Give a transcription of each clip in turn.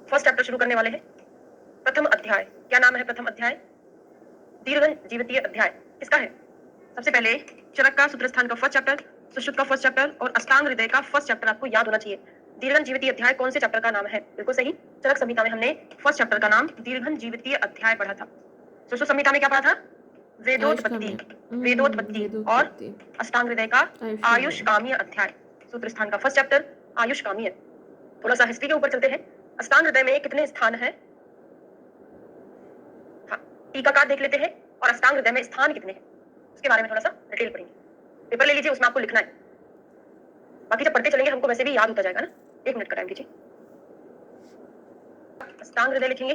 First chapter शुरू करने वाले हैं। प्रथम अध्याय, क्या नाम है प्रथम अध्याय? दीर्घ जीवितीय अध्याय। किसका है? सबसे पहले चरक का सूत्रस्थान का फर्स्ट चैप्टर, सुश्रुत का फर्स्ट चैप्टर और अष्टांग हृदय का फर्स्ट चैप्टर आपको याद होना चाहिए। दीर्घ जीवितीय अध्याय कौन से चैप्टर का नाम है? बिल्कुल सही, चरक संहिता में हमने फर्स्ट चैप्टर का नाम दीर्घ जीवितीय अध्याय पढ़ा था। सुश्रुत संहिता में क्या पढ़ा था? वेदोत्पत्ति, वेदोत्पत्ति और अष्टांग हृदय का आयुष कामीय अध्याय। सूत्रस्थान का फर्स्ट चैप्टर आयुष कामीय। थोड़ा सा हिस्ट्री के ऊपर चलते हैं। अष्टांग हृदय में कितने स्थान है? हाँ, टीकाकार देख लेते हैं और अष्टांग हृदय में स्थान कितने हैं उसके बारे में थोड़ा सा डिटेल पढ़ेंगे। पेपर ले लीजिए, उसमें आपको लिखना है। बाकी जब पढ़ते चलेंगे हमको वैसे भी याद होता जाएगा ना। 1 मिनट का टाइम कीजिए। अष्टांग हृदय लिखेंगे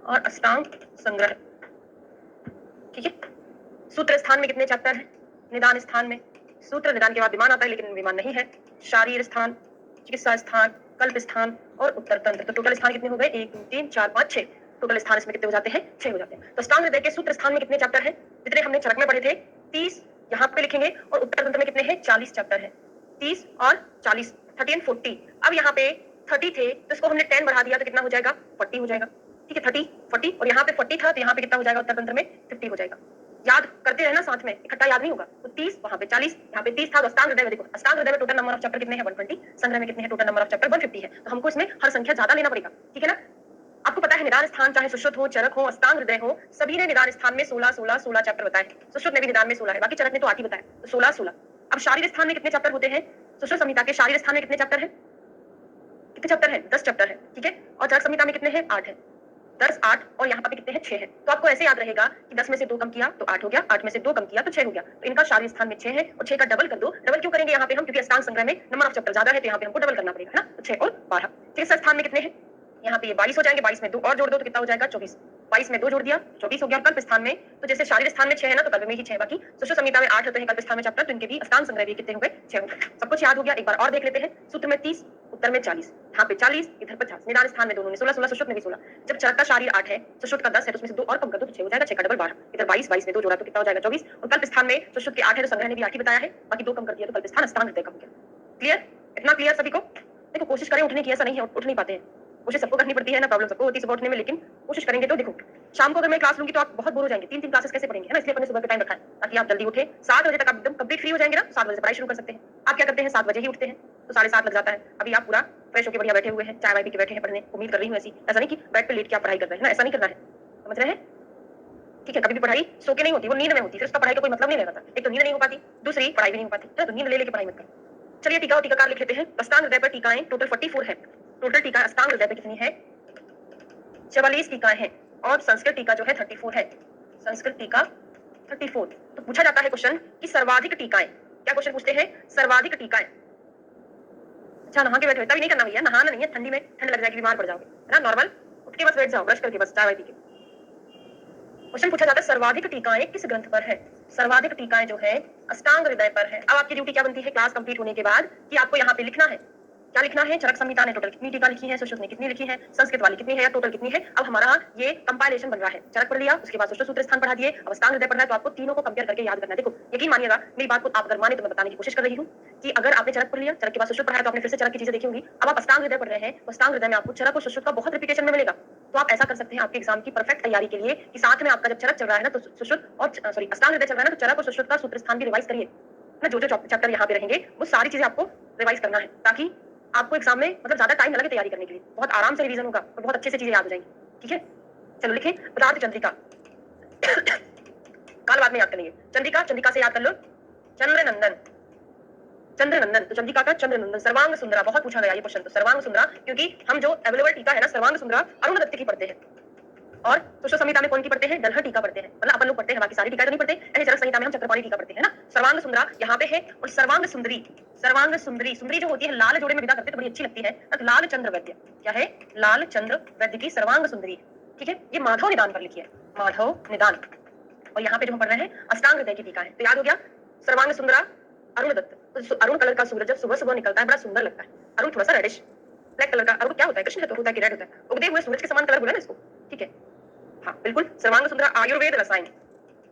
और अष्टांग संग्रह, ठीक है। सूत्र स्थान में कितने चैप्टर हैं? निदान स्थान में, सूत्र निदान के बाद विमान आता है लेकिन विमान नहीं है। शारीर स्थान, चिकित्सा स्थान, कल्प स्थान और उत्तर तंत्र। तो टोटल स्थान कितने हो गए? 1 2 3 4 5 6। टोटल स्थान इसमें कितने हो जाते हैं? 6 हो जाते हैं। तो अष्टांग हृदय के सूत्र स्थान में कितने चैप्टर हैं? जितने हमने चरक में पढ़े थे 30 यहाँ पे लिखेंगे और उत्तर तंत्र में कितने हैं? 40 चैप्टर है। 30 और 40, 30 and 40। अब यहाँ पे 30 थे तो इसको हमने 10 बढ़ा दिया तो कितना हो जाएगा? 40 हो जाएगा, ठीक है। 30 40 और यहाँ पे 40 था तो यहाँ पे कितना हो जाएगा? उत्तर तंत्र में 50 हो जाएगा। याद करते रहना साथ में, इकट्ठा याद नहीं होगा। तो 30 वहां पे 40, यहाँ पे 30 था। तो अष्टांग हृदय में देखो, अष्टांग हृदय में टोटल नंबर ऑफ चैप्टर कितने हैं? 120। संग्रह में कितने हैं? टोटल नंबर ऑफ चैप्टर 150 है। तो हमको इसमें हर संख्या ज्यादा लेना पड़ेगा, ठीक है ना। आपको पता है निदान स्थान चाहे सुश्रुत हो, चरक हो, अष्टांग हृदय हो, सभी ने निदान स्थान में 16 चैप्टर बताए। सुश्रुत ने भी निदान में 16 है, बाकी चरक ने तो 8 ही बताया, तो 16। अब शारीर स्थान में कितने चैप्टर होते हैं? सुश्रुत संहिता के शारीर स्थान में कितने चैप्टर है? कितने चैप्टर है? 10 चैप्टर है, ठीक है। और चरक संहिता में कितने हैं? 8 है। 10 8 और यहाँ पे कितने हैं? 6 है। तो आपको ऐसे याद रहेगा कि 10 में से 2 कम किया तो 8 हो गया, 8 में से 2 कम किया तो 6 हो गया। तो इनका शारीर स्थान में 6 है और 6 का डबल कर दो। डबल क्यों करेंगे यहाँ पे हम? क्योंकि अष्टांग संग्रह में नंबर ऑफ चैप्टर ज्यादा है तो यहाँ पे हमको डबल करना पड़ेगा ना। तो 6 और 12। चिकित्सा स्थान में कितने हैं? यहाँ पे ये 22 हो जाएंगे। 22 में 2 और जोड़ दो तो कितना हो जाएगा? 24। 22 में 2 जोड़ दिया 24 हो गया। कल्प स्थान में तो जैसे शारीर स्थान में 6 है ना, तो कल्प में ही 6 बाकी। सुश्रुत संहिता में 8 होते हैं, कल्प स्थान में चैप्टर, तो इनके भी अष्टांग संग्रह भी कितने हो गए? 6 हो गए। सब कुछ याद हो गया। एक बार और देख लेते हैं। सूत्र में 30, उत्तर में 40, यहाँ पे 40, इधर 50। निदान स्थान में दोनों ने 16, सुश्रुत में भी 16। जब चरक का शारीर 8 है, सुश्रुत का 10 है, तो उसमें से 2 और कम कर दो तो 6 हो जाएगा। 6 का डबल 12, इधर 22, 22 में 2 जोड़ा तो कितना हो जाएगा? 24। और कल्प स्थान में सुश्रुत के 8 है तो संग्रह ने भी 8 ही बताया है, बाकी 2 कम कर दिया तो कल्प स्थान अष्टांग हृदय का हो गया। क्लियर? इतना क्लियर सभी को? देखो कोशिश करें उठने की, ऐसा नहीं है उठ नहीं पाते हैं, कोशिश सबको करनी पड़ती है ना, प्रॉब्लम सबको होती है सुबह उठने में, लेकिन कोशिश करेंगे तो देखो शाम को अगर मैं क्लास लूंगी तो आप बहुत बोर हो जाएंगे। 3 क्लासेस कैसे पढ़ेंगे, है ना। इसलिए अपने सुबह का टाइम रखा है ताकि आप जल्दी उठे। 7 बजे तक आप एकदम कंप्लीट फ्री हो जाएंगे ना, 7 बजे से पढ़ाई शुरू कर सकते हैं। आप क्या करते हैं? 7 बजे ही उठते हैं तो 7:30 लग जाता है। अभी आप पूरा फ्रेश होकर बढ़िया बैठे हुए हैं, चाय वाय पी के बैठे हैं पढ़ने। उम्मीद कर रही हूँ ऐसी, ऐसा नहीं कि बेड पे लेट के आप पढ़ाई कर रहे हैं ना, ऐसा नहीं करना है, समझ रहे हैं, ठीक है। कभी भी पढ़ाई सो के नहीं होती, वो नींद में होती है, फिर उसका पढ़ाई का कोई मतलब नहीं रहता। एक तो नींद नहीं हो पाती, दूसरी पढ़ाई भी नहीं हो पाती, तो नींद ले लेके पढ़ाई मत करो। चलिए टीका और टीकाकार लिख लेते हैं। अष्टांग हृदय पर टीकाएं टोटल 44 है। टोटल टीका अष्टांग हृदय पर कितनी है? 44 टीकाएं हैं और संस्कृत टीका जो है 34 है। संस्कृत टीका 34। तो पूछा जाता है क्वेश्चन कि सर्वाधिक टीकाएं, क्या क्वेश्चन पूछते हैं? सर्वाधिक टीकाएं। अच्छा नहा के बैठे, तभी नहीं करना भैया, नहाना नहीं है, ठंडी में ठंड लग जाएगी, बीमार पड़ जाओगे, है ना। नॉर्मल उठ के बस बैठ जाओ, ब्रश करके बस चाय वाय पी के। क्वेश्चन पूछा जाता है सर्वाधिक टीकाएं किस ग्रंथ पर है? सर्वाधिक टीकाएं जो है अष्टांग हृदय पर है। अब आपकी ड्यूटी क्या बनती है क्लास कंप्लीट होने के बाद कि आपको यहाँ पे लिखना है। क्या लिखना है? चरक संहिता ने टोटल कितनी टीका लिखी है, सुश्रुत ने कितनी लिखी है, संस्कृत वाली कितनी है, या टोटल कितनी है। अब हमारा ये कंपाइलेशन बन रहा है। चरक पढ़ लिया, उसके बाद सुश्रुत सूत्र स्थान पढ़ा दिए, अब अष्टांग हृदय पढ़ना है, तो आपको तीनों को कंपेयर करके याद करना है। देखो यकीन मानिएगा मेरी बात को, आप अगर माने तो मैं बताने की कोशिश कर रही हूँ कि अगर आपने चरक पढ़ लिया, चरक के बाद सुश्रुत पढ़ा है तो आपने फिर से चरक की चीजें देखी होंगी। अब आप अष्टांग हृदय पढ़ रहे हैं तो अष्टांग हृदय में आपको चरक और सुश्रुत का बहुत रिपीटेशन में मिलेगा। तो आप ऐसा कर सकते हैं आपके एग्जाम की परफेक्ट तैयारी के लिए कि साथ में आपका जब चरक चल रहा है ना तो सुश्रुत और सॉरी अष्टांग हृदय चल रहा है ना, तो चरक और सुश्रुत का सूत्र स्थान भी रिवाइज करिए ना। जो चैप्टर यहाँ पे रहेंगे वो सारी चीजें आपको रिवाइज करना है ताकि आपको एग्जाम में मतलब ज्यादा टाइम न लगे तैयारी करने के लिए। बहुत आराम से रिवीजन होगा और बहुत अच्छे से चीजें याद हो जाएंगी, ठीक है। चलो लिखें पदार्थ चंद्रिका। काल बाद में याद करेंगे। चंद्रिका, चंद्रिका से याद कर लो चंद्रनंदन, चंद्रनंदन। तो चंद्रिका का चंद्रनंदन। सर्वांग सुंदरा, बहुत पूछा गया ये क्वेश्चन, तो सर्वांग सुंदरा, क्योंकि हम जो अवेलेबल टीका है ना सर्वांग सुंदरा अरुण दत्त की पढ़ते हैं और सुश्रुत संहिता में कौन की पढ़ते हैं? दलहन टीका पढ़ते हैं, मतलब अपन लोग पढ़ते हैं, बाकी सारी टीका तो नहीं पढ़ते। ऐसे चरक संहिता में हम चक्रपाणी टीका पढ़ते हैं ना। सर्वांग सुंदरा यहाँ पे है और सर्वांग सुंदरी, सर्वांग सुंदरी, सुंदरी जो होती है लाल जोड़े में विदा करते हैं तो बड़ी अच्छी लगती है। तो लाल चंद्र वैद्य, क्या है? लाल चंद्र वैद्य की सर्वांग सुंदरी, ठीक है। ये माधव निदान पर लिखी है, माधव निदान। और यहाँ पे जो हम पढ़ रहे हैं अष्टांग हृदय की टीका है। तो याद हो गया सर्वांग सुंदरा अरुण दत्त। तो अरुण कलर का सूरज जब सुबह सुबह निकलता है बड़ा सुंदर लगता है। अरुण थोड़ा सा रेडिश ब्लैक कलर का, अरुण क्या होता है? कृष्ण होता है कि रेड होता है? उगते हुए सूरज के समान कलर बोला ना इसको, ठीक है। हाँ बिल्कुल। सर्वांग सुंदरा आयुर्वेद रसायन,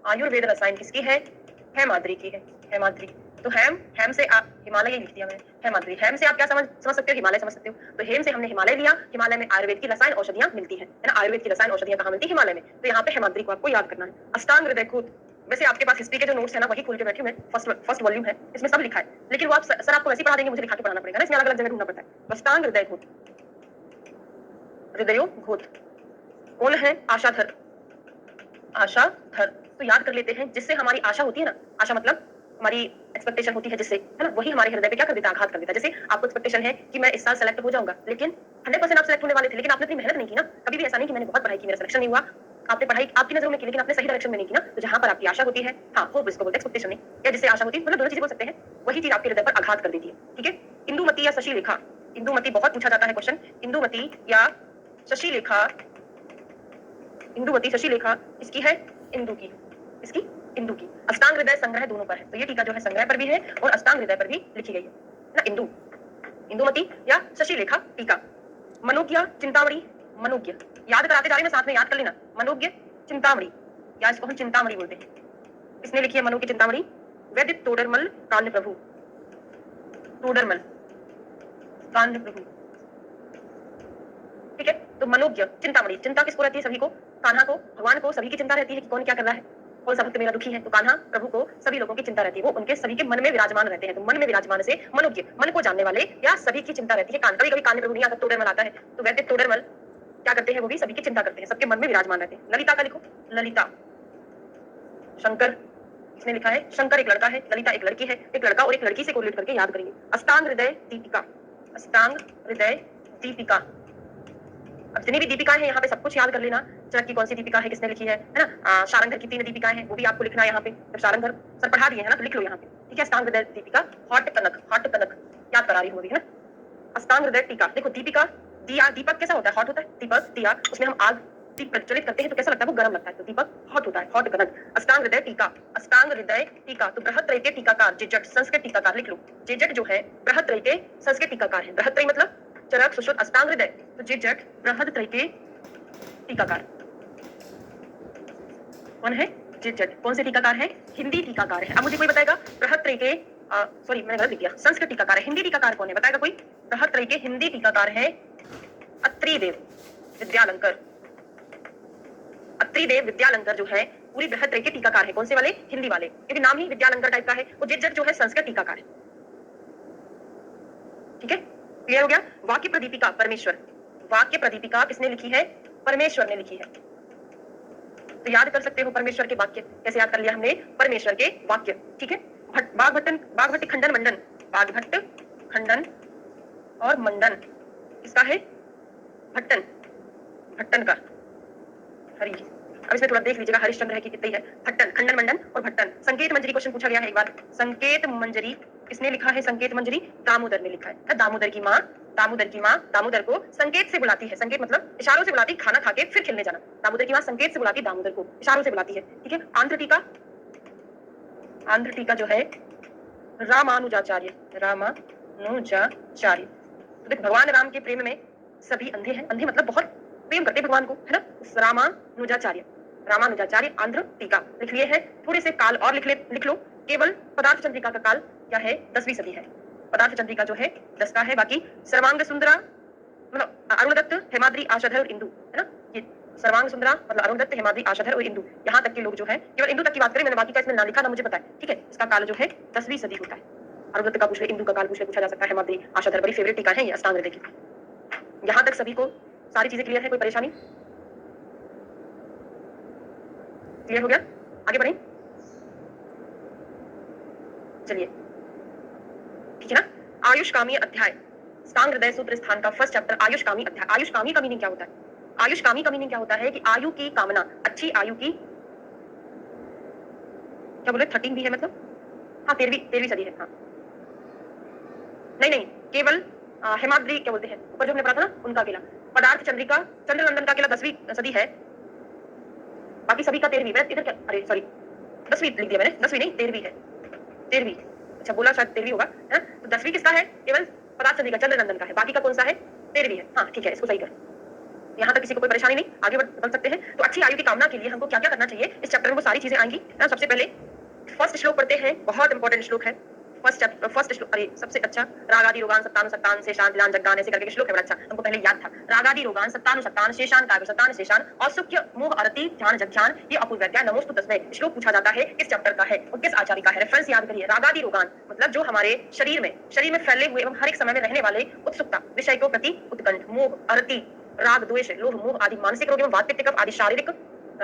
आयुर्वेद रसायन किसकी है? हेमाद्री की है, हेमाद्री। तो हेम, हेम से आप हिमालय लिख दिया मैंने, हेमाद्री। हेम से आप क्या समझ सकते हो? हिमालय समझ सकते हो। तो हेम से हमने हिमालय लिया। हिमालय में आयुर्वेद की रसायन औषधियां मिलती है ना? आयुर्वेद की रसायन औषधियां कहाँ मिलती है? हिमालय में। तो यहाँ पे हेमाद्री को आपको याद करना है। अष्टांग हृदय कूट, वैसे आपके पास हिस्ट्री के जो नोट्स है ना वही खोल के बैठी मैं, फर्स्ट वॉल्यूम है, इसमें सब लिखा है, लेकिन वो आप सर आपको वैसे पढ़ा देंगे, मुझे लिखा के पढ़ाना पड़ेगा ना, इसमें अलग अलग जगह ढूंढना पड़ता है। अष्टांग हृदय कूट, हृदयो घोत, कौन है? आशाधर। आशाधर तो याद कर लेते हैं, जिससे हमारी आशा होती है ना, आशा मतलब हमारी एक्सपेक्टेशन होती है जिससे, है ना, वही हमारे हृदय पे क्या कर देता है? आघात कर देता है। जैसे आपको एक्सपेक्टेशन है कि मैं इस साल सेलेक्ट हो जाऊंगा, लेकिन 100% आप सेलेक्ट होने वाले थे, लेकिन आपने इतनी मेहनत नहीं की ना। कभी भी ऐसा नहीं कि मैंने बहुत पढ़ाई की, मेरा सिलेक्शन नहीं हुआ। आपने पढ़ाई आपकी नजरों में की, लेकिन आपने सही डायरेक्शन में नहीं की ना। तो जहां पर आपकी आशा होती है, हाँ, होप इसको बोलते हैं, एक्सपेक्टेशन नहीं, या जिससे आशा होती है, मतलब दोनों चीजें बोल सकते हैं, वही चीज आपके हृदय पर आघात कर देती है। ठीक है। इंदुमती या शशि लेखा, इंदुमती बहुत पूछा जाता है क्वेश्चन। इंदुमती या शशि लेखा, इंदुमती शशि लेखा किसकी है? इंदु की। इसकी इंदु की। अष्टांग हृदय संग्रह दोनों पर है, तो ये टीका जो है संग्रह पर भी है और अष्टांग हृदय पर भी लिखी गई है ना। इंदु, इंदुमती या शशि लेखा टीका। मनोज्ञ चिंतामणि, मनोज्ञ याद कराते जा रहे हैं, साथ में याद कर लेना। मनोज्ञ चिंतामणि, या इसको हम चिंतामणि बोलते हैं। इसने लिखी है मनोज्ञ चिंतामणि? वैद्य तोडरमल कान्य प्रभु, तोडरमल कान्य प्रभु। ठीक है। तो मनोज्ञ चिंतामणि, चिंता किसको रहती है? सभी को। कान्हा को, भगवान को सभी की चिंता रहती है कि कौन क्या कर रहा है, कौन सा भक्त मेरा दुखी है। तो कान्हा प्रभु को सभी लोगों की चिंता रहती है, वो उनके सभी के मन में विराजमान रहते हैं। तो मन में विराजमान से मनोज्ञ, मन को जानने वाले या सभी की चिंता रहती है। कभी कभी कान्य प्रभु नहीं आता, तोडरमल आता है, तो वैद्य तोडरमल क्या करते हैं? वो भी सभी की चिंता करते हैं, सबके मन में विराजमान रहते हैं। ललिता का लिखो, ललिता। शंकर, इसने लिखा है शंकर एक लड़का है, ललिता एक लड़की है। एक लड़का और एक लड़की से कोरिलेट करके याद करेंगे। अष्टांग हृदय दीपिका, अष्टांग हृदय दीपिका। अब जितनी भी दीपिकाएं हैं यहाँ पे सब कुछ याद कर लेना। चरक की कौन सी दीपिका है, किसने लिखी है ना। शारंगधर की 3 दीपिकाएं हैं, वो भी आपको लिखना है यहाँ पे। जब शारंगधर सर पढ़ा दिए है ना, तो लिख लो यहाँ पे। ठीक है। अष्टांग हृदय दीपिका, हॉट कनक, हॉट कनक याद करा रही हूँ अभी, है ना। अष्टांग हृदय टीका देखो, दीपिका, दिया, दीपक कैसा होता है? हॉट होता है। दीपक, दिया, उसमें हम आग दीप प्रज्वलित करते हैं तो कैसा लगता है? वो गर्म लगता है। तो दीपक हॉट होता है, हॉट कनक। अष्टांग हृदय टीका, अष्टांग हृदय टीका। तो बृहत्त्रयी के टीकाकार जेजट, संस्कृत टीकाकार लिख लो। जेजट जो है बृहत्त्रयी के संस्कृत टीकाकार है। बृहत्त्रयी मतलब चरक, सुश्रुत, अष्टांग हृदय, तो जेजट बृहत्त्रयी के टीकाकार। कौन है? जेजट। कौन से टीकाकार है? हिंदी टीकाकार है। अब मुझे कोई बताएगा बृहत्त्रयी के, सॉरी मैंने गलत लिख दिया, संस्कृत टीकाकार है। हिंदी टीकाकार कौन है? बताएगा कोई? बृहत्त्रयी के हिंदी टीकाकार है अत्रिदेव विद्यालंकर। अत्रिदेव विद्यालंकर जो है पूरी बृहत्त्रयी के टीकाकार है। कौन से वाले? हिंदी वाले, क्योंकि नाम ही विद्यालंकर टाइप का है। वो जेजट जो है संस्कृत टीकाकार है। ठीक है, क्लियर हो गया। वाक्य प्रदीपिका परमेश्वर, वाक्य प्रदीपिका किसने लिखी है? परमेश्वर ने लिखी है। तो याद कर सकते हो परमेश्वर के वाक्य। कैसे याद कर लिया हमने? परमेश्वर के वाक्य। ठीक है। बाघभट्ट खंडन मंडन, बाघभट्ट खंडन और मंडन इसका है भट्टन, भट्टन का हरि। अब इसमें थोड़ा देख लीजिएगा, हरिश्चंद्र है कि कितनी है। भट्टन, खंडन मंडन और भट्टन। संकेत मंजरी क्वेश्चन पूछा गया है एक बार। संकेत मंजरी किसने लिखा है? संकेत मंजरी दामोदर ने लिखा है। दामोदर की माँ, दामोदर की माँ दामोदर को संकेत से बुलाती है। संकेत मतलब इशारों से बुलाती, खाना खा के फिर खेलने जाना। दामोदर की माँ संकेत से बुलाती दामोदर को, इशारों से बुलाती है। ठीक है। आंध्र टीका, आंध्र टीका जो है रामानुजाचार्य, रामानुजाचार्य। तो देखो भगवान राम के प्रेम में सभी अंधे हैं। अंधे मतलब बहुत प्रेम करते भगवान को, है ना। रामानुजाचार्य, रामानुजाचार्य आंध्र टीका लिख लिए है। थोड़े से काल और लिख लो। केवल पदार्थ चंद्रिका का काल क्या है? 10वीं सदी है। पदार्थ चंद्रिका जो है 10 का है। बाकी सर्वांग सुंदरा मतलब अरुण दत्त, हेमाद्री, आशाधर और इंदु, है ना। ये सर्वांग सुंदरा मतलब अरुण दत्त, हेमाद्री, आशाधर और इंदु, यहाँ तक के लोग जो है, केवल इंदु तक की बात करें, मैंने बाकी का इसमें ना लिखा ना मुझे पता है। ठीक है। इसका काल जो है 10वीं सदी होता है। अरुण दत्त का पूछ ले, इंदु का काल पूछा जा सकता है। हेमाद्री, आशाधर बड़ी फेवरेट टीका है ये अष्टांग हृदय की। यहाँ तक सभी को सारी चीजें क्लियर है? कोई परेशानी? क्लियर हो गया? आगे बढ़े, चलिए। ठीक है ना। आयुष्कामी अध्याय, अष्टांग हृदय सूत्र स्थान का फर्स्ट चैप्टर आयुष्कामी अध्याय। आयुष्कामी का मीनिंग क्या होता है? आयुष्कामी का मीनिंग क्या होता है? कि आयु की कामना, अच्छी आयु की, क्या बोले? 13 भी है मतलब, हाँ 13वीं सदी है। हाँ नहीं, केवल हेमाद्री क्या बोलते हैं, ऊपर जो हमने पढ़ा था ना उनका अकेला। पदार्थ चंद्रिका, चंद्रनंदन का अकेला 10वीं सदी है। बाकी सभी का 13वीं। मैंने इधर क्या, अरे सॉरी 10वीं लिख दिया मैंने, 10वीं नहीं 13वीं है, 13वीं। अच्छा बोला शायद 13वीं होगा, है ना। तो 10वीं किसका है? केवल पदार्थ चंद्रिका चंद्रनंदन का है। बाकी का कौन सा है? 13वीं है। हाँ ठीक है, इसको सही कर। यहाँ तक किसी को कोई परेशानी नहीं, आगे बढ़ सकते हैं। तो अच्छी आयु की कामना के लिए हमको क्या क्या करना चाहिए? इस चैप्टर में वो सारी चीजें आएंगी ना। सबसे पहले फर्स्ट श्लोक पढ़ते हैं, बहुत इंपॉर्टेंट श्लोक है। फर्स्ट श्लोक, अरे सबसे अच्छा रागादि रोगान सत्तानु सत्तान शेषान दिलान जग्गान, ऐसे करके श्लोक है, बड़ा अच्छा, हमको पहले याद था। रागादि रोगान सत्तानु सत्तान शेषान काव्य सत्तान शेषान औसुख्य मोह अरति ध्यान जज्ञान, ये अपूर्व अध्याय नमोस्तु तस्मै। श्लोक पूछा जाता है किस चैप्टर का है और किस आचार्य का है, रेफरेंस याद करिए। रागादि रोगान मतलब जो हमारे शरीर में फैले हुए एवं हर एक समय में रहने वाले उत्सुकता, विषय को प्रति उत्कंठ, मोह, अरति, राग, द्वेष, लोभ, मोह आदि मानसिक रोग एवं वात पित्त कफ आदि शारीरिक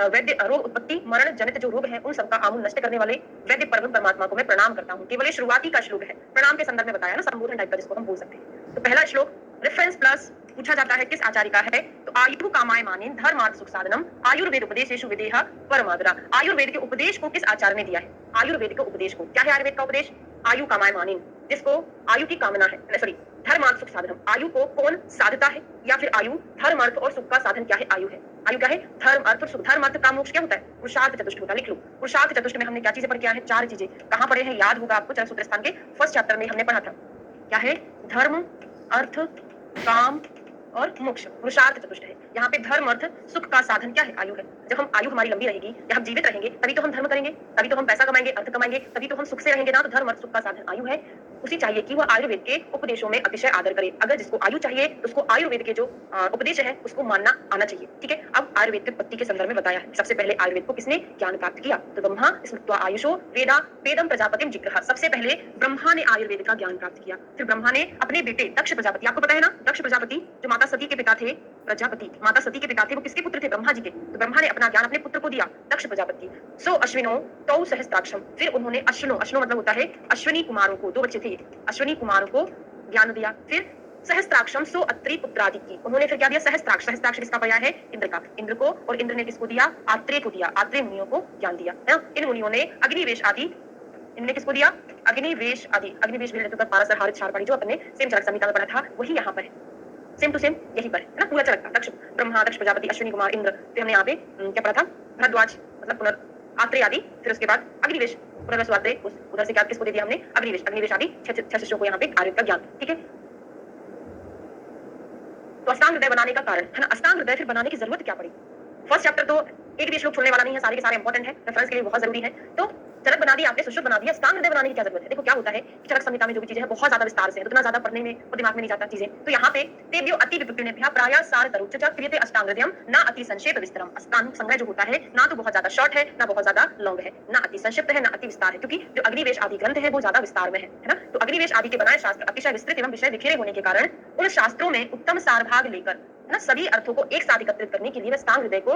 वैद्य रोग उत्पत्ति मरण जनित जो रोग है उन सबका आमूल नष्ट करने वाले वैद्य परम परमात्मा को मैं प्रणाम करता हूँ। केवल ये शुरुआती का श्लोक है, प्रणाम के संदर्भ में बताया ना, संबोधन टाइप का जिसको हम बोल सकते हैं। तो पहला श्लोक रेफरेंस प्लस पूछा जाता है किस आचार्य का है, तो आयु कामाय मानेन धर्मार्थ सुख साधनम आयुर्वेद उपदेशेषु विदेह परमादरा। आयुर्वेद के उपदेश को किस आचार्य ने दिया है? आयुर्वेद के उपदेश को, क्या है आयुर्वेद का उपदेश? आयु कामाय मानेन, जिसको आयु की कामना है, सॉरी धर्मार्थ सुख साधनम, आयु को कौन साधता है, या फिर आयु धर्म अर्थ और सुख का साधन क्या है? आयु है, आयु क्या है? धर्म अर्थ और सुख। धर्म अर्थ काम मोक्ष क्या होता है? पुरुषार्थ चतुष्ट होता है, लिख लो। पुरुषार्थ चतुष्ट में हमने क्या चीजें पढ़ किया है? 4 चीजें। कहां पढ़े हैं? याद होगा आपको, चरक सूत्र स्थान के फर्स्ट चैप्टर में हमने पढ़ा था। क्या है? धर्म, अर्थ, काम और मोक्ष, पुरुषार्थ चतुष्ट है। यहाँ पे धर्म अर्थ सुख का साधन क्या है? आयु है। जब हम आयु हमारी लंबी रहेगी या हम जीवित रहेंगे तभी तो हम धर्म करेंगे, तभी तो हम पैसा कमाएंगे, अर्थ कमाएंगे, तभी तो हम सुख से रहेंगे ना। तो धर्म अर्थ सुख का साधन आयु है। उसी चाहिए कि वह आयुर्वेद के उपदेशों में अतिशय आदर करे। अगर जिसको आयु चाहिए तो उसको आयुर्वेद के जो उपदेश है उसको मानना आना चाहिए। ठीक है, अब आयुर्वेद की उत्पत्ति के संदर्भ में बताया है। सबसे पहले आयुर्वेद को किसने ज्ञान प्राप्त किया? तो ब्रह्मा स्मृत्वा आयुषो वेदा वेदम प्रजापतिम जिग्रह। सबसे पहले ब्रह्मा ने आयुर्वेद का ज्ञान प्राप्त किया। फिर ब्रह्मा ने अपने बेटे दक्ष प्रजापति, आपको पता है ना दक्ष प्रजापति जो माता सती के पिता थे, प्रजापति माता सती के पिता थे, वो किसके पुत्र थे? ब्रह्मा जी के। तो ब्रह्मा ने अपना ज्ञान अपने पुत्र को दिया, दक्ष प्रजापति। सो अश्विनो तौ सहस्त्राक्षम, फिर उन्होंने अश्विनो, अश्विनो मतलब होता है अश्विनी कुमारों को, 2 बच्चे थे, अश्विनी कुमारों को ज्ञान दिया। फिर सहस्त्राक्षम सो अत्रि पुत्रादि की, उन्होंने फिर क्या दिया? सहस्त्राक्ष। सहस्त्राक्ष किसका पर्याय है? इंद्र का। इंद्र को, और इंद्र ने किसको दिया? आत्रेय को दिया। आत्रेय मुनियों को ज्ञान दिया है ना। इन मुनियों ने अग्निवेश आदि, इनने किसको दिया? अग्निवेश आदि। अग्निवेश भी पाराशर हारित क्षारपाणी जो अपने सेम चरक संहिता में पढ़ा था वही यहाँ पर है, सेम टू सेम यही पर है ना, पूरा चरक था। दक्ष ब्रह्मा, दक्ष प्रजापति, अश्विनी कुमार, इंद्र, फिर हमने यहाँ पे क्या पढ़ा था? भरद्वाज मतलब पुनर आत्रेय आदि, फिर उसके बाद अग्निवेश, पुनर्वसु आत्रेय, उधर से क्या किसको दे दिया हमने? अग्निवेश। अग्निवेश आदि 6 शिष्यों को यहाँ पे आयुर्वेद का ज्ञान। ठीक है, तो अष्टांग हृदय बनाने का कारण है ना, अष्टांग हृदय फिर बनाने की जरूरत क्या पड़ी? फर्स्ट चैप्टर तो एक भी श्लोक छोड़ने वाला नहीं है, सारे के सारे इंपॉर्टेंट है, रेफरेंस के लिए बहुत जरूरी है। तो चरक बना दिया आपने, सुश्रुत बना दिया, अष्टांग हृदय बनाने की क्या जरूरत है? देखो क्या होता है, चरक संहिता में जो भी चीजें हैं बहुत ज्यादा विस्तार से है, तो इतना ज्यादा पढ़ने में और दिमाग में नहीं जाता चीजें। तो यहाँ पे तेभ्यो अति विपिनेभ्यः प्रायः सार तरुच्च क्रियते अष्टांग हृदयम न अति संक्षेप विस्तरम। अष्टांग संग्रह जो होता है ना तो बहुत ज्यादा शॉर्ट है, ना बहुत ज्यादा लॉन्ग है, ना अति संक्षिप्त है, ना अति विस्तार है, क्योंकि जो अग्निवेश आदि ग्रंथ है वो ज्यादा विस्तार में है ना। तो अग्निवेश आदि के बनाए शास्त्र अतिशय विस्तृत एवं विषय बिखेरे होने के कारण उन शास्त्रों में उत्तम सार भाग लेकर ना सभी अर्थों को एक साथ एकत्रित करने के लिए अष्टांग हृदय को,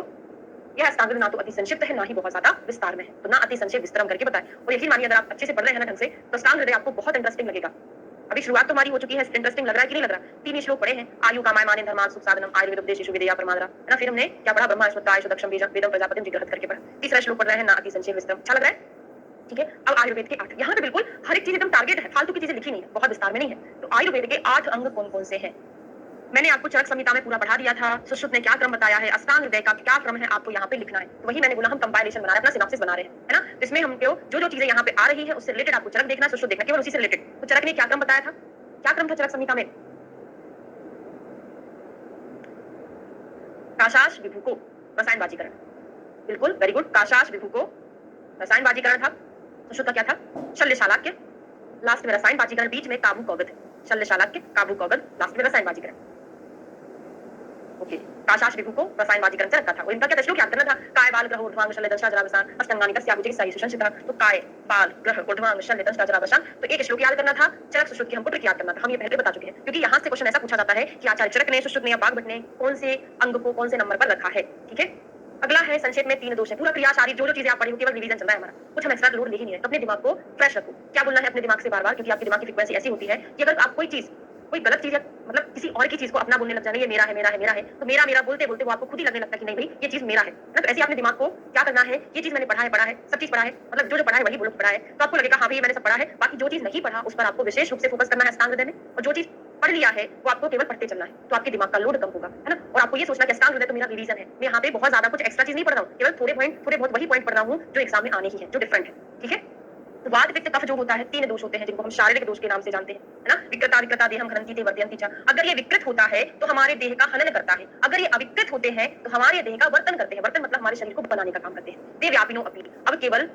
यह अष्टांग हृदय ना तो अति संक्षिप्त है ना ही बहुत ज्यादा विस्तार में है, तो ना अति संक्षेप विस्तरम करके बताएं। और यकीन मानिए अगर आप अच्छे से पढ़ रहे हैं ना ढंग से, तो अष्टांग हृदय आपको बहुत इंटरेस्टिंग लगेगा। अभी शुरुआत तो हमारी हो चुकी है, इंटरेस्टिंग लग रहा है कि नहीं लग रहा? 3 श्लोक पढ़े हैं, आयु कामाय मानेन धर्मार्थ सुख साधनम आयुर्वेद उपदेशेषु विदेह परमादरा है ना। फिर हमने क्या पढ़ा? ब्रह्मा स्मृत्वा आयुष दक्षम वेदम प्रजापतिम जिग्रह करके पढ़ा। तीसरा श्लोक पढ़ रहे हैं, ना अति संक्षेप विस्तरम। अच्छा लग रहा है? ठीक है, अब आयुर्वेद के 8, यहाँ पे बिल्कुल हर एक चीज एकदम टारगेट है, फालतू की चीजें लिखी नहीं है, बहुत विस्तार में नहीं है। तो आयुर्वेद के 8 अंग कौन कौन से हैं? मैंने आपको चरक संहिता में पूरा पढ़ा दिया था, सुश्रुत ने क्या क्रम बताया है, अष्टांग हृदय का क्या क्रम है, आपको यहाँ पे लिखना है। तो वही मैंने बोला, हम कंपाइलेशन बना रहे हैं, अपना सिनॉप्सिस बना रहे हैं, है ना। इसमें हम जो चीजें यहाँ पे आ रही है उससे रिलेटेड आपको चरक देखना, सुश्रुत देखना, केवल उसी से रिलेटेड। तो चरक ने क्या क्रम बताया था? क्या क्रम था चरक संहिता में? काशाश विभु को रसायनबाजीकरण, बिल्कुल वेरी गुड, काशाश विभु को रसायनबाजीकरण था। सुश्रुत का क्या था? शल्य शालाक्य, लास्ट में रसायनबाजीकरण, बीच में काबू कौगध। शल्य शालाक्य, काबू कौगध, लास्ट में रसायनबाजीकरण। ओके, काशाश विभु को रसायनबाजीकरण से रखा था। और इनका क्या श्लोक याद करना था? काय बाल ग्रह ऊर्ध्वांग शल्य दंष्टा जरावसान अष्टांगानि तस्या भुजे सही सुशंसिता। तो काय बाल ग्रह ऊर्ध्वांग शल्य दंष्टा जरावसान, तो एक श्लोक याद करना था। चरक सुश्रुत की हमको ट्रिक याद करना था, हम ये पहले बता चुके हैं। क्योंकि यहाँ से क्वेश्चन ऐसा पूछा जाता है कि आचार्य चरक ने, सुश्रुत ने या बागभट्ट ने कौन से अंग को कौन से नंबर पर रखा है। ठीक है, अगला है संक्षेप में 3 दोष है। पूरा क्रिया सारी जो चीजें आप पढ़ी हो केवल रिवीजन चल रहा है हमारा, कुछ हम एक्स्ट्रा लोड ले ही नहीं है। तो अपने दिमाग को फ्रेश रखो। क्या बोलना है अपने दिमाग से बार बार, क्योंकि आपके दिमाग की फ्रीक्वेंसी ऐसी होती है कि अगर आप कोई चीज, कोई गलत चीज मतलब किसी और की चीज को अपना बोलने लग जाना, ये मेरा है मेरा है मेरा है, तो मेरा मेरा बोलते बोलते वो आपको खुद ही लगने लगता है कि नहीं भाई ये चीज मेरा है ना। तो ऐसे आपने दिमाग को क्या करना है, ये चीज मैंने पढ़ा है, सब चीज पढ़ा है, मतलब जो पढ़ा है वही बोलो पढ़ा है, तो आपको लगेगा हाँ भाई मैंने सब पढ़ा है। बाकी जो चीज नहीं पढ़ा उस पर आपको विशेष रूप से फोकस करना है अष्टांग हृदय में, और जो चीज पढ़ लिया है वो आपको केवल पढ़ते चलना है, तो आपके दिमाग का लोड कम होगा, है ना। और आपको ये सोचना कि अष्टांग हृदय तो मेरा रिवीजन है, मैं यहाँ पे बहुत ज्यादा कुछ एक्स्ट्रा चीज नहीं पढ़ रहा हूँ, केवल थोड़े बहुत वही पॉइंट पढ़ रहा हूँ जो एग्जाम में आने ही है, जो डिफरेंट है। ठीक है, तो वात पित्त कफ जो होता है 3 दोष होते हैं जिनको हम शारीरिक दोष के नाम से जानते हैं, है ना। विकृता देहम घ्रंथि ते वर्धयन्ति च। अगर ये विकृत होता है तो हमारे देह का हनन करता है, अगर ये अविकृत होते हैं तो हमारे देह का वर्तन करते हैं। वर्तन मतलब हमारे शरीर को बनाने का काम करते हैं। ते व्यापिनो अपि। अब केवल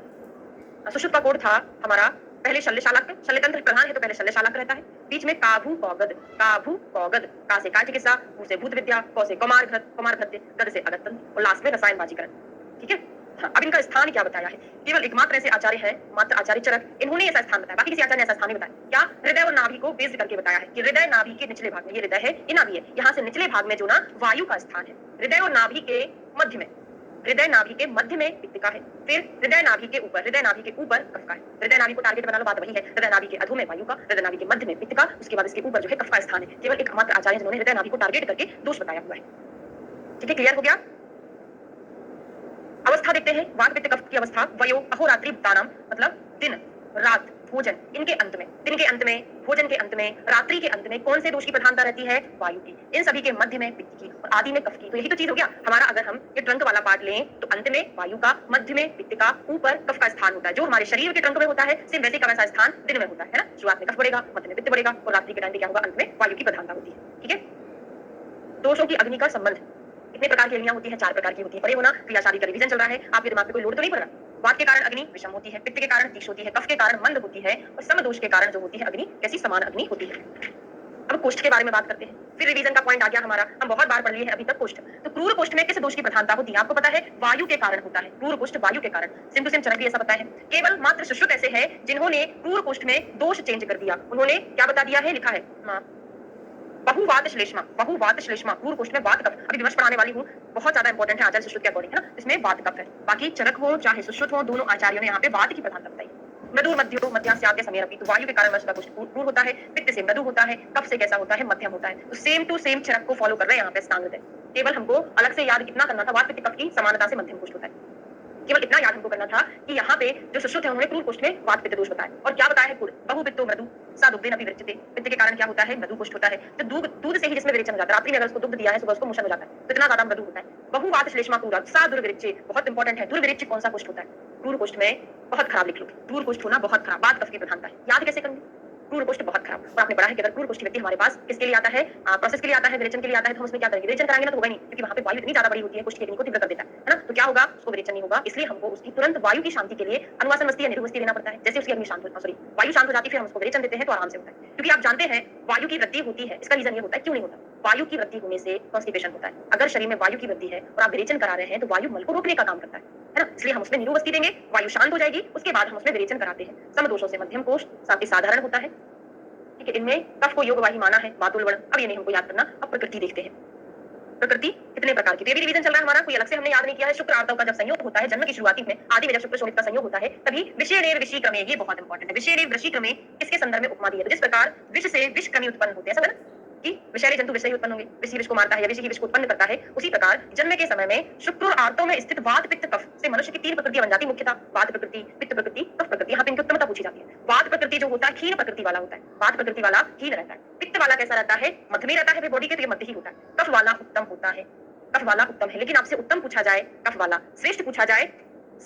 सुषुप्त का कोड था हमारा पहले शल्यशालाक्र, शल्यतंत्र प्रधान है तो पहले शल्यशालाक्र रहता है। बीच में काभू कौगद, काभू कौगद, का से काय चिकित्सा, भू से भूत विद्या, कौ से कौमार घृत, कौमार भृत्य, गद से अगत तंत्र और लास्ट में रसायन बाजीकरण। ठीक है। हाँ, अब इनका स्थान क्या बताया है? केवल एकमात्र ऐसे आचार्य है, मात्र आचार्य चरक, इन्होंने ऐसा स्थान बताया, बाकी किसी आचार्य ने ऐसा स्थान नहीं बताया। क्या? हृदय और नाभि को बेस्ड करके बताया है कि हृदय नाभि के निचले भाग में, ये हृदय है, ये नाभि है, यहाँ से निचले भाग में जो ना वायु का स्थान है। हृदय और नाभि के मध्य में, हृदय नाभि के मध्य में पित्तिका है, फिर हृदय नाभि के ऊपर, हृदय नाभि के ऊपर कफ का है। हृदय नाभि को टारगेट बना लो, बात वही है। हृदय नाभि के अधो में वायु का, हृदय नाभि के मध्य में पित्त का, उसके बाद इसके ऊपर जो है कफ का स्थान है। केवल एकमात्र आचार्य जिन्होंने हृदय नाभि को टारगेट करके दोष बताया हुआ है। ठीक है, क्लियर हो गया? अवस्था देखते हैं, वात पित्त कफ की अवस्था। वयो अहोरात्रि दानम, मतलब दिन रात भोजन, इनके अंत में, दिन के अंत में, भोजन के अंत में, रात्रि के अंत में कौन से दोष की प्रधानता रहती है? वायु की। इन सभी के मध्य में पित्त की और आदि में कफ की। तो यही तो चीज हो गया हमारा। अगर हम ये ट्रंक वाला पार्ट लें तो अंत में वायु का, मध्य में पित्त का, ऊपर कफ का स्थान होता है। जो हमारे शरीर के ट्रंक में होता है, सेम वैसे का वैसा स्थान दिन में होता है ना। शुरुआत में कफ बढ़ेगा, मध्य में पित्त बढ़ेगा और रात्रि के टाइम पे क्या होगा? अंत में वायु की प्रधानता होती है। ठीक है। दोषों की अग्नि का संबंध। कितने प्रकार की अग्नियां होती हैं? 4 प्रकार की होती है। परे होना, क्रियाशाली का रिवीजन चल रहा है, आपके दिमाग पे कोई लोड तो नहीं पड़ रहा। वात के कारण अग्नि विषम होती है, पित्त के कारण तीक्ष्ण होती है, कफ के कारण मंद होती है और समदोष के कारण जो होती है अग्नि कैसी? समान अग्नि होती है। अब कोष्ठ के बारे में बात करते हैं। फिर रिवीजन का पॉइंट आ गया हमारा, हम बहुत बार पढ़ लिए हैं अभी तक कोष्ठ। तो क्रूर कोष्ठ में किस दोष की प्रधानता होती है? आपको पता है, वायु के कारण होता है। क्रूर कोष्ठ वायु के कारण। सिम टू सिम चरक भी ऐसा बताया है। केवल मात्र सुश्रुत ऐसे है जिन्होंने क्रूर कोष्ठ में दोष चेंज कर दिया। उन्होंने क्या बता दिया है? लिखा है बहुवात श्लेष्मा, बहुवात श्लेष्मा, क्रूर कोष्ठ में वात कफ। अभी विमर्श पढ़ाने वाली हूँ, बहुत ज्यादा इंपॉर्टेंट है आचार्य सुश्रुत के अकॉर्डिंग, है ना। इसमें वात कफ है। बाकी चरक हो चाहे सुश्रुत हो, दोनों आचार्यों ने यहाँ पे वात की प्रधानता बताई। मृदु मध्यो मध्यास्याद्य समेर अपि, तो वायु के कारण वस्तुतः कोष्ठ क्रूर होता है, पित्त से मृदु होता है, कफ से कैसा होता है? मध्यम होता है। तो सेम टू सेम चरक को फॉलो कर रहे हैं यहाँ पे स्थांगत। केवल हमको अलग से याद कितना करना था? वात पित्त कफ की समानता से मध्यम कोष्ठ होता है। केवल इतना याद हमको करना था कि यहाँ पे जो सुश्रुत है उन्होंने क्रूर कोष्ठ में वात पित्त दोष बताया। और क्या बताया है? कुल बहुपित्तो मृदु सा दुग्धेन अपि विरच्यते, पित्त के कारण क्या होता है? मृदु कोष्ठ होता है। तो दूध से ही जिसमें विरेचन हो जाता है, रात्रि में अगर उसको दुग्ध दिया है, सुबह उसको मोशन हो जाता है, तो इतना ज्यादा मृदु होता है। बहुवात श्लेष्मा क्रूर सा दुर्विरच्ये, बहुत इंपॉर्टेंट है। दुर्विरच्य कौन सा कोष्ठ होता है? क्रूर कोष्ठ में बहुत खराब लिख लो, क्रूर कोष्ठ होना बहुत खराब। वात कफ की प्रधानता है, याद कैसे करेंगे? क्रूर कोष्ठ बहुत खराब। और आपने पढ़ा है कि अगर क्रूर कोष्ठ व्यक्ति हमारे पास किसके लिए आता है? प्रोसेस के लिए आता है, विरेचन के लिए आता है, तो हम उसमें क्या करेंगे? विरेचन कराएंगे ना तो होगा नहीं, क्योंकि वहां पे वायु इतनी ज्यादा बड़ी होती है, कोष्ठ की अग्नि को तीव्र कर देता है ना। तो क्या होगा? उसको विरेचन नहीं होगा। इसलिए हमको उसकी तुरंत वायु की शांति के लिए अनुवासन मस्ती या निरुमस्ती लेना पड़ता है। जैसे उसकी अग्नि शांत हो, सॉरी वायु शांत हो जाती है, फिर हम उसको विरेचन देते हैं तो आराम से होता है। क्योंकि आप जानते हैं वायु की वृद्धि होती है, इसका रीजन ये होता है, क्यों नहीं होता? वायु की वृद्धि होने से कॉन्स्टिपेशन होता है। अगर शरीर में वायु की वृद्धि है और आप विरेचन करा रहे हैं तो वायु मल को रोकने का काम करता है ना। इसलिए हम उसमें निरुवस्ती देंगे, वायु शांत हो जाएगी, उसके बाद हम उसमें विरेचन कराते हैं। समदोषों से मध्यम कोष्ठ साथ ही साधारण होता है। ठीक है, इनमें कफ को योगवाही माना है, वातुल वर्ण। अब ये नहीं हमको याद करना। अब प्रकृति देखते हैं। प्रकृति कितने प्रकार की? भी रिवीजन चल रहा है हमारा, कोई अलग से हमने याद नहीं किया है। शुक्र आर्तव का जब संयोग होता है, जन्म की शुरुआती में आदि में जब शुक्र शोणित का संयोग होता है, तभी विषयनेर विषि क्रमे, ये बहुत इंपॉर्टेंट है, विषयनेर विषि क्रमे इसके संदर्भ में उपमा दी है। तो जिस प्रकार विष से विष क्रमी उत्पन्न होते हैं, सब है ना, कि विषैले जंतु विष से ही उत्पन्न होंगे, विष ही विष को मारता है या विष ही विष को उत्पन्न करता है, उसी प्रकार जन्म के समय में शुक्र और आर्तव में स्थित वात पित्त कफ से मनुष्य की 3 प्रकृतियां बन जाती है मुख्यतः, वात प्रकृति, पित्त प्रकृति, कफ प्रकृति। यहाँ पे इनकी उत्तमता पूछी जाती है। वात प्रकृति जो होता है क्षीण प्रकृति वाला होता है, वात प्रकृति वाला हीन रहता है। पित्त वाला कैसा रहता है? मध्य में रहता है, बॉडी के तो ये मध्य ही होता है। कफ वाला उत्तम होता है, कफ वाला उत्तम है। लेकिन आपसे उत्तम पूछा जाए कफ वाला, श्रेष्ठ पूछा जाए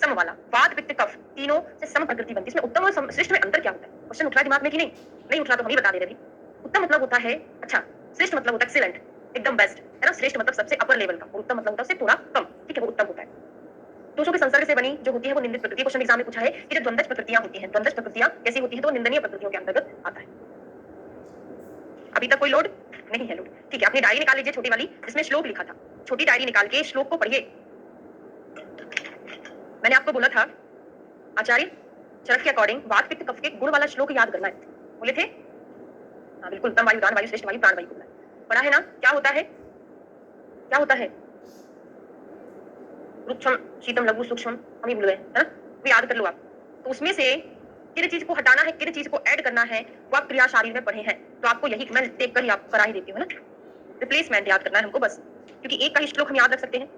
सम वाला। वात पित्त कफ तीनों से सम प्रकृति बनती है। इसमें उत्तम और श्रेष्ठ में अंतर क्या होता है? क्वेश्चन उठ रहा है दिमाग में कि नहीं? नहीं उठ रहा तो हम ही बता दे रहे। उत्तम मतलब होता है अच्छा, श्रेष्ठ मतलब होता है एक्सीलेंट, एकदम बेस्ट, है ना। श्रेष्ठ मतलब सबसे अपर लेवल का, और उत्तम मतलब होता है उससे थोड़ा कम। ठीक है, वो उत्तम होता है। दोषों के संसर्ग से बनी जो होती है वो निंदित प्रकृति। क्वेश्चन एग्जाम में पूछा है कि जो द्वंद्वज प्रकृतियां होती हैं, द्वंद्वज प्रकृतियां कैसी होती है? तो निंदनीय प्रकृतियों के अंतर्गत आता है। अभी तक कोई लोड नहीं है। लोड ठीक है। अपनी डायरी निकाल लीजिए छोटी वाली, जिसमें श्लोक लिखा था। छोटी डायरी निकाल के श्लोक को पढ़िए। मैंने आपको बोला था आचार्य चरक के अकॉर्डिंग वात पित्त कफ के गुण वाला श्लोक याद करना है, बोले थे। हाँ बिल्कुल, उत्तम वायु, दान वायु, श्रेष्ठ वायु, प्राण वायु बोला पढ़ा है ना। क्या होता है? क्या होता है? रुक्षम शीतम लघु सूक्ष्म, हम ही भूल गए, है ना। वो याद कर लो आप। तो उसमें से किन चीज को हटाना है, किन चीज को ऐड करना है, वो आप क्रिया शारीर में पढ़े हैं। तो आपको यही मैं देख कर ही आप करा ही देती हूँ ना। रिप्लेसमेंट याद करना है हमको बस, क्योंकि एक का ही श्लोक हम याद रख सकते हैं।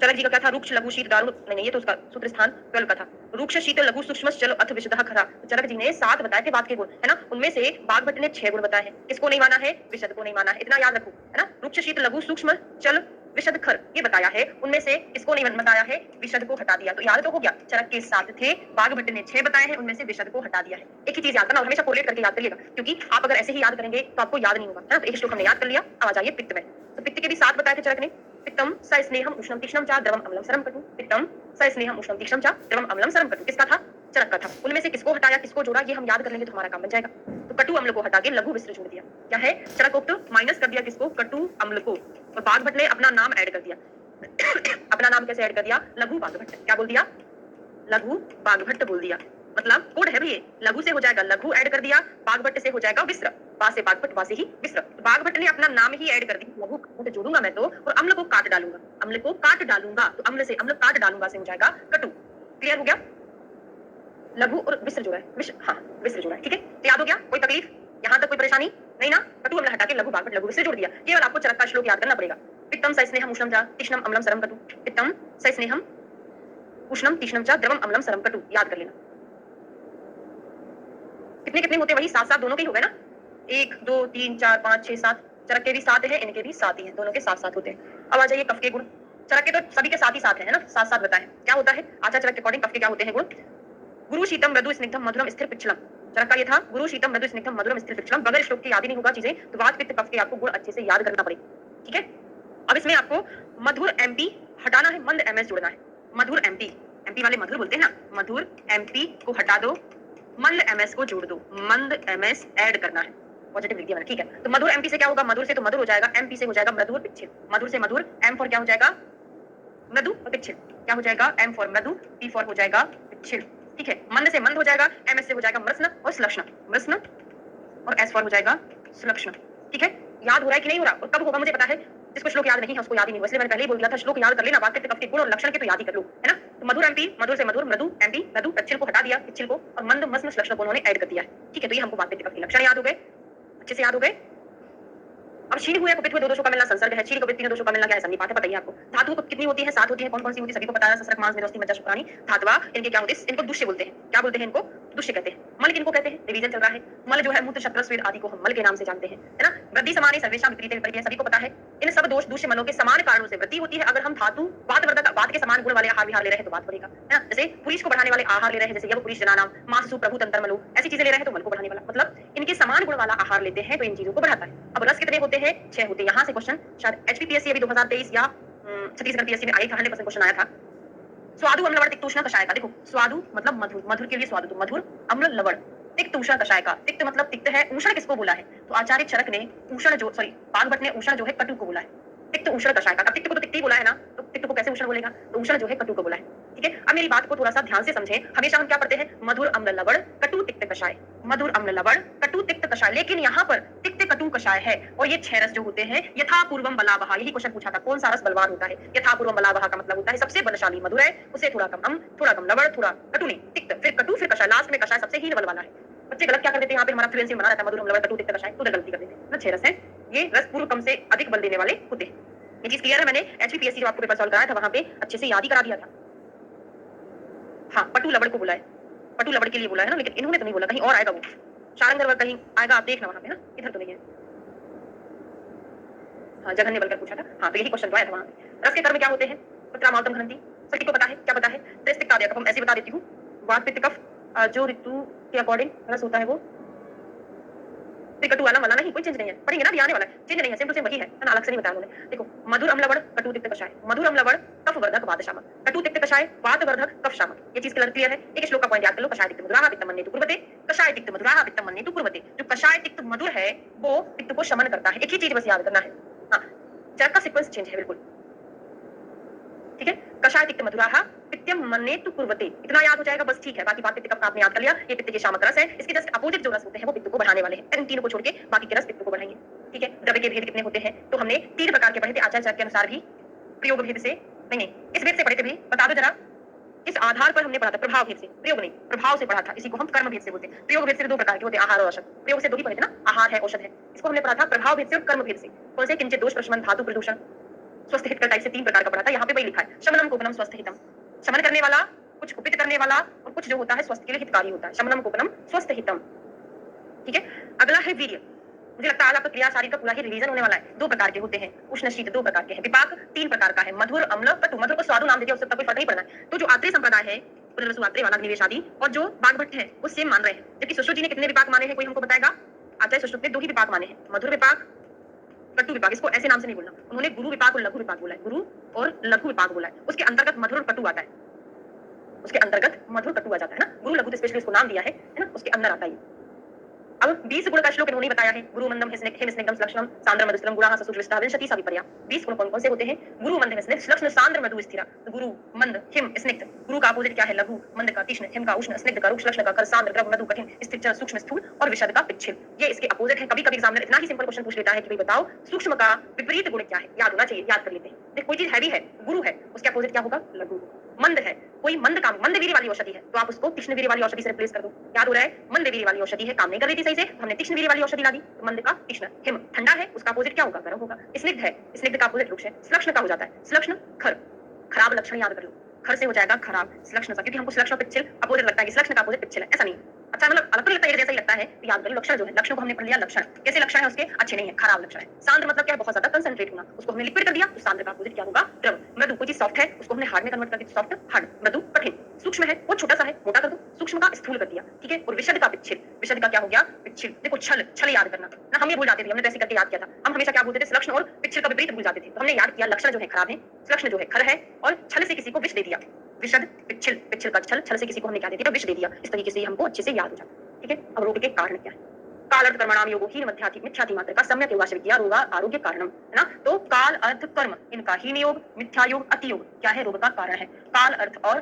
चरक जी का क्या था? रुक्ष लघु शीत दारुण, नहीं ये तो उसका सूत्र स्थान 12 का था। रुक्ष शीत लघु सूक्ष्म चलो अथ विशुद्धः खरा। चरक जी ने 7 बताए थे बात के गुण, है ना। उनमें से बागभट्ट ने 6 गुण बताए हैं। किसको नहीं माना है? विशद को नहीं माना है, इतना याद रखो, है ना। रुक्ष शीत लघु सूक्ष्म चल विशद खर ये बताया है, उनमें से इसको नहीं बताया है, विशद को हटा दिया। तो याद तो हो गया, चरक के 7 थे, बागभट्ट ने 6 बताए हैं, उनमें से विशद को हटा दिया है। एक ही चीज याद करना और हमेशा कोरिलेट करके याद करिएगा, क्योंकि आप अगर ऐसे ही याद करेंगे तो आपको याद नहीं होगा, है ना। तो एक श्लोक हमने याद कर लिया। अब आ जाइए पित्त में। तो पित्त के भी 7 बताए थे चरक ने। पित्तम स स्नेहम उष्णम तीक्ष्णम च द्रवम अम्लम सरम कटु। पित्तम स स्नेहम उष्णम तीक्ष्णम च द्रवम अम्लम सरम कटु। किसका था? चरक का था। उनमें से किसको हटाया, किसको जोड़ा, ये हम याद कर लेंगे तो हमारा काम बन जाएगा। तो कटु अम्ल को हटा के लघु विस्र जोड़ दिया। क्या है, चरकोक्त माइनस कर दिया किसको, कटु अम्ल को, और बाघभट्ट ने अपना नाम ऐड कर दिया। अपना नाम कैसे ऐड कर दिया, लघु बाघभट्ट। क्या बोल दिया, लघु बाघभट्ट बोल दिया। मतलब कोड है भी ये, लघु से हो जाएगा लघु ऐड कर दिया, बाघभट्ट से हो जाएगा विस्र, बा से बाघभट्ट, बा से ही विस्र। तो बाघभट्ट ने अपना नाम ही ऐड कर दिया, लघु बाघभट्ट जोड़ूंगा मैं तो, और अम्ल को काट डालूंगा, अम्ल को काट डालूंगा, तो अम्ल से अम्ल काट डालूंगा से हो जाएगा कटु। क्लियर हो गया, लघु और विस्र जोड़ा है, विस्र, हाँ विस्र जोड़ा है, ठीक है। तो याद हो गया, कोई तकलीफ, यहाँ तक कोई परेशानी नहीं ना। कटु अम्ल हटा के लघु बाघभट्ट लघु विस्र जोड़ दिया। केवल आपको चरक का श्लोक याद करना पड़ेगा। पित्तम सस्नेहम उष्णम च तीक्ष्णम अम्लम सरम कटु, पित्तम सस्नेहम उष्णम तीक्ष्णम च द्रवम अम्लम सरम कटु, याद कर लेना। कितने कितने होते हैं, वही 7 7 दोनों के ही हो गए ना, 1 2 3 4 5 6 7, चरक के भी 7 है, इनके भी 7 ही है, दोनों के 7 7 होते हैं। अब आ जाइए कफ के गुण। चरक के तो सभी के 7 ही 7 है ना, 7 7 बताएं क्या होता है। आचार्य चरक के अकॉर्डिंग कफ के क्या होते हैं गुण, गुरु शीतम मृदु स्निग्धम मधुरम स्थिर पिछलम। चरक का ये था, गुरु शीतम मृदु स्निग्धम मधुरम स्थिर पिछलम। बगैर श्लोक के याद ही नहीं होगा चीजें, तो वात पित्त कफ के आपको गुण अच्छे से याद करना पड़ेगा, ठीक है। अब इसमें आपको मधुर एमपी हटाना है, मंद एमएस जोड़ना है। मधुर एमपी, एमपी वाले मधुर बोलते हैं ना, मधुर एमपी को हटा दो, मंद एमएस को जोड़ दो, मंद एमएस ऐड करना है, पॉजिटिव लिख दिया मैंने, ठीक है। तो मधुर एमपी से क्या होगा, मधुर से तो मधुर हो जाएगा, एमपी से हो जाएगा मृदु और पिच्छिल। मधुर से मधुर, एम फॉर क्या हो जाएगा, मृदु और पिच्छिल, क्या हो जाएगा, एम फॉर मृदु, पी फॉर हो जाएगा पिच्छिल, ठीक है। मंद से मंद हो जाएगा, एमएस से हो जाएगा मृष्ण और श्लक्ष्ण, मृष्ण और एस फॉर हो जाएगा श्लक्ष्ण, ठीक है। याद हो रहा है कि नहीं हो रहा, और कब होगा मुझे पता है, जिसको श्लोक याद नहीं है उसको याद ही नहीं, इसलिए मैंने पहले ही बोल दिया था श्लोक याद कर लेना, बात करते कब के गुण और लक्षण के तो याद ही कर लो, है ना। तो मधुर एमपी, मधुर से मधुर, मृदु एमपी, मृदु पिच्छिल को हटा दिया, पिच्छिल को, और मंद मस्म श्लक्ष्ण को उन्होंने ऐड कर दिया है, ठीक है। तो ये हमको बात करते कब के लक्षण याद हो गए, अच्छे से याद हो गए। अब क्षीण हुए कुपित हुए दो दोषों का मिलना संसर्ग है, क्षीण कुपित तीनों दोषों का मिलना क्या है, सन्निपात है, बताइए आपको। धातु कितनी होती है, 7 होती है, कौन कौन सी होती है, सभी को पता है, ससरक मांस मेदोस्ती मज्जा शुक्राणी धातवा, इनके क्या होते हैं, इनको दुष्य बोलते हैं। क्या बोलते हैं इनको, दुष्य कहते हैं। मल किनको कहते हैं, रिवीजन चल रहा है। मल जो है मूत्र शत्र स्वेद आदि को हम मल के नाम से जानते हैं, है ना। वृद्धि समाने सर्वेषां विपरीते विपरीते, सभी को पता है। इन सब दोष दूषित मलों के समान कारणों से वृद्धि होती है। अगर हम धातु वातवर्धक, वात के समान गुण वाले आहार विहार ले रहे हैं तो वात बढ़ेगा, है ना। जैसे पुरुष को बढ़ाने वाले आहार ले रहे हैं, जैसे यव पुरुष जनानाम मासु प्रभु तंत्र ऐसी चीजें ले रहे हैं तो मल को बढ़ाने वाला, मतलब इनके समान गुण वाला आहार लेते हैं तो इन चीजों को बढ़ाता है। अब रस कितने होते हैं, 6 होते हैं। यहाँ से क्वेश्चन शायद एचपीपीएससी अभी 2023 या छत्तीसगढ़ पीएससी में आई था, 100% क्वेश्चन आया था। स्वादु अम्ल लवण तिक्त उष्ण कषाय का, देखो स्वादु मतलब मधुर, मधुर के लिए स्वादु, तो मधुर अम्ल लवण तिक्त उष्ण कषाय का, तिक्त मतलब तिक्त है, उष्ण किसको बोला है, तो आचार्य चरक ने उष्ण जो, सॉरी बाघभट्ट ने उष्ण जो है कटु को बोला है, तिक्त उष्ण कषाय का। अब तिक्त को तो तिक्त ही बोला है ना, तो तिक्त को कैसे उष्ण बोलेगा, तो उष्ण जो है कटु को बोला है, ठीक है। अब मेरी बात को थोड़ा सा ध्यान से समझें। हमेशा हम क्या पढ़ते हैं, मधुर अम्ल लवण कटु तिक्त कषाय, मधुर अम्ल लवण कटु तिक्त कषाय, लेकिन यहाँ पर तिक्त कटु कषाय है, और ये 6 रस जो होते हैं, यथा पूर्वम बलावहा, यही क्वेश्चन पूछा था, कौन सा रस बलवान होता है, यथा पूर्वम बलावहा का मतलब होता है सबसे बलशाली मधुर है, उसे थोड़ा कम अम्ल, थोड़ा कम लवण, थोड़ा कटु नहीं, तिक्त, फिर कटु, फिर कषाय, लास्ट में कषाय सबसे हीन बल वाला है। बच्चे गलत क्या कर देते हैं, यहाँ पे हमारा फ्लुएंसी बना रहता है, मधुर अम्ल लवण कटु तिक्त कषाय, तो गलती कर देते हैं ना। 6 रस है, ये रस पूर्व कम से अधिक बल देने वाले होते हैं। ये चीज क्लियर है, मैंने एचपीपीएससी जो आपको पेपर सॉल्व कराया था वहां पे अच्छे से याद ही करा दिया था। हाँ, पटु लवड़ को बोला है, पटु लवड़ के लिए बोला है ना, लेकिन इन्होंने तो नहीं बोला, कहीं और आएगा वो, शारंगर वर्ग कहीं आएगा, आप देखना वहां पे, ना इधर तो नहीं है। हाँ, जघन्य बल कर पूछा था, हाँ तो यही क्वेश्चन तो आया था वहां पे। रस के कर्म क्या होते हैं, पत्रामालतम घ्रंथि, सभी को पता है, क्या पता है, त्रिस्तिक आदि कफ, ऐसे बता देती हूँ। वात पित्त कफ जो ऋतु के अकॉर्डिंग रस होता है वो कटु वाला वाला नहीं, कोई चेंज नहीं है, पढ़ेंगे ना, भी आने वाला है, चेंज नहीं है, सेम टू सेम वही है ना, अलग से नहीं बताया उन्होंने। देखो, मधुर अम्ल लवण कटु तिक्त कषाय, मधुर अम्ल लवण कफ वर्धक वात शामक, कटु तिक्त कषाय वात वर्धक कफ शामक, ये चीज क्लियर है। एक श्लोक का पॉइंट याद कर लो, कषाय तिक्त मधुराः पित्तम मन्येतु कुर्वते, कषाय तिक्त मधुराः पित्तम मन्येतु कुर्वते। जो कषाय तिक्त मधुर है वो पित्त को शमन करता है, एक ही चीज बस याद करना है। हाँ, चरक का सीक्वेंस चेंज है बिल्कुल, ठीक है। कषाय तिक्त मधुराः पित्तम मन्येतु कुर्वते, इतना याद हो जाएगा बस, ठीक है। बाकी बात पित्त का आपने याद कर लिया, ये पित्त के शामक रस है, इसके जस्ट अपोजिट जो रस होते हैं वो पित्त को बढ़ाने वाले हैं, इन तीनों को छोड़ के बाकी के रस पित्त को बढ़ाएंगे, ठीक है। द्रव्य के भेद कितने होते हैं, तो हमने 3 प्रकार के पढ़े थे, आचार्य चरक के अनुसार भी प्रयोग भेद से नहीं, इस भेद से पढ़े थे भी, बता दो जरा, इस आधार पर हमने पढ़ा था, प्रभाव भेद से, प्रयोग नहीं, प्रभाव से पढ़ा था, इसी को हम कर्म भेद से बोलते हैं। प्रयोग भेद से 2 प्रकार के होते हैं, आहार और औषध, प्रयोग से 2 ही पढ़े थे ना, आहार है औषध है, इसको हमने पढ़ा था प्रभाव भेद से और कर्म भेद से। कौन से, किंचित दोष प्रशमन धातु प्रदूषण स्वस्थ हित टाइप से 3 प्रकार का पढ़ा था, यहाँ पे वही लिखा है, शमनम कोपनम स्वस्थ हितम, शमन करने वाला, कुछ कुपित करने वाला, और कुछ जो होता है स्वस्थ के लिए हितकारी होता है, शमनम कोपनम स्वस्थ हितम, ठीक है। अगला है वीर्य, मुझे लगता है आज आपका क्रिया शारीर का पूरा ही रिवीजन होने वाला है। 2 प्रकार के होते हैं, उष्ण शीत 2 प्रकार के हैं, विपाक 3 प्रकार का है, मधुर अम्ल कटु, मधुर को स्वादु नाम देते हैं, उससे कोई फर्क नहीं पड़ना है। तो जो आत्रेय संप्रदाय है, पुनर्वसु आत्रेय वाला निवेश आदि, और जो बाघभट्ट है वो सेम मान रहे हैं, जबकि सुश्रुत जी ने कितने विपाक माने हैं, कोई हमको बताएगा। आचार्य सुश्रुत ने 2 ही विपाक माने हैं, मधुर विपाक कटु विपाक, इसको ऐसे नाम से नहीं बोलना, उन्होंने गुरु विपाक और लघु विपाक बोला है, गुरु और लघु विपाक बोला है, उसके अंतर्गत मधुर और कटु आता है, उसके अंतर्गत मधुर कटु आ जाता है ना, गुरु लघु स्पेशली उसको नाम दिया है ना, उसके अंदर आता है। अब 20 गुण का श्लोक इन्होंने बताया है, गुरु मंदम हिम स्निग्धम लक्षणम सांद्र मधुस्त्रम गुणाः ससुरविष्टा विंशति सविपर्या। 20 गुण कौन-कौन से होते हैं? गुरु मंद हिम लक्षण सांद्र मधु स्थिरा। तो गुरु मंद हिम स्निग्ध, गुरु का अपोजिट क्या है? लघु, मंद का तीक्ष्ण, हिम का उष्ण, स्निग्ध का रुक्ष, लक्षण का कर, सांद्र द्रव, मधु कठिन, स्थिर सूक्ष्म स्थूल और विशद का पिच्छिल। ये इसके अपोजिट है। कभी-कभी एग्जामिनर इतना ही सिंपल क्वेश्चन पूछ लेता है कि भाई बताओ सूक्ष्म का विपरीत गुण क्या है? याद होना चाहिए, याद कर लेते हैं। देखो कोई चीज हैवी है, गुरु है, उसके अपोजिट क्या होगा? लघु। मंद है, कोई मंद वीर्य वाली औषधि है तो आप उसको तीक्ष्ण वीर्य वाली औषधि से रिप्लेस कर दो। याद हो रहा है? मंद वीर्य वाली औषधि है, काम नहीं कर रही थी सही से, हमने तीक्ष्ण वीर्य वाली औषधि ला दी, तो मंद का तीक्ष्ण। हिम ठंडा है, उसका अपोजिट क्या होगा? गर्म होगा। स्निग्ध है, स्निग्ध का अपोजिट रुक्ष है। श्लक्ष्ण का हो जाता है, श्लक्ष्ण खर, खराब लक्षण याद कर लो, खर से हो जाएगा खराब श्लक्ष्ण सा, क्योंकि हमको श्लक्ष्ण पिच्छिल अपोजिट लगता है कि श्लक्ष्ण का अपोजिट पिच्छिल है, ऐसा नहीं। अच्छा मतलब अलग तो लगता है, जैसा ही लगता है, तो याद करो लक्षण जो है, लक्षण को हमने पढ़ लिया। लक्षण कैसे लक्षण है उसके? अच्छे नहीं है, खराब लक्षण है। सांद्र मतलब क्या है? बहुत ज्यादा कंसंट्रेट होना, उसको हमने लिक्विड कर दिया, तो सांद्र का अपोजिट क्या होगा? द्रव। मृदु, कोई चीज सॉफ्ट है उसको हमने हार्ड में कन्वर्ट कर दिया, सॉफ्ट हार्ड। मृदु कठिन। सूक्ष्म है वो छोटा सा है, मोटा कर दो, सूक्ष्म का स्थूल कर दिया, ठीक है। और विशद का पिच्छिल, विशद का क्या हो गया? पिच्छिल। देखो छल, छल याद करना ना, हम ये भूल जाते थे, हमने तो ऐसे करके याद किया था। हम हमेशा क्या बोलते थे? लक्षण और पिच्छिल का विपरीत भूल जाते थे, तो हमने याद किया लक्षण जो है खराब है, लक्षण जो है खर है, और छल से किसी को विष दे दिया। विशद पिच्छिल, पिच्छिल का छल, छल से किसी को हमने क्या दे दिया? विष दे दिया। इस तरीके से हमको अच्छे से याद हो जाता है, ठीक है। अब रोग के कारण क्या है? काल अर्थ कर्मणाम योगो हीन मध्याति मिथ्याति मात्र का सम्यक योगाश्रय विद्या रोगा आरोग्य कारणम, है ना। तो काल अर्थ कर्म इनका हीन योग, मिथ्या योग, अति योग क्या है? रोग का कारण है। काल अर्थ और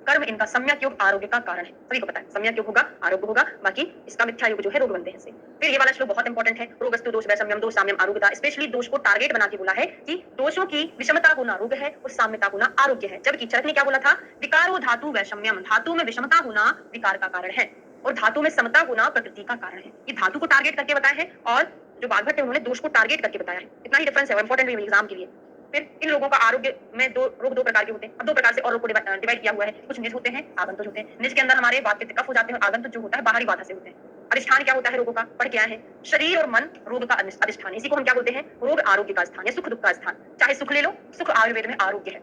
कर्म इनका सम्यक योग आरोग्य का कारण है, सभी को पता है। सम्यक योग होगा आरोग्य होगा, बाकी इसका मिथ्या योग जो है रोग बनते हैं इससे। फिर ये वाला श्लोक बहुत इंपॉर्टेंट है, रोगस्तु दोष वैषम्यम दोष साम्यम आरोग्यता। स्पेशली दोष को टारगेट बना के बोला है कि दोषों की विषमता होना रोग है और साम्यता होना आरोग्य है। जबकि चरक ने क्या बोला था? विकारो धातु वैषम्यम, धातु में विषमता होना विकार का कारण है और धातु में समता होना प्रकृति का कारण है। ये धातु को टारगेट करके बताया है और जो बागभट्ट है उन्होंने दोष को टारगेट करके बताया है। इतना ही डिफरेंस है, इंपॉर्टेंट है एग्जाम के लिए। फिर इन लोगों का आरोग्य में दो प्रकार के होते हैं। अब 2 प्रकार से और रोग को डिवाइड किया हुआ है। कुछ निज होते हैं, आगंतुक होते हैं। निज के अंदर हमारे वात पित्त कफ हो जाते हैं और आगंतुक जो होता है बाहरी बाधा से होते हैं। अधिष्ठान क्या होता है रोगों का? पढ़ के आए हैं, शरीर और मन रोग का अधिष्ठान। इसी को हम क्या बोलते हैं? रोग आरोग्य का स्थान या सुख दुख का स्थान। चाहे सुख ले लो, सुख आयुर्वेद में आरोग्य है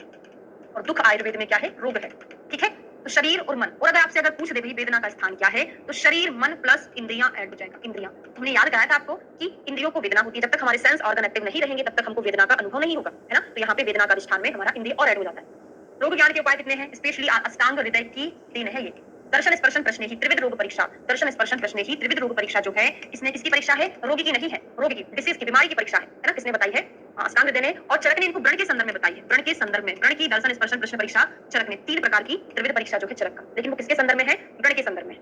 और दुख आयुर्वेद में क्या है? रोग है, ठीक है। तो शरीर और मन, और अगर पूछ दे भाई वेदना का स्थान क्या है, तो शरीर मन प्लस इंद्रियां ऐड हो जाएगा। इंद्रियां हमने याद कराया था आपको कि इंद्रियों को वेदना होती है, जब तक हमारे सेंस ऑर्गन एक्टिव नहीं रहेंगे तब तक हमको वेदना का अनुभव नहीं होगा, है ना। तो यहाँ पे वेदना का अधिष्ठान में हमारा इंद्रिय और ऐड हो जाता है। रोग ज्ञान के उपाय कितने हैं? स्पेशली अष्टांग हृदय की देन है ये। दर्शन स्पर्शन प्रश्न ही त्रिविध रोग परीक्षा, दर्शन स्पर्शन प्रश्न ही त्रिविध रोग परीक्षा जो है, इसने किसकी परीक्षा है? रोगी की नहीं है, रोगी की, डिसीज की, बीमारी की परीक्षा है ना। किसने बताई है? अष्टांग हृदय ने, और चरक ने इनको व्रण के संदर्भ में बताई है। व्रण के संदर्भ में, व्रण की दर्शन स्पर्शन प्रश्न परीक्षा चरक ने 3 प्रकार की त्रिविध परीक्षा जो है चरक का, लेकिन वो किसके संदर्भ में है? व्रण के संदर्भ में।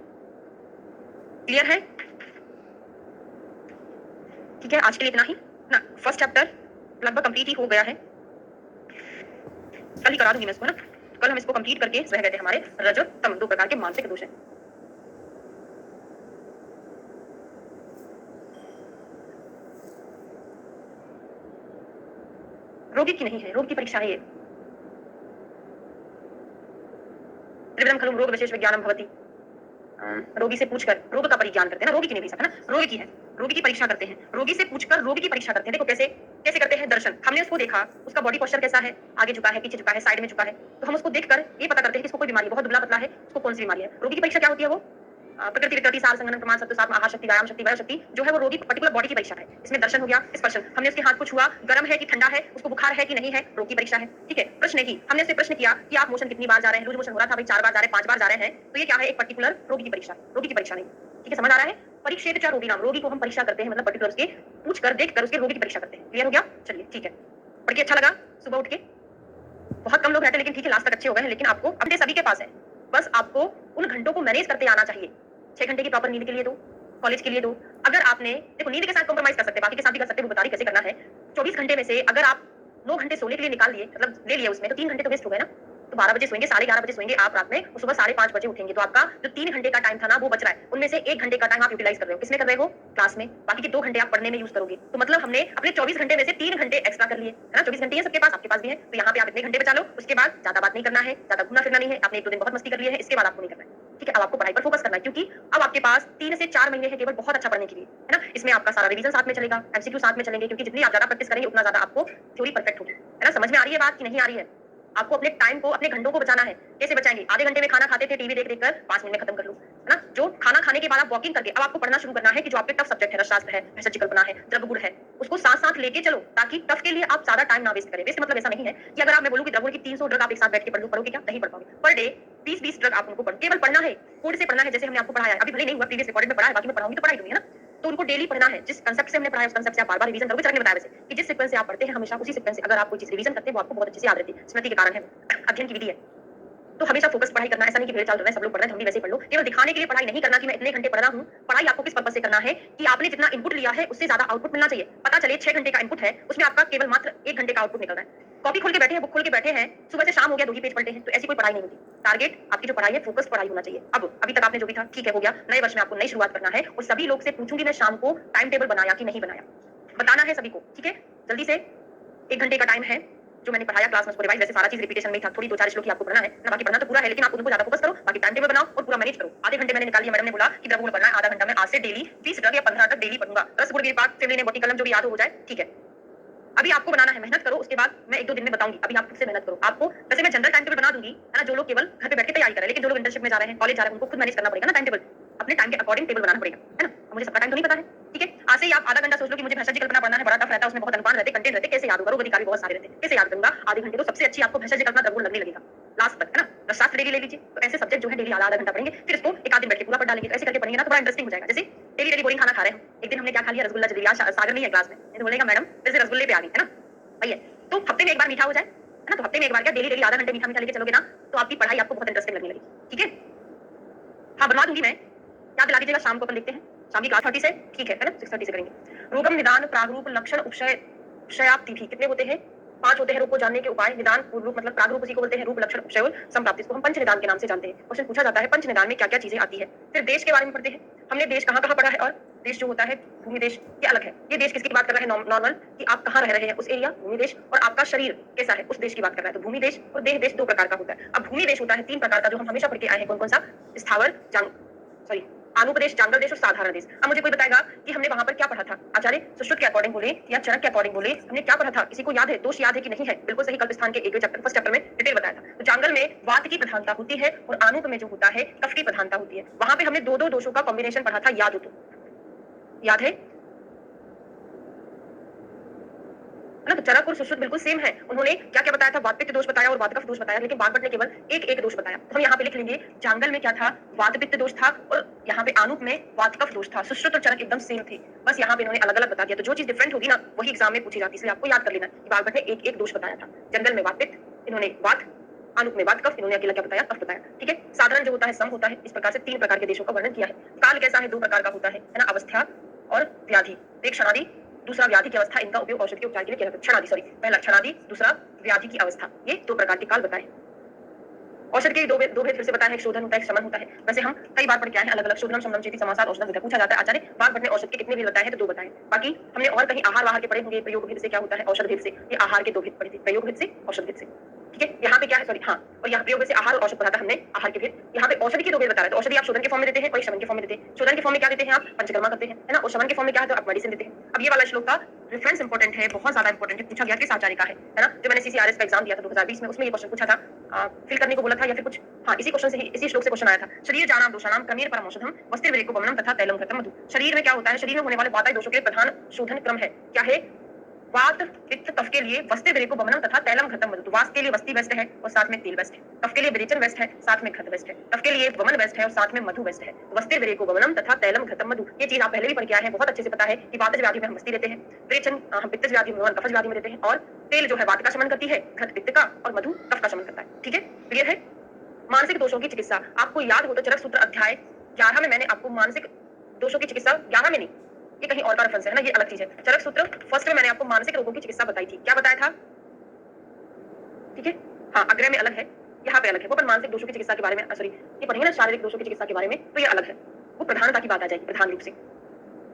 क्लियर है? ठीक है, आज के लिए इतना ही ना। फर्स्ट चैप्टर लगभग कंप्लीट ही हो गया है, कल ही करा दूंगी मैं इसको ना। कल हम इसको कंप्लीट करके रह गए थे हमारे रज और तम, 2 प्रकार के मानसिक दोष हैं। रोगी की नहीं है, रोग की परीक्षा है ये। त्रिविधम खलु रोग विशेष विज्ञानम भवति। रोगी से पूछकर रोग का परिज्ञान करते हैं ना, रोगी की नहीं सकता ना, रोगी की है, रोगी की परीक्षा करते हैं। रोगी से पूछकर रोगी की परीक्षा करते हैं। देखो कैसे कैसे करते हैं? दर्शन, हमने उसको देखा, उसका बॉडी पोस्चर कैसा है, आगे झुका है, पीछे झुका है, साइड में झुका है, तो हम उसको देखकर ये पता करते हैं कि इसको कोई बीमारी है, बहुत दुबला पतला है, उसको कौन सी बीमारी है। रोगी की परीक्षा क्या होती है? वो प्रकृति विकृति सार संगठन प्रमाण सत्व सात्व आहार शक्ति व्यायाम शक्ति वय शक्ति जो है वो रोगी पर्टिकुलर बॉडी की परीक्षा है। इसमें दर्शन हो गया, स्पर्शन, हमने उसके हाथ को छुआ, गर्म है कि ठंडा है, उसको बुखार है कि नहीं है, रोग की परीक्षा है, ठीक है। प्रश्न ही हमने उससे प्रश्न किया कि आप मोशन कितनी बार जा रहे हैं, लूज मोशन हो रहा था भाई 4 बार जा रहे हैं, 5 बार जा रहे हैं, तो ये क्या है? एक पर्टिकुलर रोगी की परीक्षा है, रोगी की परीक्षा नहीं, ठीक है। समझ आ रहा है? परीक्षेत च रोगी नाम, रोगी को हम परीक्षा करते हैं, मतलब पर्टिकुलर उसके पूछकर देखकर उसके रोगी की परीक्षा करते हैं। क्लियर हो गया? चलिए ठीक है, पढ़ के अच्छा लगा? सुबह उठ के बहुत कम लोग रहते हैं लेकिन ठीक है, लास्ट तक अच्छे हो गए हैं। लेकिन आपको अपने सभी के पास है, बस आपको उन घंटों को मैनेज करते आना चाहिए। 6 घंटे की प्रॉपर नींद के लिए दो, कॉलेज के लिए दो। अगर आपने, देखो नींद के साथ कॉम्प्रोमाइज कर सकते हैं, बाकी के साथ भी कर सकते हैं, वो बता रही कैसे करना है। 24 घंटे में से अगर आप 9 घंटे सोने के लिए निकाल लिए, मतलब ले लिए उसमें, तो 3 घंटे तो वेस्ट हो गए ना। तो 12 बजे सोएंगे, 11:30 बजे सोएंगे आप रात में, और सुबह 5:30 बजे उठेंगे, तो आपका जो 3 घंटे का टाइम था ना वो बच रहा है। उनमें से 1 घंटे का टाइम आप यूटिलाइज कर रहे हो, किसमें कर रहे हो? क्लास में। बाकी के 2 घंटे आप पढ़ने में यूज करोगे। तो मतलब हमने अपने 24 घंटे में से 3 घंटे एक्स्ट्रा कर लिए, है ना। 24 घंटे है सबके पास, आपके पास भी है, तो यहाँ पे आप इतने घंटे बचा लो। उसके बाद ज्यादा बात नहीं करना है, ज्यादा घूमना फिरना नहीं है, आपने 1-2 दिन बहुत मस्ती कर ली है, इसके बाद आपको नहीं करना है, ठीक है। अब आपको पढ़ाई पर फोकस करना है, क्योंकि अब आपके पास 3 से 4 महीने हैं केवल बहुत अच्छा पढ़ने के लिए, है ना। इसमें आपका सारा रिवीजन साथ में चलेगा, एमसीक्यू साथ में चलेंगे, क्योंकि जितनी आप ज्यादा प्रैक्टिस करेंगे उतना ज्यादा आपको थ्योरी परफेक्ट होगी, है ना। समझ में आ रही है बात कि नहीं आ रही है? आपको अपने टाइम को, अपने घंटों को बचाना है। कैसे बचाएंगे? आधे घंटे में खाना खाते थे टीवी देख देख कर, 5 मिनट में खत्म कर लो, है ना? जो खाना खाने के बाद आप वॉकिंग करके अब आपको पढ़ना शुरू करना है कि जो आपके टफ सब्जेक्ट है, रसशास्त्र है, भेषज कल्पना है, द्रव्यगुण है, उसको साथ-साथ लेके चलो ताकि टफ के लिए आप ज़्यादा टाइम ना वेस्ट करें। वेस्ट मतलब ऐसा नहीं है कि अगर आप मैं बोलूँ कि द्रव्यगुण की 300 ड्रग आप एक साथ बैठ के पढ़ लो, पढ़ोगे क्या? नहीं पढ़ पाओगे। पर डे 20-20 ड्रग आप उनको केवल पढ़ना है, कोड से पढ़ना है जैसे हमने आपको पढ़ाया है। अभी भले नहीं हुआ प्रीवियस रिकॉर्डेड में पढ़ा है, बाकी मैं पढ़ाऊँगी तो पढ़ाई दूँगी, है ना? तो उनको डेली पढ़ना है। जिस कांसेप्ट से हमने पढ़ाया उस कांसेप्ट से आप बार-बार रिवीजन करोगे। चरक ने बताया वैसे कि जिस सीक्वेंस से आप पढ़ते हैं हमेशा उसी सीक्वेंस से अगर आप कोई चीज़ रिवीजन करते हैं वो आपको बहुत अच्छे से याद रहती है। स्मृति के कारण है वो। अध्ययन की विधि है। तो हमेशा फोकस पढ़ाई करना, ऐसा नहीं कि भेड़ चाल रहा है, सब लोग पढ़ रहे हैं, हम भी वैसे ही पढ़ लो। केवल दिखाने के लिए पढ़ाई नहीं करना कि मैं इतने घंटे पढ़ रहा हूँ। पढ़ाई आपको किस पर्पस से करना है कि आपने जितना इनपुट लिया है उससे ज़्यादा आउटपुट मिलना चाहिए। पता चले 6 घंटे का इनपुट है, उसमें आपका केवल मात्र 1 घंटे का आउटपुट निकल रहा है। कॉपी खोल के बैठे हैं, बुक खोल के बैठे हैं, सुबह से शाम हो गया 2 ही पेज पढ़ते हैं, तो ऐसी कोई पढ़ाई नहीं होती। टारगेट आपकी जो पढ़ाई है, फोकस पढ़ाई होना चाहिए। अब अभी तक आपने जो भी था ठीक है, हो गया। नए वर्ष में आपको नई शुरुआत करना है और सभी लोग से पूछूंगी मैं शाम को टाइम टेबल बनाया कि नहीं बनाया, बताना है सभी को, ठीक है? जल्दी से 1 घंटे का टाइम है जो मैंने पढ़ाया क्लास में उसको रिवाइज, वैसे सारा चीज रिपीटेशन में ही था, थोड़ी 2-4 श्लोक ही आपको पढ़ना है ना, बाकी पढ़ना तो पूरा है लेकिन आप उनको ज्यादा फोकस करो, बाकी टाइम टेबल बनाओ और पूरा मैनेज करो। आधे घंटे मैंने निकाल लिया, मैडम ने बोला कि द्रव्यगुण पढ़ना है आधा घंटा में, आज से डेली 20 ड्रग या 15 तक डेली पढ़ूंगा। रस गुण गिरपाक फेमिनिन बॉडी कलम जो भी याद हो जाए, ठीक है। अभी आपको बनाना है, मेहनत करो, उसके बाद मैं 1-2 दिन में बताऊंगी। अभी आप खुद से मेहनत करो। आपको वैसे मैं जनरल टाइम टेबल बना दूंगी, है ना? जो लोग केवल घर पे बैठ के तैयारी कर रहे हैं, लेकिन जो लोग इंटर्नशिप में जा रहे हैं, कॉलेज जा रहे हैं, उनको खुद मैनेज करना पड़ेगा ना टाइम टेबल। अपने टाइम के अकॉर्डिंग टेबल बनाना पड़ेगा, है ना? मुझे सबका टाइम तो नहीं पता है, ठीक है? आज से ही आप आधा घंटा सोच लो कि मुझे भेषज कल्पना पढ़ना है, बड़ा टफ रहता है, उसमें बहुत अनुपान रहते, कंटेंट रहते, कैसे याद होगा? रोग अधिकारी बहुत सारे रहते, कैसे याद करूंगा? आधे घंटे तो सबसे अच्छी आपको भेषज कल्पना द्रव्यगुण लगने लगेगा लास्ट तक, है ना? रसशास्त्र डेली ले लीजिए। तो ऐसे सब्जेक्ट जो है डेली आधा घंटा पढ़ेंगे, फिर इसको एक आध दिन बैठ के पूरा पढ़ डालेंगे। तो ऐसे करके पढ़ेंगे ना तो बड़ा इंटरेस्टिंग हो जाएगा। जैसे डेली बोरिंग खाना खा रहे हैं, एक दिन हमने क्या खा लिया? रसगुल्ला जलेबी। आज सागर नहीं है क्लास में, नहीं तो बोलेगा मैडम फिर से रसगुल्ले पे आ गई, है ना? वही है। तो हफ्ते में एक बार मीठा हो जाए, है ना? तो हफ्ते में एक बार क्या डेली आधा घंटे मीठा लेके चलोगे ना तो आपकी पढ़ाई आपको बहुत इंटरेस्टिंग लगने लगेगी, ठीक है? हाँ, बनवा दूंगी मैं। क्या दिला दीजिएगा? शाम को अपन देखते हैं, शाम की क्लास 30 से, ठीक है ना? 6:30 से करेंगे। रोगम निदान प्रागरूप लक्षण उपशय उपशयाप्ति भी कितने होते हैं? 5 होते हैं। रोग को जानने के उपाय। निदान पूर्व रूप मतलब प्रागरूप उसी को बोलते हैं, रूप लक्षण उपशय और संप्राप्ति, इसको हम पंच निदान के नाम से जानते हैं। क्वेश्चन पूछा जाता है पंच निदान में क्या-क्या चीजें आती है। फिर देश के बारे में पढ़ते हैं, हमने देश कहाँ-कहाँ पढ़ा है और देश जो होता है भूमि देश, ये अलग है। ये देश किसकी बात कर रहा है? नॉर्मल कि आप कहाँ रह रहे हैं उस एरिया, भूमि देश, और आपका शरीर कैसा है उस देश की बात कर रहा है। तो भूमि देश और देह देश 2 प्रकार का होता है। अब भूमि देश होता है 3 प्रकार का जो हम हमेशा पढ़ के आए हैं। कौन-कौन सा? स्थावर, सॉरी आनुप्रदेश, जांगल देश और साधारण देश। अब मुझे कोई बताएगा कि हमने वहां पर क्या पढ़ा था? आचार्य सुश्रुत के अकॉर्डिंग बोले या चरक के अकॉर्डिंग बोले, हमने क्या पढ़ा था? किसी को याद है? दोष याद है कि नहीं है? बिल्कुल सही, कल्प स्थान के एक चैप्टर फर्स्ट चैप्टर में डिटेल बताया था। तो जांगल में वात की प्रधानता होती है और आनुप में जो होता है कफ की प्रधानता होती है। वहां पे हमने 2-2 दोषों का कॉम्बिनेशन पढ़ा था, याद हो तो? याद है ना? तो चरक और सुश्रुत बिल्कुल सेम है। उन्होंने क्या-क्या बताया था? वात पित्त दोष बताया और वात कफ दोष बताया, लेकिन बागभट्ट ने केवल एक-एक दोष बताया। तो हम यहाँ पे लिख लेंगे जांगल में क्या था? वात पित्त दोष था और यहाँ पे आनुप में वात कफ दोष था। सुश्रुत और चरक एकदम सेम थे, बस यहाँ पे इन्होंने अलग-अलग बता दिया। तो जो चीज डिफरेंट होगी ना वही एग्जाम में पूछी जाती है, इसलिए आपको याद कर लेना कि बागभट्ट ने एक-एक दोष बताया था। जंगल में वात पित्त, इन्होंने वात, आनुप में वात कफ, इन्होंने अकेला क्या बताया? कफ बताया, ठीक है? साधारण जो होता है सम होता है। इस प्रकार से 3 प्रकार के देशों का वर्णन किया है। काल कैसा है? 2 प्रकार का होता है ना? अवस्था और व्याधि। एक क्षणादि, दूसरा व्याधि की अवस्था। इनका उपयोग औषधि के उपचार के लिए किया जाता है। क्षणादि, सॉरी, पहला क्षणादि, दूसरा व्याधि की अवस्था। ये 2 प्रकार के काल बताए। औषध के दो भेद फिर से बताया है, एक शोधन होता है, एक शमन होता है। वैसे हम कई बार पढ़ के आए हैं अलग-अलग। शोधनम, शमनम चेति समासात औषधम होता है। पूछा जाता है आचार्य बागभट्ट ने औषध के कितने भेद बताए हैं? तो 2 बताए। बाकी हमने और कहीं आहार वाहार के पढ़े होंगे, प्रयोग भेद से क्या होता है? औषध भेद से। ये आहार के 2 भेद पढ़े थे, प्रयोग भेद से, औषध भेद से, ठीक है? यहाँ पे क्या है? सॉरी, हाँ, और यहाँ प्रयोग भेद से आहार और औषध पढ़ा था हमने, आहार के भेद। यहाँ पे औषधि के 2 भेद बता रहे हैं। तो औषधि आप शोधन के फॉर्म में देते हैं और शमन के फॉर्म में देते हैं। शोधन के फॉर्म में क्या देते हैं? आप पंचकर्मा करते हैं, है ना? और शमन के फॉर्म में क्या है? तो आप मेडिसिन देते हैं। अब ये वाला श्लोक का रेफरेंस इंपॉर्टेंट है, बहुत ज्यादा इंपॉर्टेंट है। पूछा गया किस आचार्य का है ना? जो मैंने सीसीआरएस का एग्जाम दिया था 2020 में, उसमें ये क्वेश्चन पूछा था, फिल करने को बोला था या फिर कुछ, हाँ, इसी क्वेश्चन से ही, इसी श्लोक से क्वेश्चन आया था। शरीर जानाम दोषानाम क्रमेण परमौषधम वस्तिर विरेको गमनम तथा तैलम घृतम मधु। शरीर में क्या होता है? शरीर में होने वाले वाताई दोषों के प्रधान शोधन क्रम है। क्या है? वात पित्त कफ के लिए वस्ति विरेको गमनम तथा तैलम घृतम मधु। तो वात के लिए वस्ति बेस्ट है और साथ में तेल बेस्ट है। कफ के लिए विरेचन बेस्ट है, साथ में घृत बेस्ट है। कफ के लिए वमन बेस्ट है और साथ में मधु बेस्ट है। वस्ति विरेको गमनम तथा तैलम घृतम मधु, ये चीज आप पहले भी पढ़ के आए हैं, बहुत अच्छे से पता है कि वातज व्याधि में हम वस्ति देते हैं, विरेचन हम पित्तज व्याधि में, कफज व्याधि में देते हैं, और तेल जो है वात का शमन करती है, घृत पित्त का, और मधु कफ का शमन करता है, ठीक है? क्लियर है? मानसिक दोषों की चिकित्सा आपको याद हो तो चरक सूत्र अध्याय 11 में मैंने आपको मानसिक दोषों की चिकित्सा, 11 में नहीं, ये कहीं और का रेफरेंस है ना, ये अलग चीज है। चरक सूत्र फर्स्ट में मैंने आपको मानसिक रोगों की चिकित्सा बताई थी। क्या बताया था? ठीक है, हाँ, अग्रह में अलग है, यहाँ पे अलग है। वो अपन मानसिक दोषों की चिकित्सा के बारे में, सॉरी, ये पढ़ेंगे ना शारीरिक दोषों की चिकित्सा के बारे में, तो ये अलग है, वो प्रधानता की बात आ जाएगी प्रधान रूप से।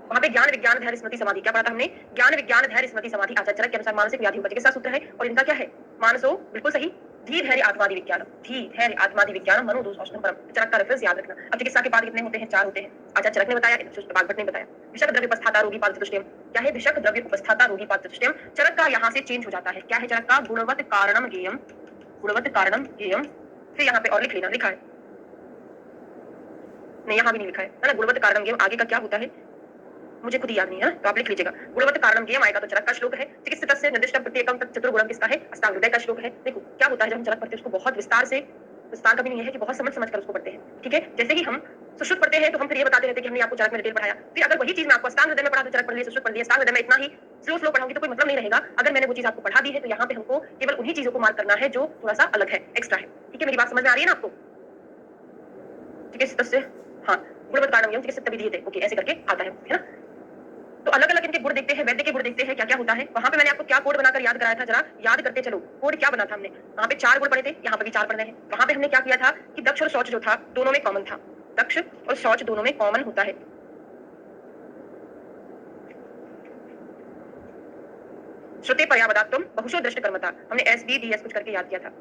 वहाँ पे ज्ञान विज्ञान धैर्य स्मृति समाधि, क्या पढ़ा था हमने? ज्ञान विज्ञान धैर्य स्मृति समाधि आचार्य चरक के अनुसार मानसिक व्याधियों का चिकित्सा सूत्र है, और इनका क्या है? मानसो, बिल्कुल सही, धी धैर्य आत्मादि विज्ञानम, धी धैर्य आत्मादि विज्ञानम मनोदोष औषधम परम। चरक का रेफरेंस याद रखना। अब चिकित्सा के बाद कितने होते हैं? 4 होते हैं। आचार्य चरक ने बताया, बागभट्ट ने बताया। विषक द्रव्य उपस्थाता रोगी पात्र चतुष्टयम, क्या है? विषक द्रव्य उपस्थाता रोगी पात्र चतुष्टयम। चरक का यहाँ से चेंज हो जाता है, क्या है चरक का? गुणवत कारणम गेयम, गुणवत कारणम गेयम। फिर यहाँ पे और लिख लेना, लिखा है नहीं, यहाँ भी नहीं लिखा है ना? गुणवत्त कारणम ज्ञेयम आगे का क्या होता है मुझे खुद ही याद नहीं है, तो आप लिख लीजिएगा। गुणवत्त कारणम ज्ञेयम आएगा तो चरक का श्लोक है। चिकित्सकस्य निर्दिष्टम प्रत्येकम तत् चतुर्गुणम किसका है? अष्टांग हृदय का श्लोक है। देखो क्या होता है जब हम चरक पढ़ते हैं उसको बहुत विस्तार का भी नहीं है कि बहुत समझ कर उसको पढ़ते हैं, ठीक है? जैसे ही हम सुश्रुत पढ़ते हैं तो हम फिर ये बताते रहते हैं कि हमने आपको चरक में डिटेल पढ़ाया। फिर अगर वही चीज मैं आपको अष्टांग हृदय में पढ़ा दूं, चरक पढ़ लिया, सुश्रुत पढ़ लिया, अष्टांग हृदय में इतना ही स्लो पढ़ाऊंगी तो कोई मतलब नहीं रहेगा। अगर मैंने वो चीज आपको पढ़ा दी है तो यहाँ पे हमको केवल उन्हीं चीजों को मार्क करना है जो थोड़ा सा अलग है, एक्स्ट्रा है, ठीक है? मेरी बात समझ में आ रही है ना आपको? चिकित्सकस्य, हाँ, गुणवत्त कारणम ज्ञेयम चिकित्सक विधीयते, ओके, ऐसे करके आता है ना? तो अलग अलग इनके गुण देखते हैं, वैद्य के गुण देखते हैं, क्या क्या होता है। वहां पे मैंने आपको क्या कोड बनाकर याद कराया था, जरा याद करते चलो। कोड क्या बना था हमने? वहां पे 4 गुण पढ़े थे, यहाँ पे भी 4 पढ़ रहे हैं। वहां पे हमने क्या किया था कि दक्ष और शौच जो था दोनों में कॉमन था, दक्ष और शौच दोनों में कॉमन होता है। श्रुते पर्यावदात्तम बहुशो दृष्ट कर्मता, हमने SBDS कुछ करके याद किया था।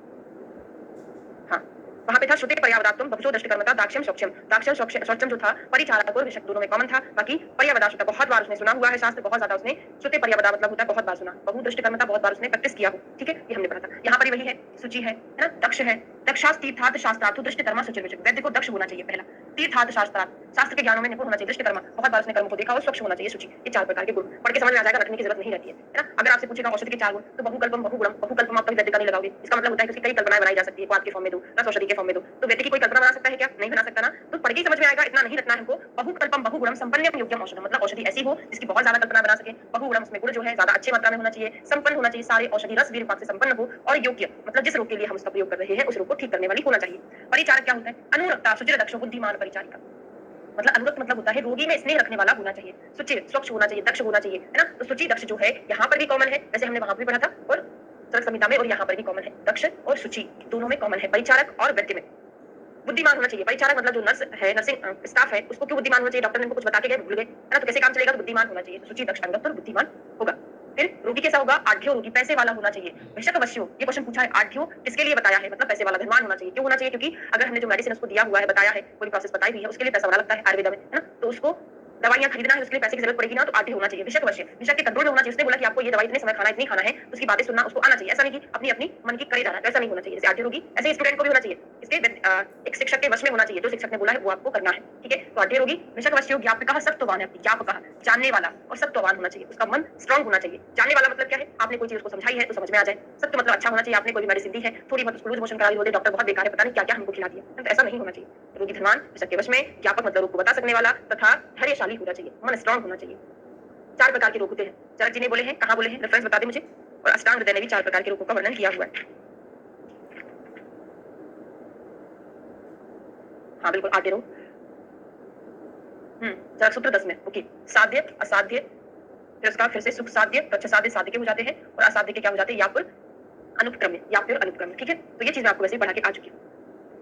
हाँ, वहां पे था श्रुते पर्यावदात्तम बहुशो दृष्ट कर्मता दाक्ष्यम शौचम जो था परिचारक और विषक दोनों में कॉमन था। बाकी पर्यावदात बहुत बार उसने सुना हुआ है, शास्त्र बहुत ज्यादा उसने श्रुते पर्यावदा मतलब होता है बहुत बार सुना, बहु दृष्ट कर्मता बहुत बार उसने प्रैक्टिस किया हो, ठीक है? ये हमने पढ़ा था। यहाँ पर वही है, सूची है ना? दक्ष है, दक्षास तीर्थार्थ शास्त्रार्थ दृष्ट कर्मा सुचिर विचक, वैद्य को दक्ष होना चाहिए पहला, तीर्थार्थ शास्त्रार्थ शास्त्र के ज्ञानों में निपुण होना चाहिए, दृष्ट कर्मा बहुत बार उसने कर्म को देखा और स्वच्छ होना चाहिए, सूची। ये 4 प्रकार के गुण पढ़ के समझ में आ जाएगा, रटने की जरूरत नहीं रहती है ना? अगर आपसे पूछेगा औषधि के 4 गुण तो बहुकल्पम बहुगुणम, बहुकल्पम आप कभी वैद्य का नहीं लगाओगे, इसका मतलब होता है कि उसकी कई कल्पनाएं बनाई जा सकती है, क्वाद के फॉर्म में दो, रस औषधि के फॉर्म में दो, तो वैद्य की कोई कल्पना बना सकता है क्या? नहीं बना सकता ना? तो पढ़ के समझ में आएगा, इतना नहीं रखना है हमको। बहुकल्पम बहुगुणम संपन्नम योग्यम औषधम, मतलब औषधि ऐसी हो जिसकी बहुत ज्यादा कल्पना बना सके। बहुगुणम उसमें गुण जो है ज्यादा अच्छे मात्रा में होना चाहिए, संपन्न होना चाहिए, सारे औषधि रस वीर से संपन्न हो, और योग्य मतलब जिस रोग के लिए हम उसका प्रयोग कर रहे हैं उस रोग को ठीक करने वाली होना चाहिए। परिचारक क्या होता है? अनुरक्ता सुचिर दक्ष बुद्धिमान परिचारिका, मतलब अनुरक्त मतलब होता है रोगी में स्नेह रखने वाला होना चाहिए, सुचिर स्वच्छ होना चाहिए, दक्ष होना चाहिए, है ना? तो सुचि दक्ष जो है यहाँ पर भी कॉमन है, जैसे हमने वहां पर भी पढ़ा था, और चरक संहिता में और यहाँ पर भी कॉमन है, दक्ष और सुचि दोनों में कॉमन है। परिचारक और वैद्य में बुद्धिमान होना चाहिए। परिचारक मतलब जो नर्स है, नर्सिंग स्टाफ है, उसको क्यों बुद्धिमान होना चाहिए? डॉक्टर ने उनको कुछ बता के गए, भूल गए, है ना? तो कैसे काम चलेगा? तो बुद्धिमान होना चाहिए, सुचि दक्ष अनुरक्त और बुद्धिमान होगा। फिर रोगी कैसा होगा? आढ़्यो रोगी, पैसे वाला होना चाहिए। बेशक अवश्यो, ये क्वेश्चन पूछा है, आढ़्यो किसके लिए बताया है? मतलब पैसे वाला, धनवान होना चाहिए। क्यों होना चाहिए? क्योंकि अगर हमने जो मेडिसिन उसको दिया हुआ है, बताया है, पूरी प्रोसेस बताई हुई है, उसके लिए पैसा बड़ा लगता है आयुर्वेद में, है ना? तो उसको दवाइयां खरीदना है, उसके लिए पैसे की जरूरत पड़ेगी ना, तो आढ़्य होना चाहिए। बेशक अवश्य, बेशक के कंट्रोल में होना चाहिए। उसने बोला कि आपको ये दवाई इतने समय खाना, इतनी खाना है, उसकी बातें सुनना, उसको आना चाहिए। ऐसा नहीं कि अपनी अपनी मन की करे जा रहा है, तो ऐसा नहीं होना चाहिए। जैसे आढ़्य रोगी, ऐसे ही स्टूडेंट को भी होना चाहिए, इसके एक शिक्षक के वश में होना चाहिए, जो शिक्षक ने बोला है वो आपको करना है, ठीक है? तो आढ़्य रोगी बेशक अवश्य ज्ञापकः सत्ववान है, ज्ञापकः जानने वाला और सत्ववान होना चाहिए, उसका मन स्ट्रांग होना चाहिए। जानने वाला मतलब क्या है? आपने कोई चीज उसको समझाई है तो समझ में आ जाए। सत्य मतलब अच्छा होना चाहिए, आपने कोई मेडिसिन दी है, थोड़ी बहुत उसको लूज मोशन करा दी, बोलते डॉक्टर बहुत बेकार है, पता नहीं क्या क्या हमको खिला दिया, तो ऐसा नहीं होना चाहिए। रोगी धनवान, बेशक के वश में, ज्ञापक मतलब रोग को बता सकने वाला, तथा धैर्यशाली होना चाहिए, मन स्ट्रांग होना चाहिए। 4 प्रकार के रोग होते हैं। चरक जी ने बोले हैं, कहाँ बोले हैं? रेफरेंस बता दे मुझे। और अष्टांग हृदय ने भी 4 प्रकार के रोगों का वर्णन किया हुआ है। हाँ बिल्कुल, आगे रोग। चरक सूत्र 10 में, ओके। साध्य, असाध्य, फिर उसका फिर से सुख साध्य, प्रच्छ साध्य, साध्य के हो जाते हैं, और असाध्य के क्या हो जाते हैं? या फिर अनुपक्रम्य, या फिर अनुपक्रम्य, ठीक है? तो ये चीज मैं आपको वैसे ही पढ़ा के आ चुकी हूँ,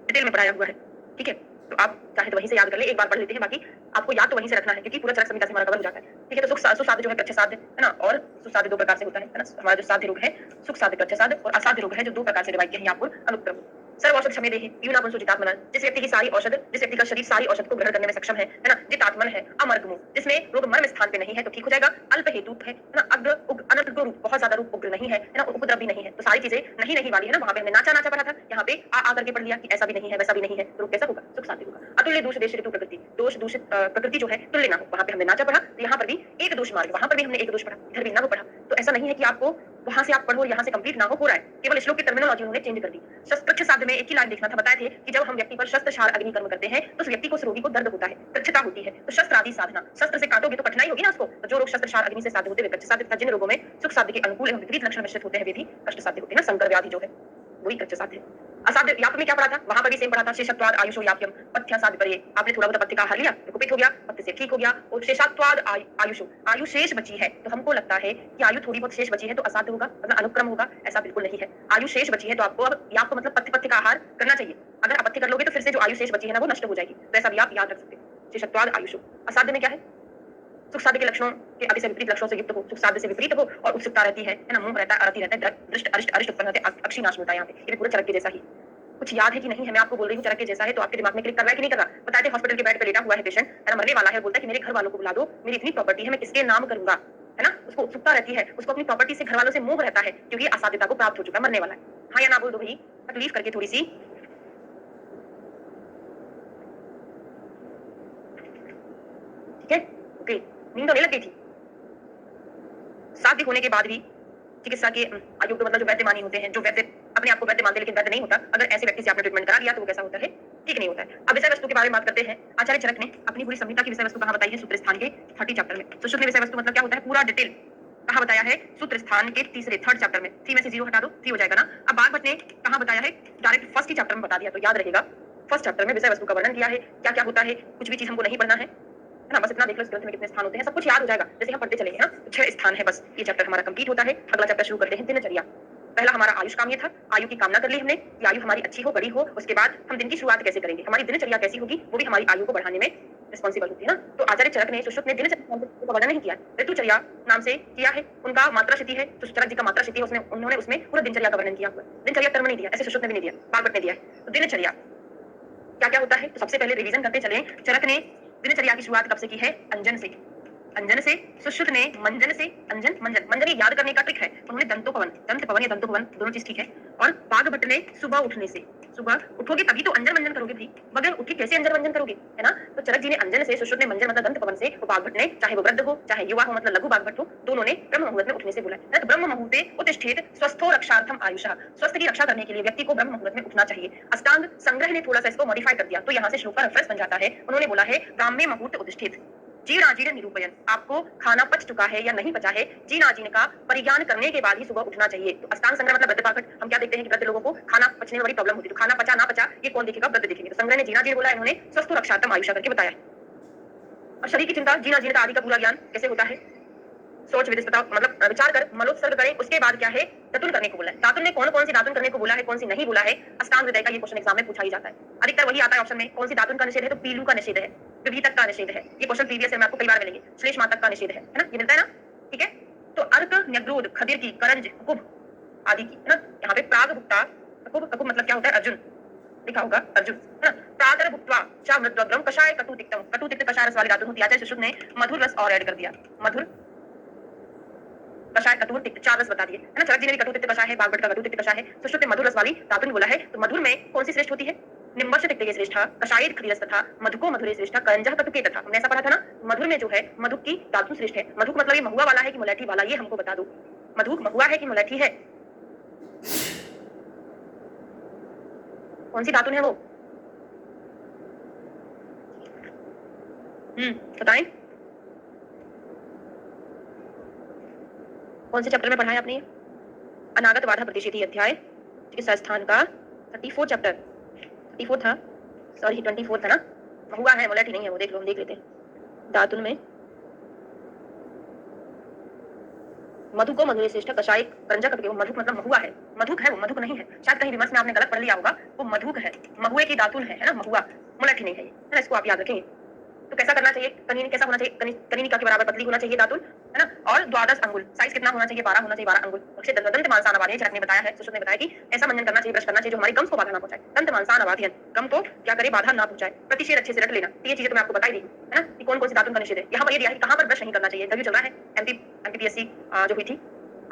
डिटेल में पढ़ाया हुआ है, ठीक है? तो आप चाहे तो वहीं से याद कर ले, एक बार पढ़ लेते हैं, बाकी आपको याद तो वहीं से रखना है, क्योंकि पूरा चरक संहिता से हमारा कवर हो जाता है, ठीक है? तो सुसाध्य जो है प्रच्छ साध्य, है ना? और सुसाध्य 2 प्रकार से होता है ना? हमारा जो साध्य रोग है सुख साध्य, प्रच्छ साध्य, और असाध्य रोग है जो 2 प्रकार से डिवाइड किया है यहाँ पर, अनुक्रम। सर्व औषध क्षमे देहि पीयूना पुंसो जितात्मनः, जिस व्यक्ति की सारी औषध, जिस व्यक्ति का शरीर सारी औषध को ग्रहण करने में सक्षम है ना? जितात्मन है, अमर्गमु, जिसमें रोग मर्म स्थान पे नहीं है तो ठीक हो जाएगा, अल्प हेतु है ना? अग्र उग्र अनग्र रूप, बहुत ज्यादा रूप उग्र नहीं है, है ना? उपद्रव भी नहीं है, तो सारी चीजें नहीं नहीं वाली है ना? वहां पे हमने नाचा नाचा पढ़ा था, यहाँ पे आ करके पढ़ लिया कि ऐसा भी नहीं है, वैसा भी नहीं है, तो रोग कैसा होगा? सुख साध्य होगा। अतुल्य दोष देश ऋतु प्रकृति, दोष दूषित प्रकृति जो है तुल्य ना हो, वहां पे हमने नाचा पढ़ा, तो यहाँ पर भी एक दोष मार्ग, वहां पर भी हमने एक दोष पढ़ा, इधर भी ना पढ़ा। तो ऐसा नहीं है कि आपको वहां से आप पढ़ो, यहाँ से कंप्लीट ना हो रहा है, केवल श्लोक की टर्मिनोलॉजी उन्होंने चेंज कर दी। शस्त्र साध्य में एक ही लाइन देखना था, बताए थे कि जब हम व्यक्ति पर शस्त्र क्षार अग्नि कर्म करते हैं तो उस व्यक्ति को, उस रोगी को दर्द होता है, प्रच्छता होती है, तो शस्त्र आदि साधना, शस्त्र से काटोगे तो कठिनाई होगी ना उसको, तो जो रोग शस्त्र क्षार अग्नि से साध्य होते हैं प्रच्छ साध्य, जिन रोगों में सुख साध्य के अनुकूल एवं विपरीत लक्षण मिश्रित होते हैं वे भी कष्ट साध्य होते हैं ना? संकर व्याधि जो है वही प्रच्छ साध्य है। असाध्य याप में क्या पढ़ा था? वहां पर भी सेम पढ़ा था, शेषत्वाद आयुषो याप्यम पथ्य साध्य पर। आपने थोड़ा बहुत पथ्य का आहार लिया, कुपित हो गया, पथ्य से ठीक हो गया, और शेषत्वाद आयुषो, आयु शेष बची है, तो हमको लगता है कि आयु थोड़ी बहुत शेष बची है तो असाध्य होगा, मतलब अनुक्रम होगा, ऐसा बिल्कुल नहीं है। आयु शेष बची है तो आपको अब याप मतलब पथ्य का आहार करना चाहिए। अगर आप पथ्य कर लोगे तो फिर से जो आयु शेष बची है ना वो नष्ट हो जाएगी, तो ऐसा भी आप याद रख सकते हैं। शेषत्वाद आयुषो। असाध्य में क्या है? सुख साध्य के लक्षणों के आदि से विपरीत लक्षणों से युक्त हो, सुख साध्य से विपरीत हो, और उत्सुकता रहती है ना? मुंह रहता है, अरति रहता है, दृष्ट अरिष्ट अरिष्ट उत्पन्न होते हैं, अक्षी नाश होता है। यहाँ पे ये पूरा चरक के जैसा ही। कुछ याद है कि नहीं है? मैं आपको बोल रही हूँ चरक के जैसा है, तो आपके दिमाग में क्लिक कर रहा है कि नहीं कर रहा? बताते हॉस्पिटल के बेड पे लेटा हुआ है पेशेंट, है ना? मरने वाला है, बोलता है कि मेरे घर वालों को बुला दो, मेरी इतनी प्रॉपर्टी है, मैं किसके नाम करूंगा, है ना? उसको उत्सुकता रहती है, उसको अपनी प्रॉपर्टी से, घर वालों से मोह रहता है, क्योंकि असाध्यता को प्राप्त हो चुका है, मरने वाला है। हाँ या ना बोल दो भाई, तकलीफ करके थोड़ी सी। ठीक है, ओके। नींद तो नहीं लग गई थी। शादी होने के बाद भी चिकित्सा के आयोग तो मतलब जो वैद्य मानी होते हैं, जो वैद्य अपने आप को वैद्य मानते हैं लेकिन वैद्य नहीं होता, अगर ऐसे व्यक्ति से आपने ट्रीटमेंट करा लिया तो वो कैसा होता है, ठीक नहीं होता है। अब विषय वस्तु के बारे में बात करते हैं। आचार्य चरक ने अपनी पूरी संहिता की विषय वस्तु कहाँ बताई है? सूत्र स्थान के 30 चैप्टर में। सुश्रुत ने विषय वस्तु मतलब क्या होता है पूरा डिटेल कहाँ बताया है? सूत्र स्थान के तीसरे थर्ड चैप्टर में। 3 में से 0 हटा दो, 3 हो जाएगा ना। अब बागभट्ट ने कहाँ बताया है? डायरेक्ट फर्स्ट ही चैप्टर में बता दिया, तो याद रहेगा फर्स्ट चैप्टर में विषय वस्तु का वर्णन किया है, क्या क्या होता है, कुछ भी चीज हमको नहीं पढ़ना है ना, बस इतना देख लो इस ग्रंथ में कितने स्थान होते हैं, सब कुछ याद हो जाएगा जैसे हम पढ़ते चलेंगे ना। 6 स्थान है बस, ये चैप्टर हमारा कंप्लीट होता है। अगला चैप्टर शुरू करते हैं दिनचर्या। पहला हमारा आयुष काम ये था, आयु की कामना कर ली हमने कि आयु हमारी अच्छी हो, बड़ी हो। उसके बाद हम दिन की शुरुआत कैसे करेंगे, हमारी दिनचर्या कैसी होगी, वो भी हमारी आयु को बढ़ाने में रिस्पॉन्सिबल होती है ना। तो आचार्य चरक ने सुश्रुत ने दिनचर्या का वर्णन नहीं किया, ऋतुचर्या नाम से किया है। उनका मात्रा श्रुति है, तो चरक जी का मात्रा श्रुति है, उसमें उन्होंने उसमें पूरा दिनचर्या का वर्णन किया हुआ। दिनचर्या कर्म नहीं दिया, ऐसे सुश्रुत ने भी नहीं दिया, बागभट्ट ने दिया है। तो दिनचर्या क्या क्या होता है, तो सबसे पहले रिवीजन करते चले। चरक ने दिनचर्या की शुरुआत कब से की है? अंजन से। अंजन से। सुश्रुत ने मंजन से। अंजन मंजन, मंजन ये याद करने का ट्रिक है, उन्होंने दंतोपवन, दंत पवन या दंतोपवन दोनों चीज ठीक है। और बागभट्ट ने सुबह उठने से। सुबह उठोगे तभी तो अंजन मंजन करोगे भाई, बगैर उठ के कैसे अंजन मंजन करोगे, है ना। तो चरक जी ने अंजन से, सुश्रुत ने मंजन मतलब दंत पवन से, तो बागभट्ट ने चाहे वो वृद्ध हो चाहे युवा हो मतलब लघु बागभट्ट हो, दोनों ने ब्रह्म मुहूर्त में उठने से बोला है। तो ब्रह्म मुहूर्ते उत्तिष्ठेत स्वस्थो रक्षार्थम आयुषा, स्वस्थ की रक्षा करने के लिए व्यक्ति को ब्रह्म मुहूर्त में उठना चाहिए। अष्टांग संग्रह ने थोड़ा सा इसको मॉडिफाई कर दिया, तो यहाँ से श्लोक का रेफरेंस बन जाता है। उन्होंने बोला है ब्राह्मे मुहूर्त उत्तिष्ठेत, जीर्णाजीर्ण निरूपयन, आपको खाना पच चुका है या नहीं पचा है, जीर्णाजीर्ण का परिज्ञान करने के बाद ही सुबह उठना चाहिए। तो अष्टांग संग्रह मतलब वृद्ध बागभट्ट, हम क्या देखते हैं कि वृद्ध लोगों को खाना पचने में बड़ी प्रॉब्लम होती है, तो खाना पचा ना पचा ये कौन देखेगा? वृद्ध देखेंगे। तो संग्रह ने जीर्णाजीर्ण बोला, इन्होंने स्वस्थ रक्षार्थम आयुषा करके बताया। और शरीर की चिंता, जीर्णाजीर्ण आदि का पूरा ज्ञान कैसे होता है? सोच विदिष्टता मतलब विचार कर मलोत्सर्ग करें, उसके बाद क्या है? दातुन करने को बोला है। दातुन ने कौन कौन सी दातुन करने को बोला है, कौन सी नहीं बोला है? अष्टांग हृदय का ये क्वेश्चन एग्जाम में पूछा ही जाता है, अधिकतर वही आता है ऑप्शन में। कौन सी दातुन का निषेध है? तो पीलू का निषेध है, विभीतक का निषेध है। ये क्वेश्चन प्रीवियस में आपको कई बार मिलेंगे। श्लेष मातक का निषेध है ना, ये मिलता है ना, ठीक है। तो अर्क, न्यग्रोध, खदिर की, करंज, कुकुब आदि की, है ना। यहाँ पे प्राग भुक्ता, कुकुब, कुकुब मतलब क्या होता है? अर्जुन लिखा होगा, अर्जुन, है ना। प्रातर भुक्त्वा चा मृद्वग्रम कषाय कटु तिक्तम, कटु तिक्त कषाय रस वाली दातुन होती है। आचार्य सुश्रुत ने मधुर रस और ऐड कर दिया, मधुर कषाय कटु तिक्त 4 रस बता दिए, है ना। चरक जी ने भी कटु तिक्त कषाय है, बागभट्ट का कटु तिक्त कषाय है, सुश्रुत ने मधुर रस वाली दातुन बोला है। तो मधुर में कौन सी श्रेष्ठ होती है? निम्बर्ष तिक्ते श्रेष्ठ, कषायेद खदिरस तथा मधुको मधुरे श्रेष्ठ, करंजः कटुके तथा। हमने ऐसा पढ़ा था ना, मधुर में जो है मधुक की दातुन श्रेष्ठ है। मधुक मतलब ये महुआ वाला है कि मुलैठी वाला, ये हमको बता दो। मधुक महुआ है कि मुलैठी है? कौन सी दातुन है वो? बताएं कौन से चैप्टर में पढ़ा है आपने? अनागत बाधा प्रतिषेधी अध्याय, चिकित्सा स्थान का 34 चैप्टर, 34 था, सॉरी 24 था ना। महुआ है, मुलैठी नहीं है वो, देख लो, हम देख लेते हैं। दातुन में मधु को मधुरे श्रेष्ठ, कषाय करंजा कटुके, वो मधुक मतलब महुआ है, मधुक है वो, मधुक नहीं है। शायद कहीं विमर्श में आपने गलत पढ़ लिया होगा, वो मधुक है, महुए की दातुन है ना, महुआ, मुलैठी नहीं है ये, है ना। इसको आप याद रखेंगे। तो कैसा करना चाहिए? कनीनी कैसा होना चाहिए? कनीनिका के बराबर पतली होना चाहिए दातुन, है ना। और 12 अंगुल, साइज कितना होना चाहिए? 12 होना चाहिए, 12 अंगुल। अक्षय दंत मांसान अवाधयन, चरक ने बताया है, सुश्रुत ने बताया कि ऐसा मंजन करना चाहिए, ब्रश करना चाहिए जो हमारी गम्स को बाधा ना पहुंचाए। दंत मांसान अवाधयन, गम को क्या करे? बाधा ना पहुंचाए। प्रतिषेध अच्छे से रट लेना, ये चीजें तो मैं आपको बताई दी, है ना, कि कौन कौन सी दातुन का निषेध है। यहाँ पर ये दिया है कि कहां पर ब्रश नहीं करना चाहिए। इंटरव्यू चल रहा है एमपीपीएससी जो हुई थी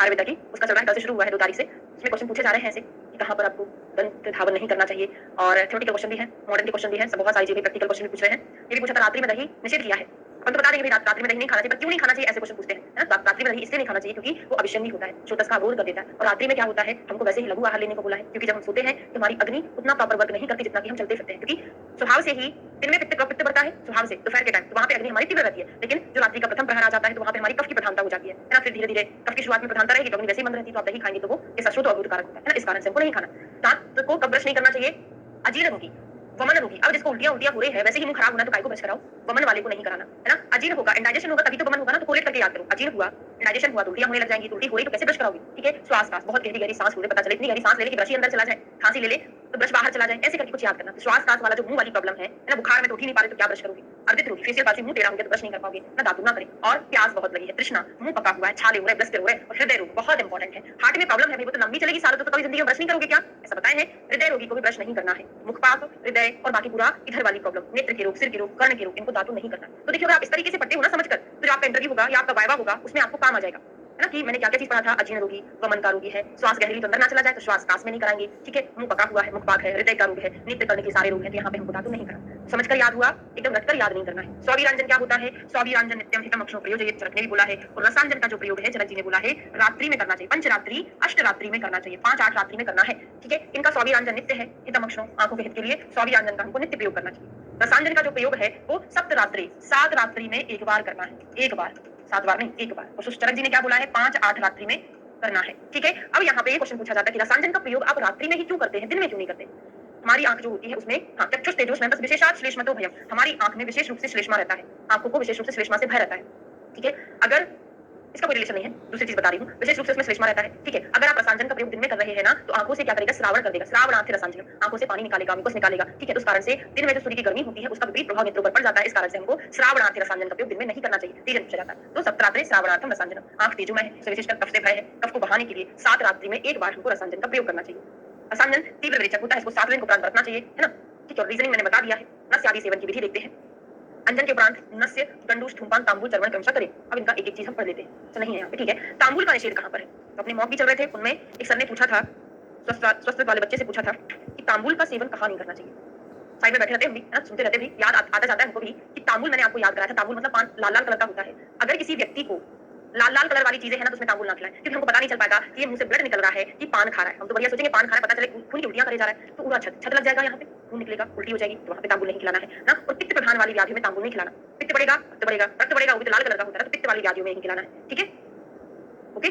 आयुर्वेदा की, उसका चल रहा है, कल से शुरू हुआ है 2 तारीख से। इसमें क्वेश्चन पूछे जा रहे हैं ऐसे कि कहां पर आपको दंत धावन नहीं करना चाहिए। और थ्योरेटिकल क्वेश्चन भी है, मॉडर्न के क्वेश्चन भी है, सब बहुत सारी चीजें प्रैक्टिकल क्वेश्चन भी पूछ रहे हैं। ये भी पूछा था रात्रि में दही निषेध किया है, हम तो बता देंगे भाई रात्रि में दही नहीं खाना चाहिए, पर क्यों नहीं खाना चाहिए ऐसे क्वेश्चन पूछते हैं, है ना। रात्रि में दही इसलिए नहीं खाना चाहिए क्योंकि वो अविषंगी होता है, शोतस का अवरोध कर देता है। और रात्रि में क्या होता है, हमको वैसे ही लघु आहार लेने को बोला है, क्योंकि जब हम सोते हैं तो हमारी अग्नि उतना प्रॉपर वर्क नहीं करती जितना कि हम चलते फिरते हैं, क्योंकि स्वभाव से ही दिन में पित्त बढ़ता है स्वभाव से, दोपहर के टाइम, तो वहां पे अग्नि हमारी तीव्र रहती है। लेकिन जो रात्रि का प्रथम प्रहर आ जाता है तो वहां पे हमारी कफ की प्रधानता हो जाती है ना। फिर धीरे धीरे कफ की शुरुआत में प्रधानता रहेगी तो अग्नि वैसे ही बंद रहती है, तो आप दही खाएंगे तो वो ये शोथ अवरोध कारक होता है ना। इस कारण से हमको नहीं खाना। दांत को कब ब्रश नहीं करना चाहिए? अजीर्ण होगी, वमन होगी। अब जिसको उल्टियां हो रही है, वैसे ही मुंह खराब होना तो काय को ब्रश कराओ, वमन वाले को नहीं कराना, है ना। अजीर्ण होगा, इंडाइजेशन होगा तभी तो वमन होगा ना, तो कोलेट करके याद करो। अजीर्ण हुआ, इंडाइजेशन हुआ तो उल्टियां होने लग जाएंगी, तो उल्टी हो रही तो कैसे ब्रश कराओगे, ठीक है। श्वास बहुत गहरी गहरी सांस ले, पता चले इतनी गहरी सांस ले ले कि ब्रश ही अंदर चला जाए, खांसी ले ले तो ब्रश बाहर चला जाए, ऐसे करके कुछ याद करना। तो श्वास वाला जो मुंह वाली प्रॉब्लम है ना, बुखार में तो उठ ही नहीं पा रहे तो क्या ब्रश करोगे? अर्दित रोगी, फेशियल पास मुंह टेढ़ा हो गया तो ब्रश नहीं कर पाओगे ना, दातुन ना करें। और प्यास बहुत लगी है, तृष्णा, मुंह पका हुआ है, छाले हो रहे, ब्लश हो रहे, और हृदय रोग बहुत इंपॉर्टेंट है। हार्ट में प्रॉब्लम है भाई, वो तो लंबी चलेगी सालों, तो कभी जिंदगी में ब्रश नहीं करोगे क्या? ऐसा बताए हैं। हृदय रोगी को भी ब्रश नहीं करना है, मुखपाक, हृदय और बाकी पूरा इधर वाली प्रॉब्लम, नेत्र के रोग, सिर के रोग, कर्ण के रोग, इनको दातुन नहीं करना। तो देखिए अगर आप इस तरीके से पढ़ते हो ना समझकर, तो जो आपका इंटरव्यू होगा या आपका वाइवा होगा उसमें आपको काम आ जाएगा, है ना, कि मैंने क्या क्या चीज पढ़ा था। अजीर्ण रोगी, वमन का रोगी है, श्वास गहरी तो अंदर ना चला जाए तो श्वास कास में नहीं कराएंगे, ठीक है। मुंह पका हुआ है, मुखपाक है, हृदय का रोग है, नित्य करने के सारे रोग हैं, तो यहाँ पे हमको दातुन नहीं करना। समझकर याद हुआ, एकदम रटकर याद नहीं करना है। स्वाभिरंजन क्या होता है? स्वाभिरंजन नित्यम हितम अक्षरो प्रयोजयेत, चरक ने भी बोला है। और रसांजन का जो प्रयोग है, चरक जी ने बोला है, रात्रि में करना चाहिए, पंचरात्रि अष्टरात्रि में करना चाहिए, 5-8 रात्रि में करना है। ठीक है, इनका स्वाभिरंजन नित्य है, हितम अक्षरों आंखों के हित के लिए स्वाभिरंजन का हमको नित्य प्रयोग करना चाहिए। रसांजन का जो प्रयोग है वो सप्तरात्रि 7 रात्रि में एक बार करना है, एक बार, 7 बार नहीं, एक बार। और चरक जी ने क्या बोला है? 5-8 रात्रि में करना है। ठीक है, अब यहाँ पे ये क्वेश्चन पूछा जाता है कि रसांजन का प्रयोग आप रात्रि में ही क्यों करते हैं, दिन में क्यों नहीं करते? हमारी आंख जो होती है उसमें चक्षुष तेजोस में बस विशेषात श्लेष्मतो भयम, हमारी आंख में विशेष रूप से श्लेष्मा रहता है, आंखों को विशेष रूप से श्लेष्मा से भय रहता है। ठीक है, अगर इसका कोई रिलेशन नहीं है, दूसरी चीज बता रही हूँ, विशेष रूप से उसमें श्लेष्मा रहता है। ठीक है, अगर आप रसांजन का प्रयोग दिन में कर रहे हैं ना, तो आंखों से क्या करेगा? श्रावण कर देगा, श्रावणार्थ रसांजन, आंखों से पानी निकालेगा, मुकस निकालेगा। ठीक है, तो उस कारण से दिन में जो सूर्य की गर्मी होती है उसका विपरीत प्रभाव नेत्रों पर पड़ जाता है, इस कारण से हमको श्रावणार्थ रसांजन का प्रयोग दिन में नहीं करना चाहिए, तेजन पूछा जाता है। तो सप्तरात्रि श्रावणार्थम रसांजन, आंख तेजोमय है, उसे विशेषकर कफ से भय है, कफ को बहाने के लिए 7 रात्रि में एक बार हमको रसांजन का प्रयोग करना चाहिए। रसांजन तीव्र विरेचक होता है, इसको 7 दिन उपरांत बरतना चाहिए, है ना? ठीक है, और रीजनिंग मैंने बता दिया है। नस्य आदि सेवन की विधि देखते हैं। अंजन के उपरांत नस्य, गंडूस, धूमपान, तांबुल, चर्वण क्रमशः करें। अब इनका एक एक चीज हम पढ़ लेते हैं, तो नहीं है यहाँ पे। ठीक है, तांबुल का निषेध कहाँ पर है? तो अपने मॉक भी चल रहे थे, उनमें एक सर ने पूछा था, स्वस्थ वाले बच्चे से पूछा था कि तांबुल का सेवन कहाँ नहीं करना चाहिए। साइड में बैठे रहते हम भी, है ना, सुनते रहते भी, याद आता जाता है हमको भी कि तांबुल, मैंने आपको याद कराया था, तांबुल मतलब पान लाल लाल कलर का होता है। अगर किसी व्यक्ति को लाल लाल कलर वाली चीजें है ना, तो उसमें तांबुल ना खिलाएं, क्योंकि हमको पता नहीं चल पाएगा कि ये मुंह से ब्लड निकल रहा है कि पान खा रहा है। हम तो बढ़िया सोचेंगे पान खा रहा है, पता चले खून की उल्टियां करे जा रहा है, तो पूरा छत लग जाएगा, यहाँ पे खून निकलेगा, उल्टी हो जाएगी, तो वहाँ पे तांबुल नहीं खिलाना है ना। और पित्त प्रधान वाली व्याधियों में तांबुल नहीं खिलाना, पित्त बढ़ेगा, रक्त बढ़ेगा, रक्त बढ़ेगा, वो भी तो लाल कलर का होता है, तो पित्त वाली व्याधियों में नहीं खिलाना है। ठीक है, ओके,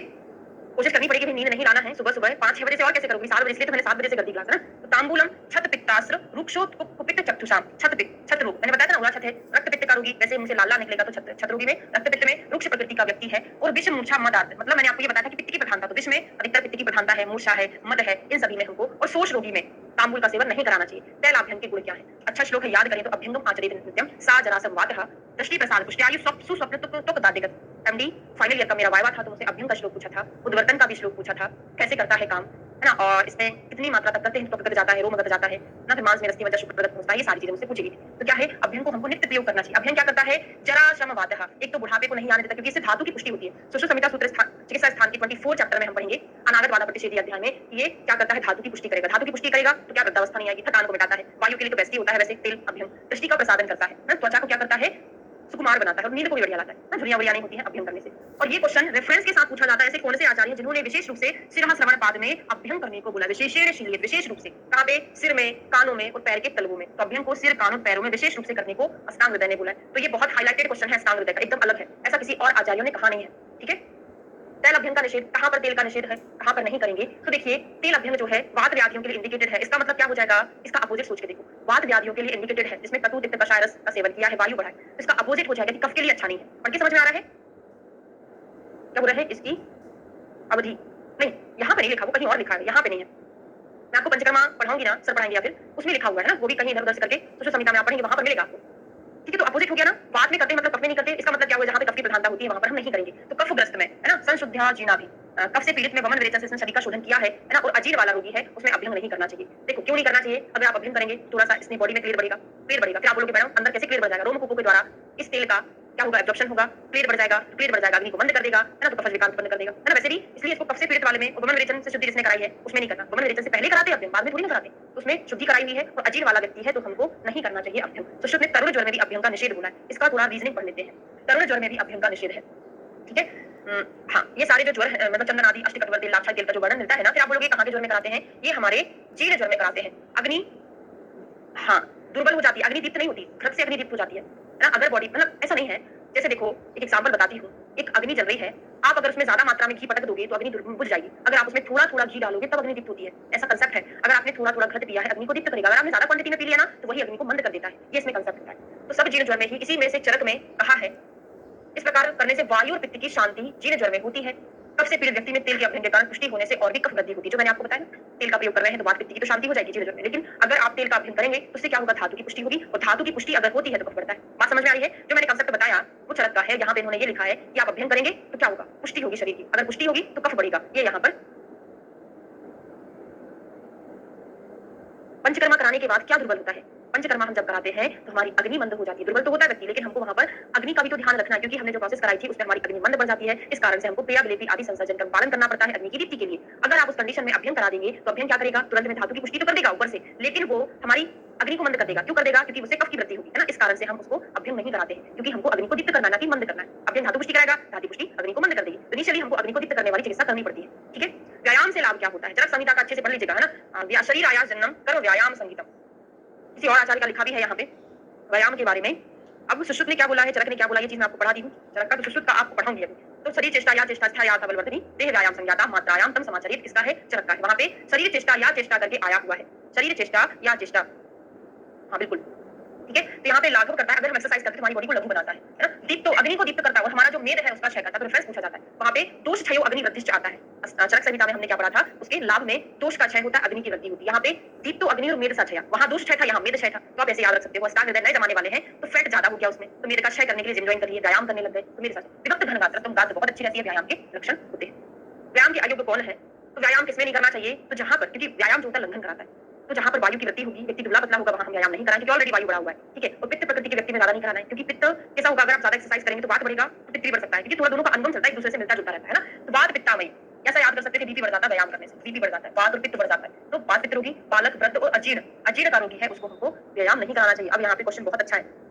कोशिश करनी पड़ेगी, नींद नहीं लाना है सुबह सुबह 5-6 बजे से, और कैसे करोगी? 7 बजे, इसलिए तो मैंने 7 बजे से कर दी क्लास, है ना। तो तांबूलम छत पित्तास्त्र रुक्षोत कुपित चक्षुषाम, छत पित्त, छत रोग, मैंने बताया था ना, उड़ा छत है, रक्त पित्त का रोगी, वैसे मुंह से लाल लाल निकलेगा, तो छत रोगी में, रक्त पित्त में रुक्ष प्रकृति का व्यक्ति है। और विष मूर्छा मद आर्त, मतलब मैंने आपको ये बताया था कि पित्त की प्रधानता, तो विष में अधिकतर पित्त की प्रधानता है, मूर्छा है, मद है, इन सभी में हमको, और शोष रोगी में तांबुल का सेवन नहीं कराना चाहिए। तैलाभ्यंग के गुण क्या है? अच्छा श्लोक है, याद करें तो, अभ्यंगम आचरेत नित्यम सा जरासम वातः दृष्टि प्रसाद पुष्ट्यायु सुस्वप्न तुक दादिगत। एमडी फाइनल ईयर का मेरा वाइवा था, तो मुझसे अभ्यंग का श्लोक पूछा था, उद्वर्तन का भी श्लोक पूछा था, कैसे करता है काम, है ना, और इसमें कितनी मात्रा तक करते हैं, त्वक गत जाता है, रोम गत जाता है ना, फिर मांस में रस्ती वजह शुक्र प्रगत पहुंचता है, ये सारी चीजें मुझसे पूछेगी। तो क्या है, अभ्यंग को हमको नित्य प्रयोग करना चाहिए। अभ्यंग क्या करता है? जरा श्रम वातः, एक तो बुढ़ापे को नहीं आने देता, क्योंकि इससे धातु की पुष्टि होती है। सुश्रुत संहिता सूत्र चिकित्सा स्थान के 24 चैप्टर में हम पढ़ेंगे, अनागत वाला प्रतिषेधी अध्याय में, ये क्या करता है? धातु की पुष्टि करेगा। धातु की पुष्टि करेगा तो क्या वृद्धावस्था नहीं आएगी, थकान को मिटाता है, वायु के लिए तो बेस्ट ही होता है वैसे तेल अभ्यंग। दृष्टि का प्रसादन करता है, त्वचा को क्या करता है? सुकुमार बनाता है, और नींद को भी बढ़िया लाता है ना, झुर्रियां वुर्रियां नहीं होती हैं अभ्यंग करने से। और ये क्वेश्चन रेफरेंस के साथ पूछा जाता है, ऐसे कौन से आचार्य हैं जिन्होंने विशेष रूप से सिरहा श्रवण पाद में अभ्यंग करने को बोला, विशेषण विशेष रूप से, कहां पे? सिर में, कानों में और पैर के तलवों में। तो अभ्यंग को सिर, कानों, पैरों में विशेष रूप से करने को अष्टांग हृदय ने बोला है। तो ये बहुत हाईलाइटेड क्वेश्चन है, अष्टांग हृदय का एकदम अलग है, ऐसा किसी और आचार्यों ने कहा नहीं है। ठीक है, तेल अभ्यंग का निषेध, कहां पर तेल का निषेध है, कहां पर नहीं करेंगे? तो देखिए, तेल अभ्यंग जो है वात व्याधियों के लिए इंडिकेटेड है। इसका मतलब क्या हो जाएगा? इसका अपोजिट सोच के देखो, वात व्याधियों के लिए इंडिकेटेड है, जिसमें कटु तिक्त कषाय रस का सेवन किया है, वायु बढ़ा है, तो इसका अपोजिट हो जाएगा कि कफ के लिए अच्छा नहीं है। पढ़ के समझ में आ रहा है क्या हो रहा है? इसकी अवधि नहीं, यहाँ पे नहीं लिखा, वो कहीं और लिखा है, यहाँ पे नहीं है। मैं आपको पंचकर्मा पढ़ाऊंगी ना, सर पढ़ाएंगे, या फिर उसमें लिखा हुआ है ना, वो भी कहीं इधर उधर से करके तो संहिता में आप पढ़ेंगे, वहां पर मिलेगा आपको। ठीक है, तो अपोजिट हो गया ना, बात में करते मतलब कफ में नहीं करते, इसका मतलब क्या हुआ? जहाँ पे कफ की प्रधानता होती है वहां पर हम नहीं करेंगे। तो कफग्रस्त में, है ना, संशुद्ध्या जीना भी, कफ से पीड़ित में वमन विरेचन से इसने शरीर का शोधन किया है ना, और अजीर्ण वाला रोगी है, उसमें अभ्यंग नहीं करना चाहिए। देखो क्यों नहीं करना चाहिए? अगर आप अभ्यंग करेंगे थोड़ा सा इसमें बॉडी में क्लियर बढ़ेगा, क्लियर बढ़ेगा, फिर आप बोलोगे मैडम अंदर कैसे क्लियर बढ़ जाएगा? रोमकूपों के द्वारा इस तेल का क्या होगा? एब्जॉर्प्शन होगा, क्लियर बढ़ जाएगा, क्लियर बढ़ जाएगा, अग्नि को बंद कर देगा, है ना, तो कफज विकार उत्पन्न कर देगा, है ना। वैसे भी इसलिए इसको कफ से पीड़ित वाले में वमन विरेचन से शुद्धि जिसने कराई है उसमें नहीं करना, वमन विरेचन से पहले कराते हैं अभ्यंग, बाद में थोड़ी ना कराते, तो उसमें शुद्धि कराई हुई है और अजीर्ण वाला व्यक्ति है, तो हमको नहीं करना चाहिए अभ्यंग। तो शुद्ध में तरुण ज्वर में भी अभ्यंग का निषेध बोला है, इसका थोड़ा रीजनिंग पढ़ लेते हैं। तरुण ज्वर में भी अभ्यंग का निषेध है। ठीक है, हाँ, ये सारे जो ज्वर है, मतलब चंदन आदि अष्टकटवर तेल, लाक्षाई तेल का जो वर्णन मिलता है ना, फिर आप बोलोगे कहाँ के ज्वर में कराते हैं? ये हमारे जीर्ण ज्वर में कराते हैं। अग्नि, हाँ, दुर्बल हो जाती है, अग्नि दीप्त नहीं होती, घृत से अग्नि दीप्त हो जाती है ना। अगर बॉडी मतलब ऐसा नहीं है, जैसे देखो एक एग्जांपल बताती हूँ, एक अग्नि जल रही है, आप अगर उसमें ज्यादा मात्रा में घी पटक दोगे तो अग्नि बुझ जाएगी, अगर आप उसमें थोड़ा थोड़ा घी डालोगे तब अग्नि दीप्त होती है, ऐसा कंसेप्ट है। अगर आपने थोड़ा थोड़ा घृत पिया है अग्नि को दीप्त करेगा, अगर आपने ज्यादा क्वांटिटी में पी लिया ना तो वही अग्नि को मंद कर देता है, ये इसमें कंसेप्ट होता है। तो सब जीर्ण ज्वर में ही, इसी में से चरक में कहा है, इस प्रकार करने से वायु और पित्त की शांति जीर्ण ज्वर में होती है। कफ से पीड़ित व्यक्ति में तेल के अभ्यंग के कारण पुष्टि होने से और भी कफ वृद्धि होती है, जो मैंने आपको बताया ना, तेल का प्रयोग कर रहे हैं तो वात पित्त की तो शांति हो जाएगी जीर्ण ज्वर में, लेकिन अगर आप तेल का अभ्यंग करेंगे तो उससे क्या होगा? धातु की पुष्टि होगी, और धातु की पुष्टि अगर होती है तो कफ बढ़ता है। बात समझ में आ रही है? जो मैंने कंसेप्ट बताया वो चरक का है, यहाँ पे इन्होंने ये लिखा है कि आप अभ्यंग करेंगे तो क्या होगा? पुष्टि होगी शरीर की, अगर पुष्टि होगी तो कफ बढ़ेगा, ये यहाँ पर। पंचकर्मा कराने के बाद क्या दुर्बल होता है? पंचकर्मा हम जब कराते हैं तो हमारी अग्नि मंद हो जाती है। दुर्बल तो होता है व्यक्ति, लेकिन हमको वहां पर अग्नि का भी तो ध्यान रखना है, क्योंकि हमने जो प्रोसेस कराई थी उसमें हमारी अग्नि मंद बढ़ जाती है। इस कारण से हमको पेय विलेपी आदि संसर्जन का पालन करना पड़ता है अग्नि की दीप्ति के लिए। अगर आप उस कंडीशन में अभ्यंग करा देंगे तो अभ्यंग क्या करेगा, तुरंत में धातु की पुष्टि तो कर देगा ऊपर से, लेकिन वो हमारी अग्नि को मंद कर देगा। क्यों कर देगा, क्योंकि उससे कफ की वृद्धि होगी, है ना। इस कारण से हम उसको अभ्यंग नहीं कराते हैं, क्योंकि हमको अग्नि को दीप्त करना, ना कि मंद करना है। अभ्यंग धातु पुष्टि कराएगा, धातु पुष्टि अग्नि को मंद कर देगी। तो इनिशियली हमको अग्नि को दीप्त करने वाली चिकित्सा करनी पड़ती है, ठीक है। व्यायाम से लाभ क्या होता है, चरक संहिता का अच्छे से पढ़ लीजिएगा, है ना। शरीर आयास जन्नम कर्म व्यायाम संगीतम, किसी और आचार्य का लिखा भी है यहाँ पे व्यायाम के बारे में। अब सुश्रुत ने क्या बोला है, चरक ने क्या बोला, ये चीज मैं आपको पढ़ा दी हूँ। चरक का तो सुश्रुत का आपको पढ़ाऊंगी अभी। तो शरीर चेष्टा या चेष्टा स्था या बलवर्धनी देह व्यायाम संज्ञाता मात्रायाम तम समाचारित, इसका है चरक का है। वहां पे शरीर चेष्टा या चेष्टा करके आया हुआ है, शरीर चेष्टा या चेष्टा, हाँ बिल्कुल, ठीक है। तो यहाँ पे लाघव करता है, अगर हम एक्सरसाइज करते हैं हमारी बॉडी को लघु बनाता है ना। दीप्त तो अग्नि को दीप्त करता है और हमारा जो मेद है उसका क्षय करता है। तो रेफरेंस पूछा जाता है, वहां पे दोष क्षयो अग्नि वृद्धिश्च आता है। चरक संहिता में हमने क्या पढ़ा था, उसके लाभ में दोष का क्षय होता है, अग्नि की वृद्धि होती है। यहाँ पे दीप्त तो अग्नि और मेद सा क्षय, वहां दोष क्षय था, यहाँ मेद क्षय था। तो आप ऐसे याद रख सकते हो। अस्तांग हृदय नए जमाने वाले हैं तो फैट ज्यादा हो गया उसमें, तो मेद का क्षय करने के लिए जिम ज्वाइन करिए, व्यायाम करने लग गए, तो मेरे साथ विभक्त घन गात्र, तुम गात्र बहुत अच्छी रहती है, व्यायाम के लक्षण होते हैं। व्यायाम के अयोग्य कौन है, तो व्यायाम किसमें नहीं करना चाहिए, तो जहां पर, क्योंकि व्यायाम जो होता है लंघन कराता है, तो जहां पर वायु की वृद्धि होगी, व्यक्ति दुबला पतला होगा, वहां हम व्यायाम नहीं कराएंगे, क्योंकि ऑलरेडी वायु बढ़ा हुआ है, ठीक है। और पित्त प्रकृति के व्यक्ति में ज्यादा नहीं कराना है, क्योंकि पित्त कैसा होगा, अगर आप ज्यादा एक्सरसाइज करेंगे तो बात बढ़ेगा, तो पित्त भी बढ़ सकता है, क्योंकि थोड़ा दोनों का अनुगम चलता है, एक दूसरे से मिलता जुलता रहता है ना। तो बात पित्तामयी, ऐसा याद कर सकते हैं कि बीपी बढ़ जाता है व्यायाम करने से, बीपी बढ़ जाता है, बात और पित्त बढ़ जाता है। तो बात पित्त रोगी, बालक, वृद्ध और अजीर्ण, अजीर्ण का रोगी है, उसको हमको व्यायाम नहीं कराना चाहिए। अब यहाँ पे क्वेश्चन बहुत अच्छा है,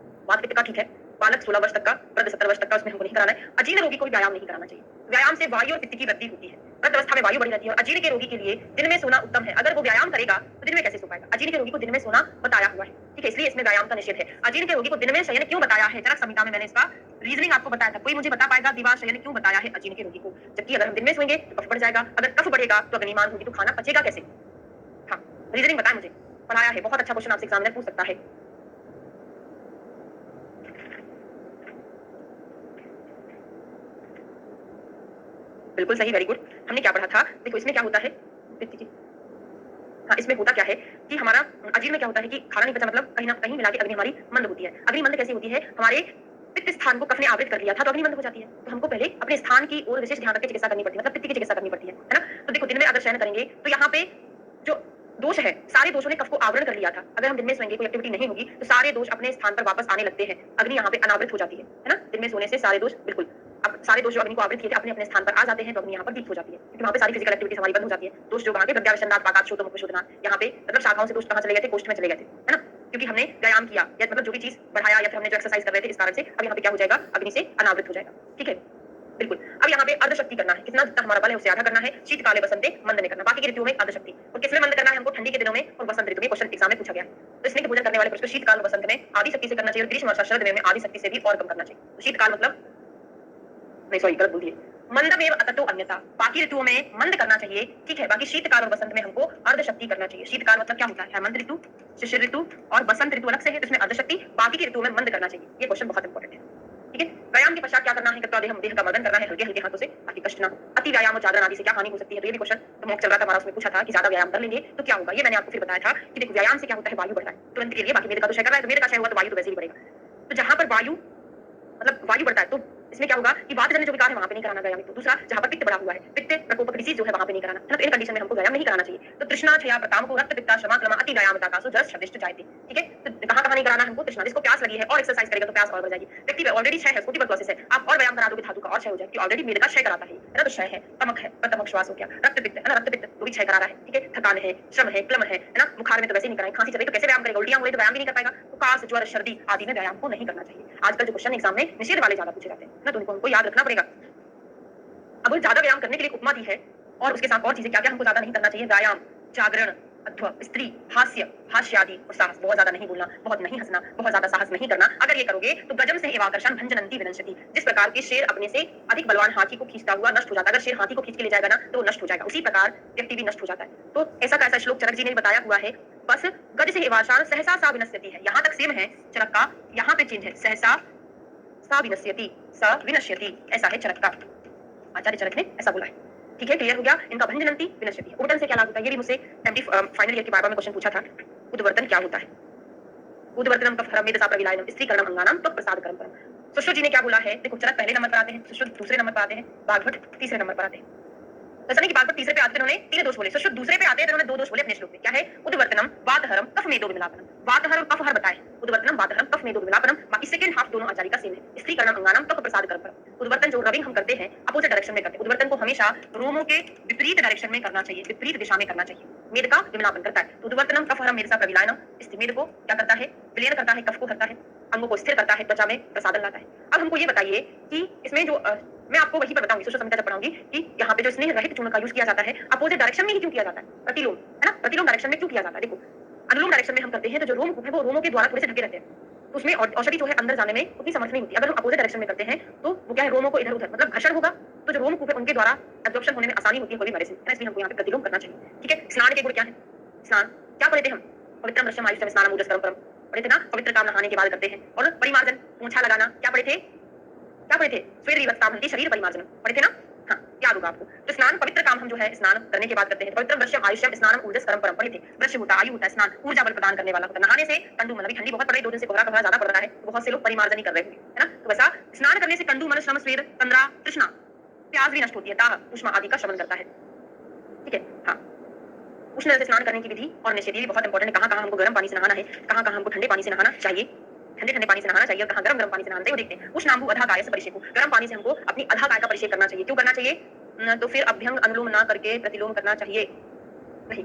बात पित्त का ठीक है, बालक 16 वर्ष तक का, वृद्ध 17 वर्ष तक का, उसमें हमको नहीं कराना है। अजीर्ण रोगी को भी व्यायाम नहीं कराना चाहिए। व्यायाम से वायु और पित्त की वृद्धि होती है, वृद्ध अवस्था में वायु बढ़ी रहती है। और अजीर्ण के रोगी के लिए दिन में सोना उत्तम है, अगर वो व्यायाम करेगा तो दिन में कैसे सो पाएगा। अजीर्ण के रोगी को दिन में सोना बताया हुआ है, ठीक है, इसलिए इसमें व्यायाम का निषेध है। अजीर्ण के रोगी को दिन में शयन क्यों बताया है, चरक संहिता में मैंने इसका रीजनिंग आपको बताया था। कोई मुझे बता पाएगा दिवा शयन क्यों बताया है अजीर्ण के रोगी को, जबकि अगर हम दिन में सोएंगे तो कफ बढ़ जाएगा, अगर कफ बढ़ेगा तो अग्निमान होगी, तो खाना पचेगा कैसे। हाँ, रीजनिंग बताएं मुझे, पढ़ाया है, बहुत अच्छा क्वेश्चन आपसे एग्जामिनर पूछ सकता है। बिल्कुल सही, वेरी गुड। हमने क्या पढ़ा था, देखो इसमें क्या होता है, हाँ इसमें होता क्या है कि हमारा अजीर्ण में क्या होता है कि खाना नहीं पचा, मतलब कहीं ना कहीं मिला के अग्नि हमारी मंद होती है। अग्नि मंद कैसे होती है, हमारे पित्त स्थान को कफ ने आवृत कर लिया था, तो अग्नि मंद हो जाती है। तो हमको पहले अपने स्थान की ओर विशेष ध्यान रख के चिकित्सा करनी पड़ती है, मतलब पित्त की चिकित्सा करनी पड़ती है ना। तो देखो दिन में अगर शयन करेंगे तो यहाँ पे जो दोष है, सारे दोषों ने कफ को आवरण कर लिया था। अगर हम दिन में सोएंगे, कोई एक्टिविटी नहीं होगी, तो सारे दोष अपने स्थान पर वापस आने लगते हैं, अग्नि यहाँ पे अनावृत हो जाती है ना। दिन में सोने से सारे दोष, बिल्कुल, अब सारे दोष जो अग्नि को आवृत किए थे अपने अपने स्थान पर आ जाते हैं, तो अग्नि यहाँ पर दीप्त हो जाती है, क्योंकि वहाँ पे सारी फिजिकल एक्टिविटीज हमारी बंद हो जाती है। दोष जो वहाँ के प्रज्ञाविशन्नाथ पाकात शोतो मुख शोधना, यहाँ पे मतलब शाखाओं से दोष कहाँ चले गए थे, कोष्ठ में चले गए थे, है ना, क्योंकि हमने व्यायाम किया, या मतलब जो भी चीज बढ़ाया, या फिर हमने जो एक्सरसाइज कर रहे थे, इस कारण से अब यहाँ पे क्या हो जाएगा, अग्नि से अनावृत हो जाएगा, ठीक है। बिल्कुल। अब यहाँ पे अर्धशक्ति करना है, कितना जितना हमारा बल है उससे आधा करना है। शीतकाले बसंते मंद नहीं करना, बाकी की ऋतुओं में अर्धशक्ति। और किसमें मंद करना है हमको, ठंडी के दिनों में और वसंत ऋतु में। क्वेश्चन एग्जाम में पूछा गया है। तो स्नेह पूजन करने वाले पुरुष को शीतकाल वसंत में आदि शक्ति से करना चाहिए, और ग्रीष्म वर्षा शरद में आदि शक्ति से भी और कम करना चाहिए। तो शीतकाल मतलब, नहीं सॉरी गलत बोल दिए, मंदमेव अततो अन्यथा, बाकी ऋतुओं में मंद करना चाहिए, ठीक है। बाकी शीतकाल और वसंत में हमको अर्धशक्ति करना चाहिए। शीतकाल मतलब क्या होता है, हेमंत ऋतु, शिशिर ऋतु और बसंत ऋतु अलग से है, तो इसमें अर्धशक्ति, बाकी की ऋतुओं में मंद करना चाहिए। ये क्वेश्चन बहुत इंपॉर्टेंट है, ठीक है। व्यायाम के पश्चात क्या करना है, हम देह का मर्दन करना है हल्के हल्के हाथों से, ताकि कष्ट ना हो। अति व्यायाम और जागरण आदि से क्या हानि हो सकती है, तो ये भी क्वेश्चन तो मॉक चल रहा था हमारा, उसमें पूछा था कि ज्यादा व्यायाम कर लेंगे तो क्या होगा। ये मैंने आपको फिर बताया था कि देखो व्यायाम से क्या होता है, वायु बढ़ता है तुरंत के लिए, बाकी मेरे का तो क्षय कर रहा है, तो मेरे का क्षय हुआ तो वायु तो वैसे ही बढ़ेगा। तो जहां पर वायु मतलब वायु बढ़ता है, तो इसमें क्या होगा कि वातजन्य जो विकार है वहां पे नहीं कराना व्यायाम। तो दूसरा, जहां पर पित्त बढ़ा हुआ है, पित्त प्रकोप डिसीज जो है वहां पे नहीं कराना है ना। तो इन कंडीशन में हमको व्यायाम नहीं कराना चाहिए। तो तृष्णा क्षया प्रताम को रक्त पित्ता श्रमा क्रमा अति व्यायाम ताकासु जस छदिष्ट जायते, ठीक है। तो कहां कहां नहीं कराना है हमको, तृष्णा, जिसको प्यास लगी है और एक्सरसाइज करेगा तो प्यास और बढ़ जाएगी। व्यक्ति ऑलरेडी क्षय है, छोटी प्रोसेस है, आप और व्यायाम करा दोगे धातु का और क्षय हो जाएगा, ऑलरेडी मेद का क्षय कराता है ना। तो क्षय है, तमक है, प्रतमक श्वास हो गया, रक्त पित्त है ना, रक्त पित्त वो भी क्षय करा रहा है, ठीक है। थकान है, श्रम है, क्लम है ना, बुखार में तो वैसे नहीं कराएंगे, खांसी चल रही तो कैसे व्यायाम करेगा, उल्टियां हो रही तो व्यायाम भी नहीं कर पाएगा। तो कास ज्वर सर्दी आदि में व्यायाम को नहीं करना चाहिए। आजकल जो क्वेश्चन एग्जाम में निषेध वाले ज्यादा पूछे जाते हैं ना, तो उनको हमको याद रखना पड़ेगा। अब ज्यादा व्यायाम करने के लिए उपमा दी है, और उसके साथ और चीजें क्या क्या हमको ज्यादा नहीं करना चाहिए, व्यायाम, जागरण, अथवा स्त्री, हास्य, हास्यादि और साहस, बहुत ज्यादा नहीं बोलना, बहुत नहीं हंसना, बहुत ज्यादा साहस नहीं करना। अगर ये करोगे तो गजम से एवाकर्षण भंजनंती विनश्यति, जिस प्रकार के शेर अपने से अधिक बलवान हाथी को खींचता हुआ नष्ट हो जाता है, अगर शेर हाथी को खींच के ले जाएगा ना तो नष्ट हो जाएगा, उसी प्रकार व्यक्ति भी नष्ट हो जाता है। तो ऐसा का ऐसा श्लोक चरक जी ने बताया हुआ है, बस गज से एवाशान सहसा सा विनश्यति है, यहाँ तक सेम है चरक का, यहाँ पे चेंज है, सहसा सा विनश्यति, स विनश्यति, ऐसा है चरक का, आचार्य चरक ने ऐसा बोला है, ठीक है। क्लियर हो गया इनका भंजनंती विनश्यति। उद्वर्तन से क्या लाभ होता है, ये भी मुझसे एमडी फाइनल ईयर के बारे में क्वेश्चन पूछा था। उद्वर्तन क्या होता है, उद्वर्तनम तप हरम मेधसा प्रविलायनम स्त्रीकरणम अंगानाम तप प्रसाद कर्म परम। सुश्रुत जी ने क्या बोला है, देखो चरक पहले नंबर पर आते हैं, सुश्रुत दूसरे नंबर पर आते हैं, बागभट तीसरे नंबर पर आते हैं। तो समय की बात पर तीसरे पे आते उन्होंने तीन दोष बोले, शुद्ध दूसरे पे आते हैं तो उन्होंने दो दोष बोले अपने श्लोक में। क्या है? उद्वर्तनम वातहरम कफ मेदो विमिलापनम। वातहर और कफहर बताए, उद्वर्तनम वातहरम कफ मेदो विमिलापनम। बाकी सेकंड हाफ दोनों आचार्य का सेम है। स्त्रीकरणम अंगानम कफ प्रसाद करम। उद्वर्तन जो रविंग हम करते हैं अपोजिट डायरेक्शन में करते हैं। उद्वर्तन को हमेशा रोमों के विपरीत डायरेक्शन में करना चाहिए, विपरीत दिशा में करना चाहिए। मेद का विमिलापन करता है। तो उद्वर्तनम कफहरम मेद सा प्रविलायनम, इस मेद को क्या करता है? विलयन करता है, कफ को करता है, अंगों को स्थिर करता है, त्वचा में प्रसादन लाता है। अब हमको ये बताइए कि इसमें जो मैं आपको वहीं पर बताऊंगी, सोशल संहिता जब पढ़ाऊंगी कि यहाँ पे जो स्नेह रहित चूर्ण का यूज किया जाता है अपोजिट डायरेक्शन में ही क्यों किया जाता है? प्रतिलोम, है ना? प्रतिलोम डायरेक्शन में क्यों किया जाता है? देखो, अनुलोम डायरेक्शन में हम करते हैं तो जो रोम है वो रोमों के द्वारा थोड़े से ढके रहते हैं, तो उसमें औषधि जो है अंदर जाने में उतनी समर्थ नहीं होती। अगर हम अपोजिट डायरेक्शन में करते हैं तो वो क्या है? रोमों को इधर उधर मतलब घर्षण होगा, तो जो रोम कूप है उनके द्वारा एब्जॉर्प्शन होने में आसानी होती है कोई भी मेडिसिन, है ना? इसलिए हमको यहाँ पे प्रतिलोम करना चाहिए। ठीक है, स्नान के गुण क्या है? स्नान क्या पढ़े थे हम? पवित्रम रश्यम आयुष्यम स्नानम ऊर्जस्करम परम पढ़े थे ना? पवित्र काम नहाने के बाद करते हैं। और परिमार्जन, पोंछा लगाना क्या पढ़े थे? क्या पढ़े थे? स्वेद विवत्तामहति शरीर परिमार्जन पढ़े थे ना? हाँ, याद होगा आपको। तो स्नान पवित्र काम हम जो है स्नान करने के बाद करते हैं। पवित्रम रश्यम आयुष्यम स्नानम ऊर्जस्करम परम पढ़े थे। वृक्ष होता, आयु होता है, स्नान ऊर्जा बल प्रदान करने वाला होता है। नहाने से कंडू मतलब ठंडी बहुत पड़ रही, 2 दिन से कोहरा कोहरा ज्यादा पड़ रहा है, तो बहुत से लोग परिमार्जन ही कर रहे हैं, है ना? तो वैसा स्नान करने से कंडू मन श्रम स्वेद तंद्रा तृष्णा प्यास भी नष्ट होती है, दाह उष्मा आदि का शमन करता है। ठीक है, हाँ। उष्ण जल से स्नान करने की विधि और निषेध भी बहुत इंपॉर्टेंट है। कहाँ-कहाँ हमको गर्म पानी से नहाना है, कहाँ-कहाँ हमको ठंडे पानी से नहाना चाहिए, ठंडे पानी से नहाना चाहिए और कहाँ गरम पानी से नहाना चाहिए वो देखते हैं। उष्णांबु अधा काय से परिषेक, गर्म पानी से हमको अपनी अधा काय का परिषेक करना चाहिए। क्यों करना चाहिए? तो फिर अभ्यंग अनुलोम ना करके प्रतिलोम करना चाहिए नहीं।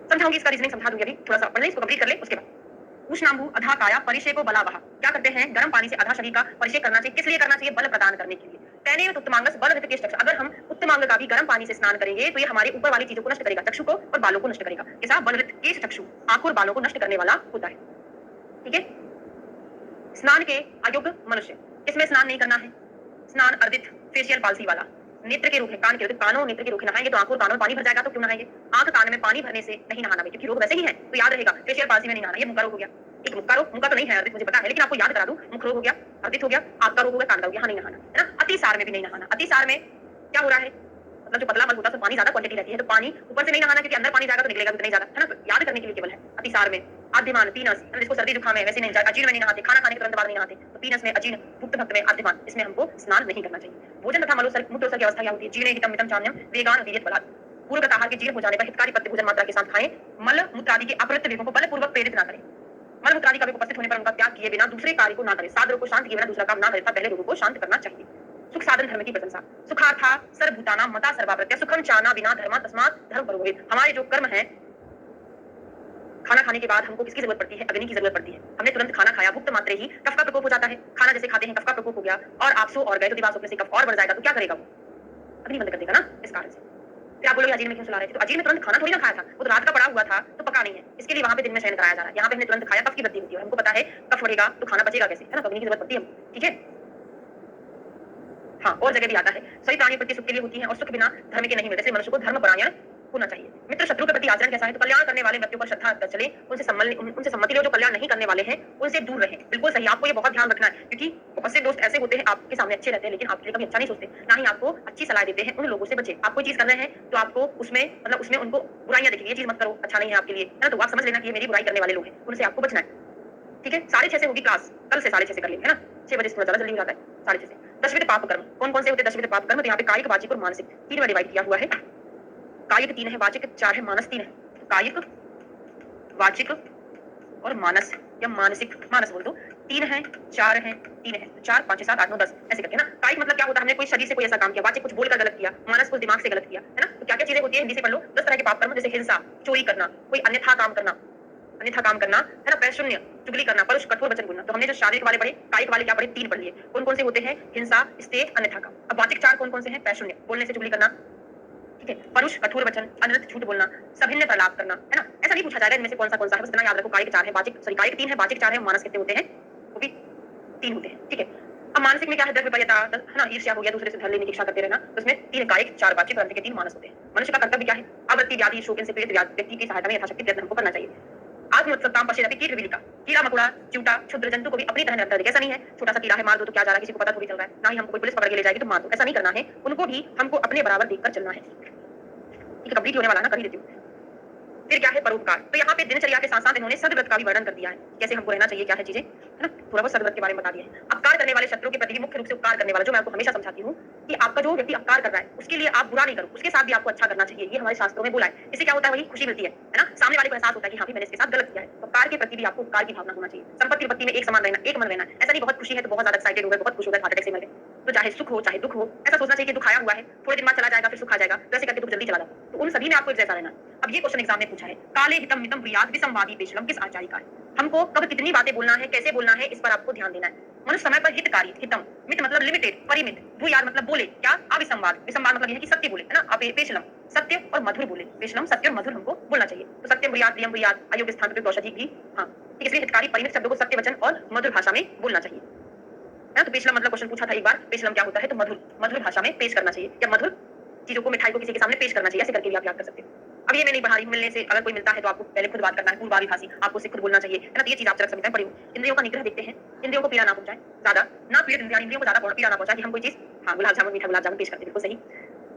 समझाऊंगी, इसका रीजनिंग समझा दूंगी, अभी थोड़ा सा पढ़ ले, इसको कंप्लीट कर ले, उसके बाद उष्णांबु अधा काया परिषेको बलावह। क्या करते हैं? गर्म पानी से आधा शरीर का परिषेक करना चाहिए। किस लिए करना चाहिए? बल प्रदान करने के लिए। तैनेव उत्तमांगस बल रहित केश चक्षु, अगर हम उत्तमांग का भी गर्म पानी से स्नान करेंगे तो ये हमारे ऊपर वाली चीजों को नष्ट करेगा, चक्षु को और बालों को नष्ट करेगा। कैसा? बल रहित केश चक्षु, आंखों और बालों को नष्ट करने वाला होता है। ठीक है, स्नान के अयोग्य मनुष्य, किसमें स्नान नहीं करना है? स्नान अर्दित फेशियल पाल्सी वाला, नेत्र के रूप में, कान के रूप, कानों नेत्र के रूप में नहाएंगे तो आंखों और कानों में पानी भर जाएगा, तो क्यों नहाएंगे? आंख कान में पानी भरने से नहीं नहाना है, क्योंकि रोग वैसे ही है, तो याद रहेगा फेशियल पाल्सी में नहीं नहाना। ये मुक्का रोग हो गया, एक मुक्का रोग, मुक्का तो नहीं है अर्दित, मुझे पता है, लेकिन आपको याद करा दूं, मुख रोग हो गया, अर्दित हो गया, आंख का रोग हो गया, कान का हो गया, यहाँ नहीं नहाना, है ना? अतिसार में भी नहीं नहाना। अतिसार में क्या हो रहा है? मतलब जो पतला मल होता है तो पानी ज्यादा क्वांटिटी रहती है, तो पानी ऊपर से नहीं नहाना, क्योंकि अंदर पानी जाएगा तो निकलेगा भी नहीं ज्यादा, है ना? तो याद करने के लिए केवल है अतिसार में। आद्यमान पीनस, जिसको सर्दी जुकाम है वैसे नहीं, अजीर्ण में नहीं नहाते, खाना खाने के तुरंत बाद नहीं नहाते, तो पीनस में, अजीर्ण, भुक्त भक्त में, आद्यमान, इसमें हमको स्नान नहीं करना चाहिए। भोजन तथा मूत्रोत्सर्ग की अवस्था क्या होती है? जीर्णे हितम मितम चान्यम वेगान वीर्यत बलात्, पूर्वगत आहार के जीर्ण हो जाने पर हितकारी पत्य भोजन मात्रा के साथ खाएं। मल मूत्र आदि के अपृत वेगों को बलपूर्वक प्रेरित ना करें। मल मूत्र आदि का वेग उपस्थित होने पर उनका त्याग किए बिना दूसरे कार्य को ना करें। सात रोग को शांत किए बिना दूसरा काम ना करें, पहले रोगों को शांत करना चाहिए। सुख साधन धर्म की प्रशंसा, सुखार्था सर्वभूतानां मता सर्वाप्रत्य सुखम चाना बिना धर्मा तस्मात् धर्म पुरोहित। हमारे जो कर्म है, खाना खाने के बाद हमको किसकी जरूरत पड़ती है? अग्नि की जरूरत पड़ती है। हमने तुरंत खाना खाया, भुक्त मात्रे ही कफ का प्रकोप हो जाता है। खाना जैसे खाते हैं कफ का प्रकोप हो गया और आप सो और गए तो दीवार सोने से कफ और बढ़ जाएगा, तो क्या करेगा वो? अग्नि बंद कर देगा ना, इस कारण से। फिर आप बोलोगे अजीर्ण में क्यों सुला रहे थे? तो अजीर्ण में तुरंत खाना थोड़ी ना खाया था, वो तो रात का पड़ा हुआ था तो पका नहीं है, इसके लिए वहां पे दिन में शयन कराया जा रहा है। यहाँ पे हमने तुरंत खाया, कफ की वृद्धि होती है, हमको पता है कफ बढ़ेगा तो खाना बचेगा कैसे, है ना? अग्नि की जरूरत पड़ती है। ठीक है, हाँ, और जगह भी आता है सही प्राणी प्रति सुख के लिए होती है और सुख बिना धर्म के नहीं मिलते, इसलिए मनुष्य को धर्म परायण होना चाहिए। मित्र शत्रु के प्रति आचरण कैसा है? तो कल्याण करने वाले व्यक्तियों पर श्रद्धा रखकर चले, उनसे सम्मति लो। जो कल्याण नहीं करने वाले हैं उनसे दूर रहें। बिल्कुल सही, आपको ये बहुत ध्यान रखना है, क्योंकि बहुत से दोस्त ऐसे होते हैं आपके सामने अच्छे रहते हैं लेकिन आपके लिए कभी अच्छा नहीं सोचते, ना ही आपको अच्छी सलाह देते हैं। उन लोगों से बचे। आप कोई चीज कर रहे हैं तो आपको उसमें मतलब उसमें उनको बुराइयां दिखेगी, ये चीज मत करो, अच्छा नहीं है आपके लिए, है ना? तो आप समझ लेना कि ये मेरी बुराई करने वाले लोग हैं, उनसे आपको बचना है। ठीक है, 6:30 से होगी क्लास, कल से 6:30 से कर लेंगे, है ना? 6 बजे थोड़ा ज्यादा जल्दी हो जाता है, 6:30 से। दशविध पाप कर्म कौन कौन से होते हैं? दशविध पाप कर्म तो यहाँ पे कायिक, वाचिक और मानसिक 3 में डिवाइड किया हुआ है। कायिक 3 है, वाचिक 4 है, मानस 3 है। कायिक, वाचिक और मानस या मानसिक, मानस बोल दो, 3 है, 4 है, 3 है, 4 5 7 8 9 10 ऐसे करके ना। कायिक मतलब क्या होता है? हमने कोई शरीर से कोई ऐसा काम किया, वाचिक कुछ बोलकर गलत किया, मानस कुछ दिमाग से गलत किया, है ना? तो क्या क्या चीजें होती है हिंदी से पढ़ लो। 10 तरह के पाप कर्म, जैसे हिंसा, चोरी करना, कोई अन्यथा काम करना, है ना? पैशून्य, चुगली करना, परुष, कठोर वचन बोलना। तो हमने जो शारीरिक वाले पढ़े, कायिक वाले क्या पढ़े? 3 पढ़ लिए। कौन कौन से होते हैं? हिंसा, स्तेज, अन्यथा काम। अब वाचिक 4 कौन कौन से हैं? पैशून्य, बोलने से चुगली करना, ठीक है, परुष, कठोर वचन, अनर्थ, झूठ बोलना, सभिन्न प्रलाप करना, है ना? ऐसा नहीं पूछा जाएगा इनमें से कौन सा है, बस इतना याद रखो। कायिक 4 है, वाचिक कायिक 3 है, वाचिक 4 है, मानस कितने होते हैं? वो भी 3 होते हैं। ठीक है, अब मानसिक में क्या है? द्रव्य विपर्यता, है ना? ईर्ष्या हो गया, दूसरे से धन लेने की इच्छा करते रहना, तो इसमें 3 कायिक, 4 वाचिक और अंत के 3 मानस होते हैं। मनुष्य का कर्तव्य क्या है? आवृत्ति, व्याधि, शोक से पीड़ित व्यक्ति की सहायता में यथाशक्ति प्रयत्न हमको करना चाहिए। आत्मोत्सक्ताम पश्यति कीट विविलिका, कीड़ा मकोड़ा, चिवटा, क्षुद्र जंतु को भी अपनी तरह निरंतर, ऐसा नहीं है छोटा सा कीड़ा है मार दो तो क्या जा रहा है, किसी को पता थोड़ी चल रहा है, ना ही हमको कोई पुलिस पकड़ के ले जाएगी तो मार दो, ऐसा नहीं करना है। उनको भी हमको अपने बराबर देखकर चलना है। ठीक है, कंप्लीट होने वाला ना, कर ही देती हूँ। फिर क्या है परोपकार। तो यहाँ पे दिनचर्या के साथ साथ इन्होंने सदव्रत का भी वर्णन कर दिया है, कैसे हमको रहना चाहिए, क्या है चीजें, है ना, थोड़ा बहुत सदव्रत के बारे में बता दिया है। अपकार करने वाले शत्रु के प्रति भी मुख्य रूप से उपकार करने वाला, जो मैं आपको हमेशा समझाती हूँ कि आपका जो व्यक्ति अपकार कर रहा है उसके लिए आप बुरा नहीं करो, उसके साथ भी आपको अच्छा करना चाहिए, ये हमारे शास्त्रों में बोला है। इससे क्या होता है, वही खुशी मिलती है ना, सामने वाले को एहसास होता है कि हाँ भी मैंने इसके साथ गलत किया है। तो अपकार के प्रति भी आपको उपकार की भावना होना चाहिए। संपत्ति विपत्ति में एक समान रहना, एक मन रहना, ऐसा नहीं बहुत खुशी है तो बहुत ज्यादा एक्साइटेड हो गए, बहुत खुश हो गए, हार्ट अटैक से मर गए। तो चाहे सुख हो चाहे दुख हो, ऐसा सोचना चाहिए कि दुख आया हुआ है, थोड़े दिन बाद चला जाएगा, फिर सुख आ जाएगा, तो ऐसे करके दुख जल्दी चला जाता है। तो उन सभी में आपको एक जैसा रहना। अब ये क्वेश्चन एग्जाम में पूछा है, काले हितम मितम ब्रियात विसंवादी पेशलम किस आचार्य का है। हमको कब कितनी बातें बोलना है, कैसे बोलना है, इस पर आपको ध्यान देना है। मनुष्य समय पर हितकारी, हितम, मित मतलब लिमिटेड, परिमित, भूयाद मतलब बोले, क्या अविसंवाद, विसंवाद मतलब यह है कि सत्य बोले, है ना, अब पेशलम सत्य और मधुर बोले, पेशलम सत्य और मधुर हमको बोलना चाहिए। तो सत्यम ब्रियात प्रियम ब्रियात अयोग्य स्थान पे औषधि भी, हाँ, इसलिए हितकारी परिमित शब्दों को सत्य वचन और मधुर भाषा में बोलना चाहिए, है। तो पेशलम मतलब क्वेश्चन पूछा था एक बार, पेशलम क्या होता है, तो मधुर, मधुर भाषा में पेश करना चाहिए, या मधुर चीजों को, मिठाई को किसी के सामने पेश करना चाहिए, ऐसे करके भी आप याद कर सकते हो। अब ये मैं नहीं पढ़ा रही, मिलने से अगर कोई मिलता है तो आपको पहले खुद बात करना है, पूर्वाभिभाषी, आपको उससे खुद बोलना चाहिए, है ना। तो ये चीज आप चरक संहिता में पढ़ी हो। इंद्रियों का निग्रह देखते हैं, इंद्रियों को पीड़ा ना पहुंचाए, ज्यादा ना पीड़ित इंद्रियों को ज्यादा पीड़ा ना पहुंचाए कि हम कोई चीज, हाँ गुलाब जामुन, मीठा गुलाब जामुन पेश करते हैं, बिल्कुल सही।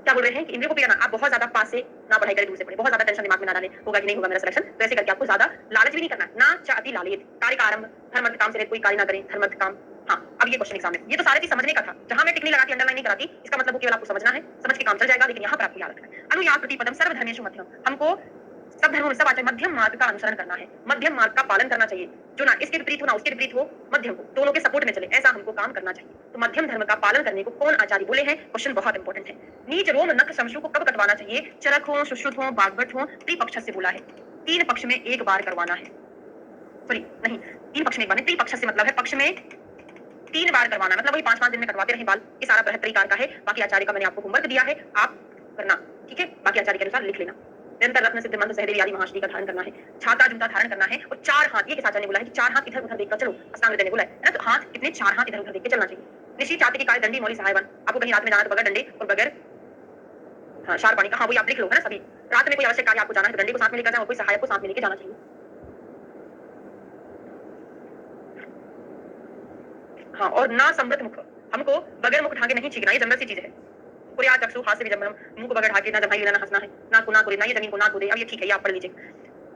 क्या बोल रहे हैं कि इंद्रियों को पीड़ा ना, आप बहुत ज्यादा पास से ना पढ़ाई करें, दूर से पढ़े, बहुत ज्यादा टेंशन दिमाग में ना डालें, होगा कि नहीं होगा मेरा सिलेक्शन, तो ऐसे करके आपको ज्यादा लालच भी नहीं करना, ना चाहती लालित, कार्य का आरंभ, धर्म काम से कोई कार्य ना करें, धर्म काम। हाँ, अब ये क्वेश्चन एग्जाम में, ये तो सारे चीज समझने का था, जहां मैं टिक नहीं लगाती, अंडरलाइन नहीं कराती, इसका मतलब वो केवल आपको समझना है, समझ के काम चल जाएगा, लेकिन यहाँ पर आपको याद रखना है। अनुयात प्रतिपदम सर्वधर्मेषु मध्यम, हमको सब धर्मों में, सब आचार्य मध्यम मार्ग का अनुसरण करना है, मध्यम मार्ग का पालन करना चाहिए, जो ना इसके विपरीत हो ना उसके विपरीत हो, मध्यम हो, दोनों के सपोर्ट में चले, ऐसा हमको काम करना चाहिए। तो मध्यम धर्म का पालन करने को कौन आचार्य बोले हैं, क्वेश्चन बहुत इंपॉर्टेंट है। नीच रोम नख शमशु को कब कटवाना चाहिए, चरक हो, सुश्रुत हो, बागवट हो, त्रिपक्ष से बोला है, तीन पक्ष में एक बार करवाना है, सॉरी नहीं, तीन पक्ष में एक बार नहीं, त्रिपक्ष से मतलब है पक्ष में 3 बार करवाना, मतलब वही 5-5 दिन में कटवाते रहे बाल। ये सारा बृहत तरीकार का है, बाकी आचार्य का मैंने आपको होमवर्क दिया है, आप करना, ठीक है, बाकी आचार्य के अनुसार लिख लेना। निरंतर रत्न सिद्ध मंत्र सहदेवी आदि महाश्री का धारण करना है, छाता जूता धारण करना है, और 4 हाथ, ये किस आचार्य ने बोला है कि 4 हाथ इधर उधर देखकर चलो, अष्टांग हृदय ने बोला है ना, तो हाथ कितने, 4 हाथ इधर उधर देख के चलना चाहिए। निश्चित चाहते कि काय दंडी मौली सहायवन, आपको कहीं रात में जाना तो बगैर डंडे और बगैर, हाँ, शार पानी का, हाँ वही आप लिख लो, है ना। सभी रात में कोई आवश्यक कार्य आपको जाना है तो डंडे को साथ में लेकर जाओ, कोई सहायक को साथ में लेके जाना चाहिए। हाँ, और ना समृत मुख, हमको बगैर मुख ढाके नहीं छींकना, ये जनरल सी चीज है। पुरिया चक्षु हाथ से भी जब मुंह को बगैर ढाके ना जमाई लेना, ना हंसना है, ना को ना कोरे, ना ये जमीन को ना कोरे। अब ये ठीक है, ये आप पढ़ लीजिए।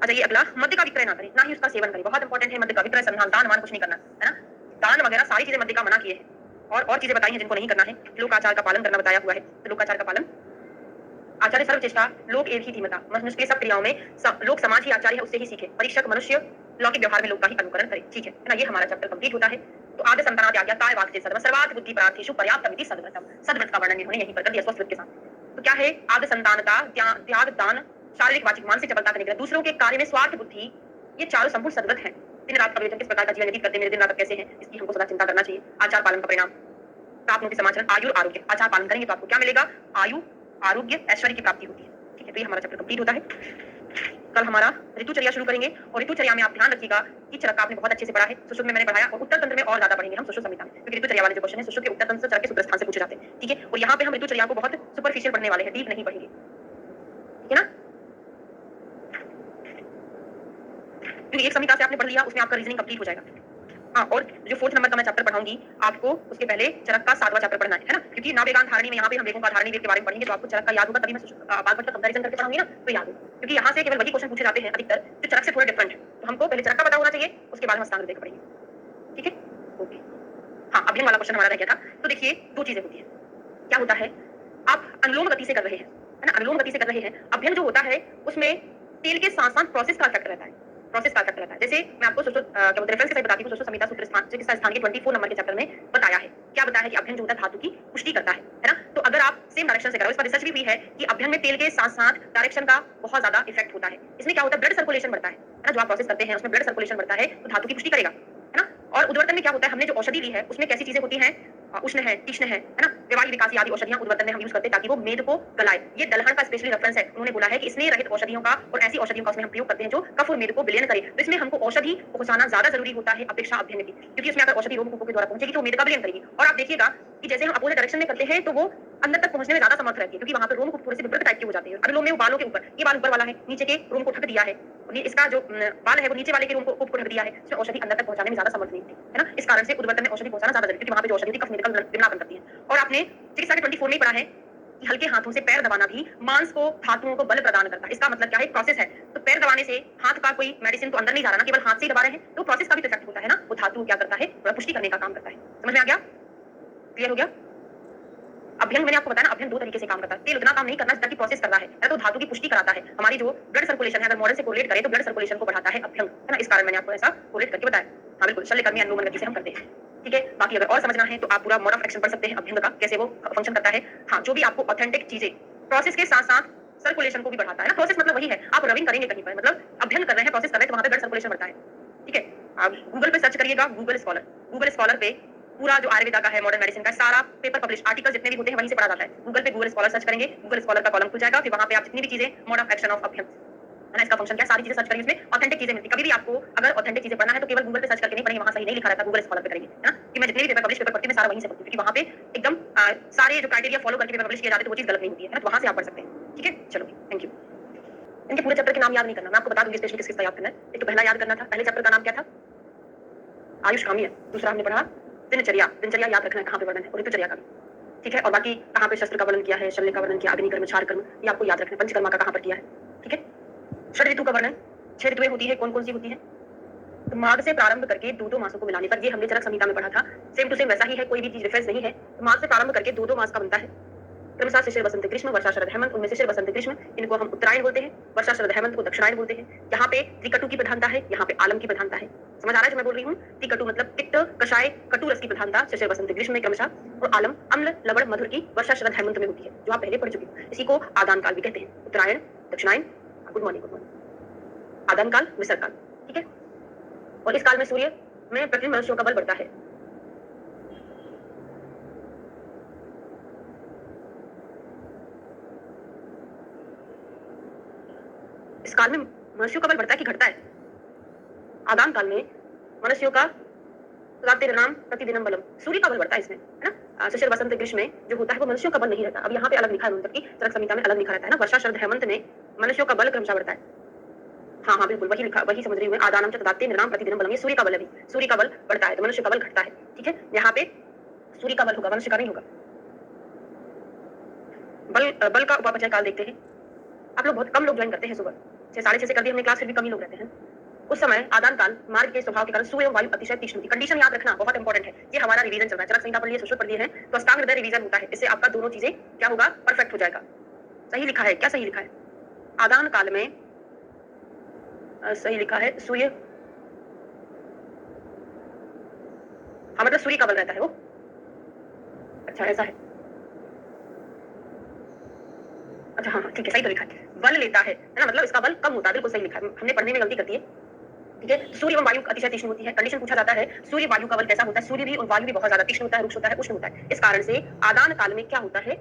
अच्छा, ये अगला, मद्य का विक्रय ना करें, ना ही उसका सेवन करें, बहुत इंपॉर्टेंट है। मद्य का विक्रय, संधान, दान मान कुछ नहीं करना, है ना। दान वगैरह सारी चीजें मद्य का मना किए हैं, और चीजें बताई हैं जिनको नहीं करना है। लोकाचार का पालन करना बताया हुआ है, तो लोकाचार का पालन, आचार्य सर्वचेष्टा लोक एक ही धीमता, मनुष्य के सब क्रियाओं में लोक समाज ही आचार्य है, उससे ही सीखे। परीक्षक मनुष्य लौकिक व्यवहार में लोक का ही अनुकरण करे, ठीक है ना। ये हमारा चैप्टर कंप्लीट होता है। तो आदि संतानात आज्ञा काय वाक् से सर्व सर्वार्थ बुद्धि प्रार्थेषु पर्याप्त मिति सद्व्रतम, सद्व्रत का वर्णन इन्होंने यहीं पर कर दिया स्वस्थ के साथ। तो क्या है, आदि संतानता, त्याग, दान, शारीरिक वाचिक मानसिक चपलता का निग्रह, दूसरों के कार्य में स्वार्थ बुद्धि, ये चारों संपूर्ण सद्व्रत है। दिन रात का विवेचन, किस प्रकार का जीवन व्यतीत करते, मेरे दिन रात कैसे हैं, इसकी हमको सदा चिंता करना चाहिए। आचार पालन का परिणाम, प्राप्त समाचरण, आयु आरोग्य, आचार पालन करेंगे तो आपको क्या मिलेगा, आयु आरोग्य ऐश्वर्य की प्राप्ति होती है, ठीक है। तो ये हमारा चैप्टर कंप्लीट होता है। कल हमारा ऋतुचर्या शुरू करेंगे, और ऋतुचर्या में आप ध्यान रखिएगा कि चरक आपने बहुत अच्छे से पढ़ा है, सुश्रुत में मैंने पढ़ाया, और उत्तर तंत्र में और ज्यादा पढ़ेंगे हम सुश्रुत संहिता में, क्योंकि ऋतुचर्या वाले जो क्वेश्चन है सुश्रुत के उत्तर तंत्र से चरक के सूत्र स्थान से पूछे जाते हैं, ठीक है। और यहाँ पे हम ऋतुचर्या को बहुत सुपरफिशियल पढ़ने वाले हैं, डीप नहीं पढ़ेंगे, ठीक है ना। क्योंकि एक संहिता से आपने पढ़ लिया, उसमें आपका रीजनिंग कंप्लीट हो जाएगा। हाँ, और जो 4th नंबर का मैं चैप्टर पढ़ाऊंगी आपको, उसके पहले चरक का 7वां चैप्टर पढ़ना है ना, क्योंकि नावेगान धारणी में यहाँ पे हम वेगों का धारणी वेग के बारे में पढ़ेंगे, तो आपको चरक का याद होगा, तभी मैं बागवत का कंपैरिजन करके पढ़ाऊंगी ना, तो याद हो, क्योंकि यहाँ से केवल वही क्वेश्चन पूछे जाते हैं अधिकतर जो चरक से थोड़े डिफरेंट है। तो हमको पहले चरक का पता होना चाहिए, उसके बाद हम अष्टांग हृदय का पढ़ेंगे, ठीक है, ओके। हाँ, अभ्यंग वाला क्वेश्चन हमारा रह गया था। तो देखिए, 2 चीजें होती है, क्या होता है, आप अनुलोम गति से कर रहे हैं, है ना, अनुलोम गति से कर रहे हैं। अभ्यंग जो होता है उसमें तेल के साथ साथ प्रोसेस का इफेक्ट रहता है, प्रोसेस का इफेक्ट रहता है। जैसे मैं आपको क्या बोलते हैं, रेफरेंस के साथ बताती हूँ, सुश्रुत संहिता सूत्र स्थान, चिकित्सा स्थान के 24 नंबर के चैप्टर में बताया है। क्या बताया है कि अभ्यंग जो होता है धातु की पुष्टि करता है ना। तो अगर आप सेम डायरेक्शन से करो, इस पर रिसर्च भी हुई है कि अभ्यंग में तेल के साथ साथ डायरेक्शन का बहुत ज्यादा इफेक्ट होता है। इसमें क्या होता है, ब्लड सर्कुलेशन बढ़ता है ना, जो आप प्रोसेस करते हैं उसमें ब्लड सर्कुलेशन बढ़ता है, तो धातु की पुष्टि करेगा, है ना। और उद्वर्तन में क्या होता है, हमने जो औषधि ली है उसमें कैसी चीजें होती हैं, उष्ण है, तीक्ष्ण है ना। व्यवहारिक विकासी आदि औषधियां उद्वर्तन में हम यूज करते हैं ताकि वो मेद को गलाए। ये दलहन का स्पेशली रेफरेंस है, उन्होंने बोला है कि स्नेह रहित औषधियों का और ऐसी औषधियों का उसमें हम प्रयोग करते हैं जो कफ और मेद को विलयन करे। तो इसमें हमको औषधि पहुंचाना ज्यादा जरूरी होता है अपेक्षा अभ्यंग की, क्योंकि उसमें अगर औषधि रोग के द्वारा पहुंचेगी तो मेद का विलयन करेगी। और आप देखिएगा कि जैसे हम अपोजिट डायरेक्शन में करते हैं तो वो अंदर तक पहुंचने में ज्यादा समर्थ रहती है, क्योंकि वहां पर रोम को थोड़े से विपरीत टाइप के हो जाते हैं। अनुलोम में वो बालों के ऊपर, ये बाल ऊपर वाला है, नीचे के रोम को ढक दिया है, इसका जो बाल है वो नीचे वाले के रोम को ढक दिया है, इसमें औषधि अंदर तक पहुंचाने में ज्यादा समर्थ नहीं है ना। इस कारण से उद्वर्तन में औषधि पहुंचाना ज्यादा जरूरी, क्योंकि वहां पे जो औषधि कफ मेद का विलयन करती है। और आपने चिकित्सा के 24 में ही पढ़ा है कि हल्के हाथों से पैर दबाना भी मांस को, धातुओं को बल प्रदान करता है। इसका मतलब क्या है, प्रोसेस है। तो पैर दबाने से हाथ का कोई मेडिसिन तो अंदर नहीं जा रहा ना, केवल हाथ से ही दबा रहे हैं, तो प्रोसेस का भी इफेक्ट होता है ना, वो धातु क्या करता है, थोड़ा पुष्टि करने का काम करता है। समझ में आ गया, क्लियर हो गया। अभ्यंग मैंने आपको बताया ना, अभ्यंग दो तरीके से काम करता है। तेल उतना काम नहीं करना जितना कि प्रोसेस कर रहा है, या तो धातु की पुष्टि कराता है। हमारी जो ब्लड सर्कुलेशन है, अगर मॉडल से कोरिलेट करें तो ब्लड सर्कुलेशन को बढ़ाता है अभ्यंग, है ना। इस कारण मैंने आपको ऐसा कोरिलेट करके बताया। हाँ बिल्कुल, शल्यकर्मी अनुलोमन गति से हम करते हैं, ठीक है। बाकी अगर और समझना है तो आप पूरा मोड ऑफ एक्शन पढ़ सकते हैं अभ्यंग का, कैसे वो फंक्शन करता है। हाँ, जो भी आपको ऑथेंटिक चीजें प्रोसेस के साथ साथ सर्कुलेशन को भी बढ़ाता है ना। प्रोसेस मतलब वही है, आप रविंग करेंगे कहीं पर, मतलब अभ्यंग कर रहे हैं, प्रोसेस कर रहे हैं, तो वहां पे ब्लड सर्कुलेशन बढ़ता है, ठीक है। आप गूगल पे सर्च करिएगा, गूगल स्कॉलर पे पूरा जो आयुर्वेदा का है, मॉडर्न मेडिसिन का सारा पेपर पब्लिश आर्टिकल जितने भी होते हैं वहीं से पढ़ा जाता है। गूगल पे गूगल स्कॉलर सर्च करेंगे, गूगल स्कॉलर का कॉलम खुल जाएगा, फिर वहां पे आप जितनी भी चीजें मोड ऑफ एक्शन ऑफ अभ्यंग, है ना, इसका फंक्शन क्या, सारी चीजें सर्च करेंगे, उसमें ऑथेंटिक चीजें मिलती है। कभी भी आपको अगर ऑथेंटिक चीजें पढ़ना है तो केवल गूगल पे सर्च करके नहीं पढ़ेंगे, वहां सही नहीं लिखा रहता, गूगल स्कॉलर पे करेंगे, है ना। कि मैं जितने भी पेपर पब्लिश पेपर पढ़ती हूँ, मैं सारा वहीं से पढ़ती हूँ, क्योंकि वहां पे एकदम सारे जो क्राइटेरिया फॉलो करके पेपर पब्लिश किए जाते हैं तो वो चीज गलत नहीं होती है ना, तो वहां से आप पढ़ सकते हैं, ठीक है। चलो, थैंक यू। इनके पूरे चैप्टर के नाम याद नहीं करना, मैं आपको बता दूंगी स्पेशली किस किस का याद करना है। एक तो पहला याद करना था, पहले चैप्टर का नाम क्या था, आयुष कामी है। दूसरा हमने पढ़ा दिनचर्या, दिनचर्या याद रखना है कहाँ पे वर्णन है, और ऋतुचर्या का भी, ठीक है। और बाकी कहाँ पे शस्त्र का वर्णन किया है, शल्य का वर्णन किया, अग्निकर्म, क्षार कर्म, ये आपको याद रखना है। पंचकर्मा का कहाँ पर किया है, ठीक है। षड ऋतु का वर्णन, 6 ऋतुएं होती है, कौन कौन सी होती है। तो माघ से प्रारंभ करके दो मासों को मिलाने पर, ये हमने चरक संहिता में पढ़ा था, सेम टू सेम वैसा ही है, कोई भी चीज डिफरेंस नहीं है। तो माघ से प्रारंभ करके दो मास का बनता है, क्रमशः शिशिर वसंत ग्रीष्म, वर्षा शरद हेमंत। उनमें शिशिर वसंत ग्रीष्म इनको हम उत्तरायण बोलते हैं, वर्षा शरद हेमंत को दक्षिणायन बोलते हैं। यहाँ पे त्रिकटु की प्रधानता है, यहाँ पे आलम की प्रधानता है। समझ आ रहा है जो मैं बोल रही हूँ। त्रिकटु मतलब पित्त, कषाय, कटु रस की प्रधानता शिशिर वसंत ग्रीष्म में क्रमशः, और आलम अम्ल लवण मधुर की वर्षा शरद हेमंत में होती है, जो आप पहले पढ़ चुके हो। इसी को आदान काल भी कहते हैं, उत्तरायण, दक्षिणायन, गुड मॉर्निंग, आदान काल, विसर्ग काल, ठीक है। और इस काल में सूर्य में प्रतिदिन मनुष्यों का बल बढ़ता है। इस काल में मनुष्यों का बल बढ़ता है कि घटता है। आदान काल में मनुष्यों का नाम प्रतिदिनम बलम, सूर्य का बल बढ़ता है इसमें, है ना। शिशिर वसंत ग्रीष्म में जो होता है वो मनुष्यों का बल नहीं रहता। अब यहाँ पे अलग लिखा है, मतलब कि चरक संहिता में अलग लिखा रहता है ना, वर्षा शरद हेमंत में मनुष्यों का बल क्रमशः बढ़ता है। हाँ हाँ बिल्कुल वही लिखा, वही समझ रही हूँ। आदानम च तदात्ते निर्नाम प्रतिदिनम बलम, ये सूर्य का बल है, सूर्य का बल बढ़ता है तो मनुष्य का बल घटता है, ठीक है। यहाँ पे सूर्य का बल होगा, मनुष्य का नहीं होगा। बल का उपापचय काल देखते हैं। आप लोग बहुत कम लोग ज्वाइन करते हैं, सुबह 6 साढ़े 6 से कर दी हमने क्लास, फिर भी कम ही लोग रहते हैं। उस समय आदान काल मार्ग के स्वभाव के कारण सूर्य एवं वायु अतिशय तीक्ष्ण थी। कंडीशन याद रखना बहुत इंपॉर्टेंट है, ये हमारा रिवीजन चल रहा है, चरक संहिता पढ़ लिए, सुश्रुत पढ़ लिए हैं, तो अष्टांग हृदय रिवीजन होता है, इससे आपका दोनों चीजें क्या होगा, परफेक्ट हो जाएगा। सही लिखा है क्या, सही लिखा है। आदान काल में सही लिखा है सूर्य, हाँ मतलब सूर्य का बल रहता है वो, अच्छा ऐसा है, अच्छा हाँ ठीक है, सही तो लिखा है, बल लेता है ना, मतलब इसका बल कम होता है, बिल्कुल सही लिखा है, हमने पढ़ने में गलती करती है, ठीक है। सूर्य एवं वायु अतिशय तीक्ष्ण होती है। कंडीशन पूछा जाता है सूर्य वायु का बल कैसा होता है, सूर्य भी और वायु भी बहुत ज्यादा तीक्ष्ण होता है, रुक्ष होता है, उष्ण होता है। इस कारण से आदान काल में क्या होता है,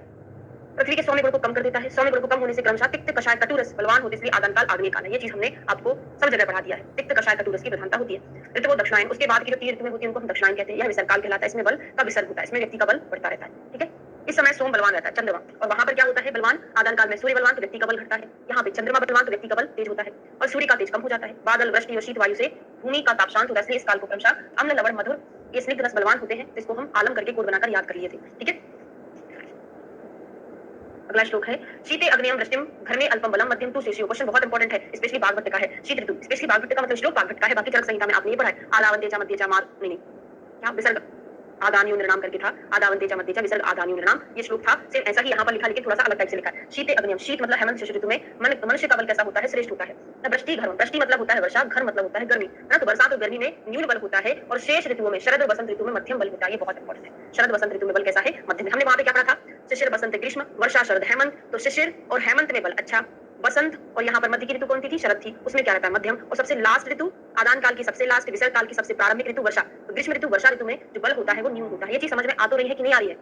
पृथ्वी के सौम्य गुण को कम कर देता है, सौम्य गुण को कम होने से क्रमशः तिक्त, कषाय, कटुरस बलवान होते, इसलिए आदान काल आग्नेय काल है। ये चीज हमने आपको सब जगह पढ़ा दिया है, तिक्त, कषाय, कटुरस की प्रधानता होती है। ऋतु दक्षिणायन, उसके बाद की जो 3 ऋतुएं होती है उनको हम दक्षिणायन कहते हैं। यह विसर्ग काल कहलाता है, इसमें बल का विसर्ग होता है, इसमें व्यक्ति का बल बढ़ता रहता है, ठीक है। इस समय सोम बलवान रहता है, चंद्रमा, और वहां पर क्या होता है, बलवान आदान काल में सूर्य बलवान तो व्यक्ति का बल घटता है, यहाँ पे चंद्रमा बलवान तो व्यक्ति का बल तेज होता है, और सूर्य का तेज कम हो जाता है। बादल, वृष्टि और शीत वायु से भूमि का ताप शांत होता है, इसलिए इस काल को क्रमशः अम्ल लवण मधुर ये स्निग्ध रस बलवान होते हैं, जिसको हम आलम करके कोड बनाकर याद कर लिए थे, ठीक है। अगला श्लोक है शीते अग्नियम वृष्टिम घर में अल्पम बलम मध्यम तु शेषियो। क्वेश्चन बहुत इंपॉर्टेंट है, स्पेशली बागभट्ट का है। शीत ऋतु, स्पेशली बागभट्ट का मतलब श्लोक बागभट्ट का है, बाकी चरक संहिता में आपने ये पढ़ा है। आदावंतेचा मध्येचा मार नहीं क्या विसर्ग आदानियो निर्णाम करके था, आदावंतेचा मध्येचा विसर्ग आदानियो निर्णाम, ये श्लोक था। सेम ऐसा ही यहाँ पर लिखा, लेकिन थोड़ा सा अलग टाइप से लिखा है। शीते अग्नियम, शीत मतलब हेमंत शिशिर ऋतु में मनुष्य का बल कैसा होता है, श्रेष्ठ होता है। वृष्टि घर, वृष्टि मतलब होता है वर्षा, घर मतलब होता है गर्मी, है ना। तो बरसात और गर्मी में न्यून बल होता है, और शेष ऋतुओं में शरद और बसंत ऋतु में मध्यम बल होता है। ये बहुत इंपॉर्टेंट है, शरद वसंत ऋतु में बल कैसा है, मध्यम। हमने वहां पे क्या पढ़ा था, शिशिर वसंत ग्रीष्म, वर्षा शरद हेमंत। तो शिशिर और हेमंत में बल अच्छा, बसंत और यहाँ पर मध्य की ऋतु कौन थी, शरद थी, उसमें क्या रहता है, मध्यम। और सबसे लास्ट ऋतु आदान काल की सबसे लास्ट, विसर्ग काल की सबसे प्रारंभिक ऋतु वर्षा। तो ग्रीष्म ऋतु, वर्षा ऋतु में जो बल होता है वो न्यून होता है। ये चीज समझ में आ तो रही है कि नहीं आ रही है,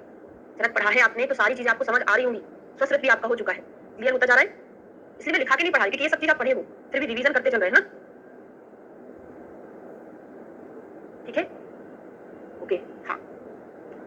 जरा पढ़ा है आपने तो सारी चीजें आपको समझ आ रही होंगी, स्वस्त्र भी आपका हो चुका है, क्लियर होता जा रहा है। इसलिए मैं लिखा के नहीं पढ़ा, क्योंकि ये सब चीज आप पढ़े हो, फिर भी रिवीजन करते चल रहे हैं ना, ठीक है, ओके हाँ।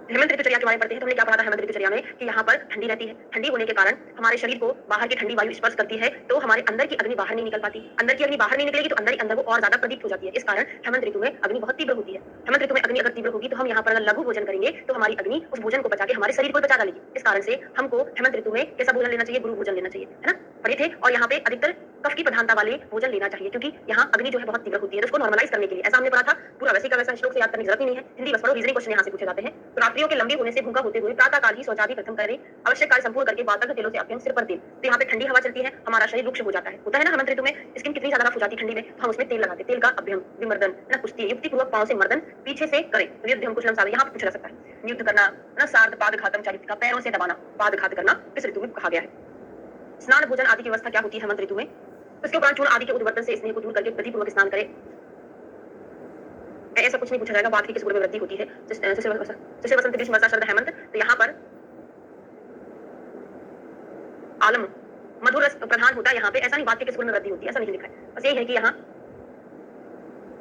हेमंत ऋतुचर्या के बारे में पढ़ते हैं तो हमने क्या पढ़ा था हेमंत ऋतुचर्या में कि यहाँ पर ठंडी रहती है, ठंडी होने के कारण हमारे शरीर को बाहर की ठंडी वायु स्पर्श करती है तो हमारे अंदर की अग्नि बाहर नहीं निकल पाती, अंदर की अग्नि बाहर नहीं निकलेगी तो अंदर ही अंदर वो और ज्यादा प्रदीप्त हो जाती है। इस कारण हेमंत ऋतु में अग्नि बहुत तीव्र होती है। हेमंत ऋतु में अग्नि अगर तीव्र होगी तो हम यहाँ पर अगर लघु भोजन करेंगे तो हमारी अग्नि उस भोजन को बचा के हमारे शरीर को बचा डालेगी। इस कारण से हमको हेमंत ऋतु में कैसा भोजन लेना चाहिए, गुरु भोजन लेना चाहिए, है ना, पढ़े थे। और यहाँ पे अधिकतर कफ की प्रधानता वाले भोजन लेना चाहिए क्योंकि यहाँ अग्नि जो है बहुत तीव्र होती है, तो उसको नॉर्मलाइज करने के लिए ऐसा हमने पढ़ा था। पूरा वैसे का वैसा श्लोक से याद करने की जरूरत ही नहीं है, हिंदी बस पढ़ो, रीजनिंग क्वेश्चन यहाँ से पूछे जाते हैं। तो रात्रियों के लंबे होने से भूखा होते हुए प्रातः काल ही शौचादि प्रथम करें, आवश्यक कार्य संपूर्ण करके बातक तेलों से अभ्यंग सिर पर तेल। तो यहाँ पे ठंडी हवा चलती है, हमारा शरीर रुक्ष हो जाता है, होता है ना हेमंत ऋतु में स्किन कितनी ज्यादा रफ हो जाती है ठंडी में, तो हम उसमें तेल लगाते, तेल का अभ्यंग विमर्दन है ना, कुश्ती युक्ति पूर्वक पांव से मर्दन पीछे से करें, तो युद्ध हम कुशलम साधन यहाँ पे पूछा जा सकता है। युद्ध करना ना, सार्ध पाद घातम चारित्र का पैरों से दबाना, पाद घात करना इस ऋतु में कहा गया है। स्नान भोजन आदि की व्यवस्था क्या होती है हेमंत ऋतु में, इसके उपरांत चूर्ण आदि के उद्वर्तन से स्नेह को दूर करके विधि पूर्वक स्नान करें। ऐसा कुछ नहीं पूछा जाएगा, बात की किस गुण में वृद्धि होती है, शिशिर वसंत ग्रीष्म वर्षा शरद हेमंत, तो यहाँ पर आलम मधुर रस प्रधान होता है। यहाँ पे ऐसा नहीं बात के किस गुण में वृद्धि होती है, ऐसा नहीं लिखा है, बस यही है कि यहाँ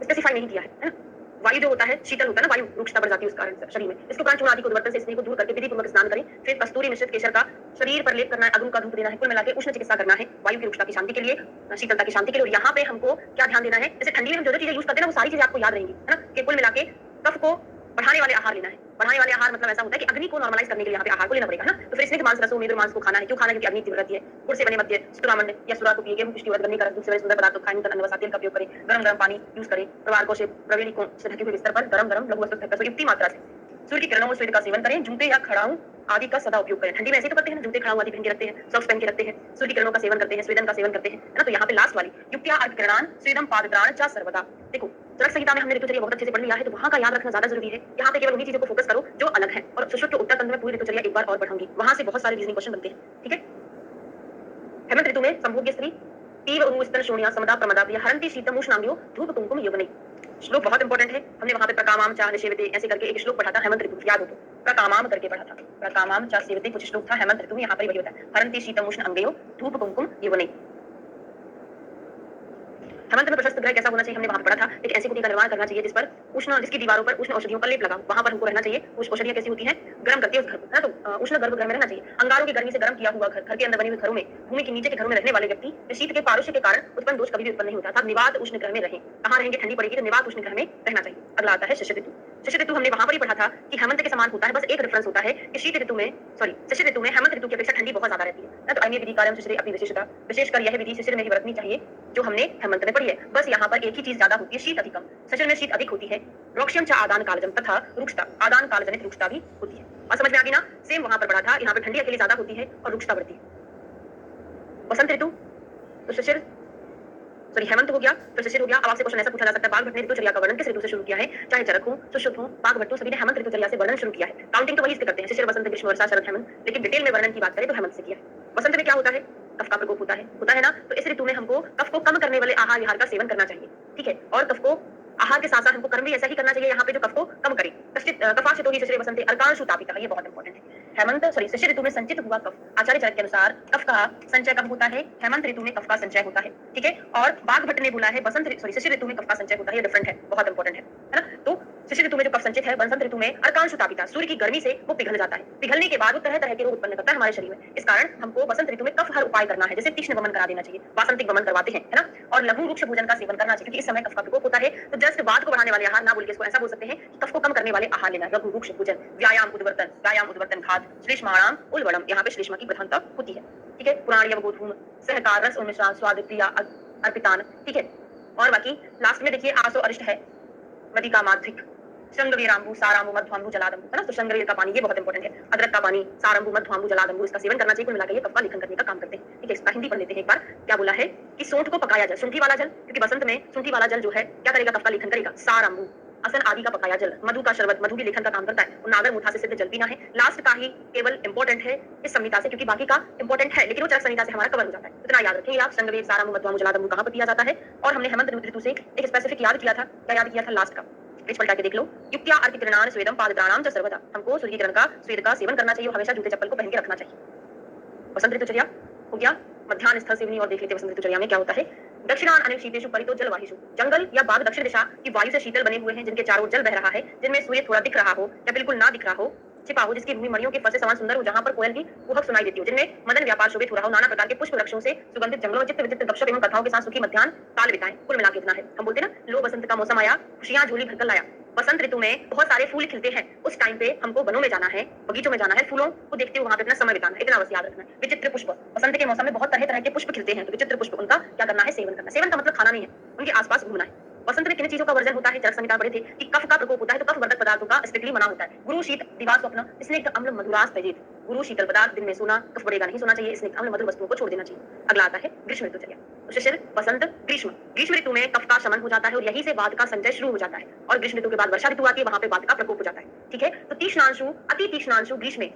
स्पेसिफाई नहीं किया है ना। वायु जो होता है शीतल होता है ना, वायु रुक्षता बढ़ जाती है उस कारण से शरीर में। इसके उपरांत चूर्ण आदि को उद्वर्तन से स्नेह को दूर करके विधि पूर्वक स्नान करें, फिर कस्तूरी मिश्रित केसर का शरीर पर लेप करना है, अग्नि का धूप देना है, कुल मिलाकर उष्ण चिकित्सा करना है वायु की रुक्षता की शांति के लिए, शीतलता की शांति के लिए। और यहाँ पे हमको क्या ध्यान देना है, जैसे ठंडी में हम जो जो चीजें यूज करते हैं ना वो सारी चीजें आपको याद रहेंगी, है ना, कि कुल मिलाके कफ को बढ़ाने वाले आहार लेना है। बढ़ाने वाले आहार मतलब ऐसा होता है कि अग्नि को नॉर्मलाइज करने के लिए यहाँ पे आहार को लेना पड़ेगा ना। तो फिर इसलिए मांस रसों मेदु मांस को खाना है, क्यों खाना है, क्योंकि अग्नि तीव्र रहती है। गुड़ से बने मध्य सुरामण्य या सुरा को पिए, गेहूं पुष्टिवर्धक करने का दूध से बने सुंदर पदार्थ खाएं, नूतन अन्न तेल का उपयोग करें, गरम गरम पानी यूज करें, परिवार को से प्रवेली को से ढके हुए बिस्तर पर गरम गरम लघु वस्त्र ढककर युक्ति मात्रा से सूर्य की किरणों में स्वेद का सेवन करें, जूते या खड़ाऊ आदि का सदा उपयोग करें। ठंडी में ऐसे तो करते हैं, जूते खड़ाऊ आदि पहन के रखते हैं, सॉक्स पहन के रखते हैं, सूर्य की किरणों का सेवन करते हैं, स्वेदन का सेवन करते हैं, है ना। तो यहाँ पे लास्ट वाली युक्त्या अर्घ किरणान स्वेदम पादत्राण च सर्वदा, देखो चरक संहिता में हमने ऋतुचर्या बहुत अच्छे से पढ़ लिया है, तो वहां का याद रखना ज्यादा जरूरी है। यहाँ पे केवल उन्हीं चीजों को फोकस करो जो अलग है, और सुश्रुत के उत्तर तंत्र में पूरी ऋतुचर्या एक बार और पढ़ाऊंगी, वहां से बहुत सारे रीजनिंग क्वेश्चन बनते हैं, ठीक है। हेमंत ऋतु में संभोग्य स्त्री तीव्र उनुस्तन शोणिया समदा प्रमदा प्रिय हरंती शीतम उष्णांग्यो धूप कुंकुम युवने। श्लोक बहुत इंपॉर्टेंट है, हमने वहां पे प्रकामाम चा निषेवते ऐसे करके एक श्लोक पढ़ा था हेमंत ऋतु, याद हो तो प्रकामाम करके पढ़ा था, प्रकामाम चा सेवते कुछ श्लोक था हेमंत ऋतु में, यहाँ पर वही होता है हरंती शीतम उष्ण अंगयो धूप कुंकुम युवने। हेमंत में प्रशस्त ग्रह कैसा होना चाहिए, हमने वहां पढ़ा था, एक ऐसी कुटी का निर्माण करना चाहिए जिस पर उष्ण, जिसकी दीवारों पर उष्ण औषधियों का लेप लगा, वहां पर हमको रहना चाहिए। उस औषधियां कैसी होती हैं, गर्म करती है उस घर को, है तो उष्ण गर्भ गृह में रहना चाहिए। अंगारों की गर्मी से गर्म किया हुआ घर, घर के अंदर बने हुए घरों में, भूमि के नीचे के घरों में रहने वाले व्यक्ति शीत के पारुष्य के कारण उत्पन्न दोष कभी भी उत्पन्न नहीं होता था। निवात उष्ण ग्रह में रहें, कहाँ रहेंगे, ठंडी पड़ेगी तो निवात उष्ण ग्रह में रहना चाहिए। अगला आता है शिशिर ऋतु। शिशिर ऋतु हमने वहां पर ही पढ़ा था कि हेमंत के समान होता है, बस एक डिफरेंस होता है कि शीत ऋतु में शिशिर ऋतु में हेमंत ऋतु की अपेक्षा ठंडी बहुत ज्यादा रहती है। तो अन्य विधि कार्यम शिशिर अपनी विशेषता, विशेषकर यह विधि शिशिर में ही बरतनी चाहिए जो हमने हेमंत में पढ़ी है। बस यहाँ पर एक ही चीज ज्यादा होती है, शीत अधिकम, शिशिर में शीत अधिक होती है। रोक्ष्यम च आदान कालजम तथा रुक्षता, आदान काल जनित रुक्षता भी होती है। और समझ में आ गई ना, सेम वहां पर पढ़ा था, यहाँ पर ठंडी अकेले ज्यादा होती है और रुक्षता बढ़ती है। वसंत ऋतु तो शिशिर सॉरी हेमंत हो गया, फिर शिशिर हो गया। अब आपसे क्वेश्चन ऐसा पूछा जा सकता है, बाघ भट्ट ने ऋतुचर्या का वर्णन किस ऋतु से शुरू किया है, चाहे चरक हो, सुश्रुत हो, बाघ भट्ट हो, सभी ने हेमंत ऋतुचर्या से वर्णन शुरू किया है। काउंटिंग तो वही इसके करते हैं, शिशिर वसंत ग्रीष्म वर्षा शरद हेमंत, लेकिन डिटेल में वर्णन की बात करें तो हेमंत से किया है। वसंत में क्या होता है, कफ का प्रकोप होता है ना, तो इस ऋतु में हमको कफ को कम करने वाले आहार विहार का सेवन करना चाहिए, ठीक है। और कफ को आहार के साथ साथ हमको कर्म भी ऐसा ही करना चाहिए यहाँ पे जो कफ को कम करे। कफाशितो ही शिशिरे वसंते अर्कांशु तापितः, ये बहुत इंपॉर्टेंट है। हेमंत सॉरी शिशिर ऋतु में संचित हुआ कफ, आचार्य चरक के अनुसार कफ का संचय कब होता है, हेमंत ऋतु में कफ का संचय होता है, ठीक है। और बाघ भट्ट ने बोला है शिशिर ऋतु में कफ का संचय होता है, ये डिफरेंट है, बहुत इंपॉर्टेंट है ना। तो शिशिर ऋतु में जो कफ संचित है, वसंत ऋतु में अर्कांशु तापितः, सूर्य की गर्मी से वो पिघल जाता है, पिघलने के बाद वो तरह तरह के रोग उत्पन्न करता है हमारे शरीर में। इस कारण हमको वसंत ऋतु में कफ हर उपाय करना है, जैसे तीक्ष्ण वमन करा देना चाहिए, वासंतिक वमन करवाते हैं, है ना। और लघु वृक्ष भोजन का सेवन करना चाहिए, क्योंकि इस समय कफ का प्रकोप होता है। तो जस्ट वात को बढ़ाने वाले आहार ना बोल के इसको ऐसा बोल सकते हैं कि कफ को कम करने वाले आहार लेना, लघु वृक्ष भोजन, व्यायाम उद्वर्तन घात, श्लेष्माणाम उल्बणम, यहाँ पे श्लेष्मा की प्रधानता होती है, ठीक है। पुराणियम गोधूम सहकार रस उन्मिश्रण स्वाद प्रिया अर्पितान, ठीक है। और बाकी लास्ट में देखिए आसो अरिष्ट है, वदिका माध्विक, शृंगवीरांबु सारांबु मध्वांबु जलादंबु, है ना। तो शृंगवीर का पानी ये बहुत इंपॉर्टेंट है, अदरक का पानी, सारांबु मध्वांबु जलादंबु, इसका सेवन करना चाहिए। कुल मिलाकर ये कफ का लेखन करने का काम करते हैं, ठीक है। इसका हिंदी पढ़ लेते हैं एक बार। क्या बोला है कि सूंठ को पकाया जल, सूंठी वाला जल, क्योंकि बसंत में सूंठी वाला जल जो है क्या करेगा, कफ का लेखन करेगा। सारांबु असन आदि का पकाया जल, मधु का शरबत, मधु भी लेखन का काम करता है। और नागर मुठा से सिद्ध जल पीना है। लास्ट का ही केवल इंपॉर्टेंट है इस संहिता से, क्योंकि बाकी का इंपॉर्टेंट है लेकिन वो चरक संहिता से हमारा कवर हो जाता है। इतना याद रखेंगे आप, शृंगवीर सारांबु मध्वांबु जलादंबु कहां पर पिया जाता है। और हमने हेमंत ऋतु से एक स्पेसिफिक याद किया था, क्या याद किया था, लास्ट का पेज पलटा के देख लो। युक्त्या अर्घ किरणान स्वेदम पादत्राणाम च सर्वदा, हमको सूर्य किरण का स्वेद का सेवन करना चाहिए, हमेशा जूते चप्पल को पहन के रखना चाहिए। वसंत ऋतुचर्या हो गया, मध्याह्न स्थल सेवनी। और देख लेते वसंत ऋतुचर्या में क्या होता है। दक्षिणान अनिल शीतेषु परितो जलवाहिषु, जंगल या बाग दक्षिण दिशा की वायु से शीतल बने हुए हैं, जिनके चारों ओर जल बह रहा है, जिनमें सूर्य थोड़ा दिख रहा हो या बिल्कुल ना दिख रहा हो। छिपा हो, जिसकी भूमि मणियों के फर से समान सुंदर हो, जहाँ पर कोयल की कुहक सुनाई देती हो, जिनमें मदन व्यापार शोभित हो रहा हो, नाना प्रकार के पुष्प वृक्षों से सुगंधित जंगलों में चित्र विचित्र गपशप एवं कथाओं के साथ सुखी मध्याह्न काल बिताएं। कुल मिला के इतना है। हम बोलते हैं ना, लो बसंत का मौसम आया, खुशियां झोली भरकर लाया। बसंत ऋतु में बहुत सारे फूल खिलते हैं। उस टाइम पे हमको वनों में जाना है, बगीचों में जाना है, फूलों को देखते हुए वहां पे अपना समय बिताना है। इतना बस याद रखना है। विचित्र पुष्प, बसंत के मौसम में बहुत तरह तरह के पुष्प खिलते हैं, तो विचित्र पुष्प उनका क्या करना है, सेवन करना। सेवन का मतलब खाना नहीं है, उनके आसपास घूमना है। बसंत में किन चीजों का वर्जन होता है, चरक संहिता पढ़े थे कि कफ का प्रकोप होता है, तो कफ वर्धक पदार्थों का स्ट्रिक्टली मना होता है। गुरु शीत दिवा स्वप्न स्निग्ध अम्ल मधुरास तजित। गुरु शीतल पदार्थ दिन में सोना, कफ बढ़ेगा नहीं सोना चाहिए, स्निग्ध अम्ल मधुर वस्तुओं को छोड़ देना चाहिए। अगला आता है ग्रीष्म ऋतुचर्या। तो शिशिर, बसंत, ग्रीष्म। ग्रीष्म ऋतु में कफ का शमन हो जाता है और यहीं से वात का संचय शुरू हो जाता है, और ग्रीष्म ऋतु के बाद वर्षा ऋतु आती है, वहां पे वात का प्रकोप हो जाता है। ठीक है, तो तीक्ष्णांशु अति तीक्ष्णांशु ग्रीष्म,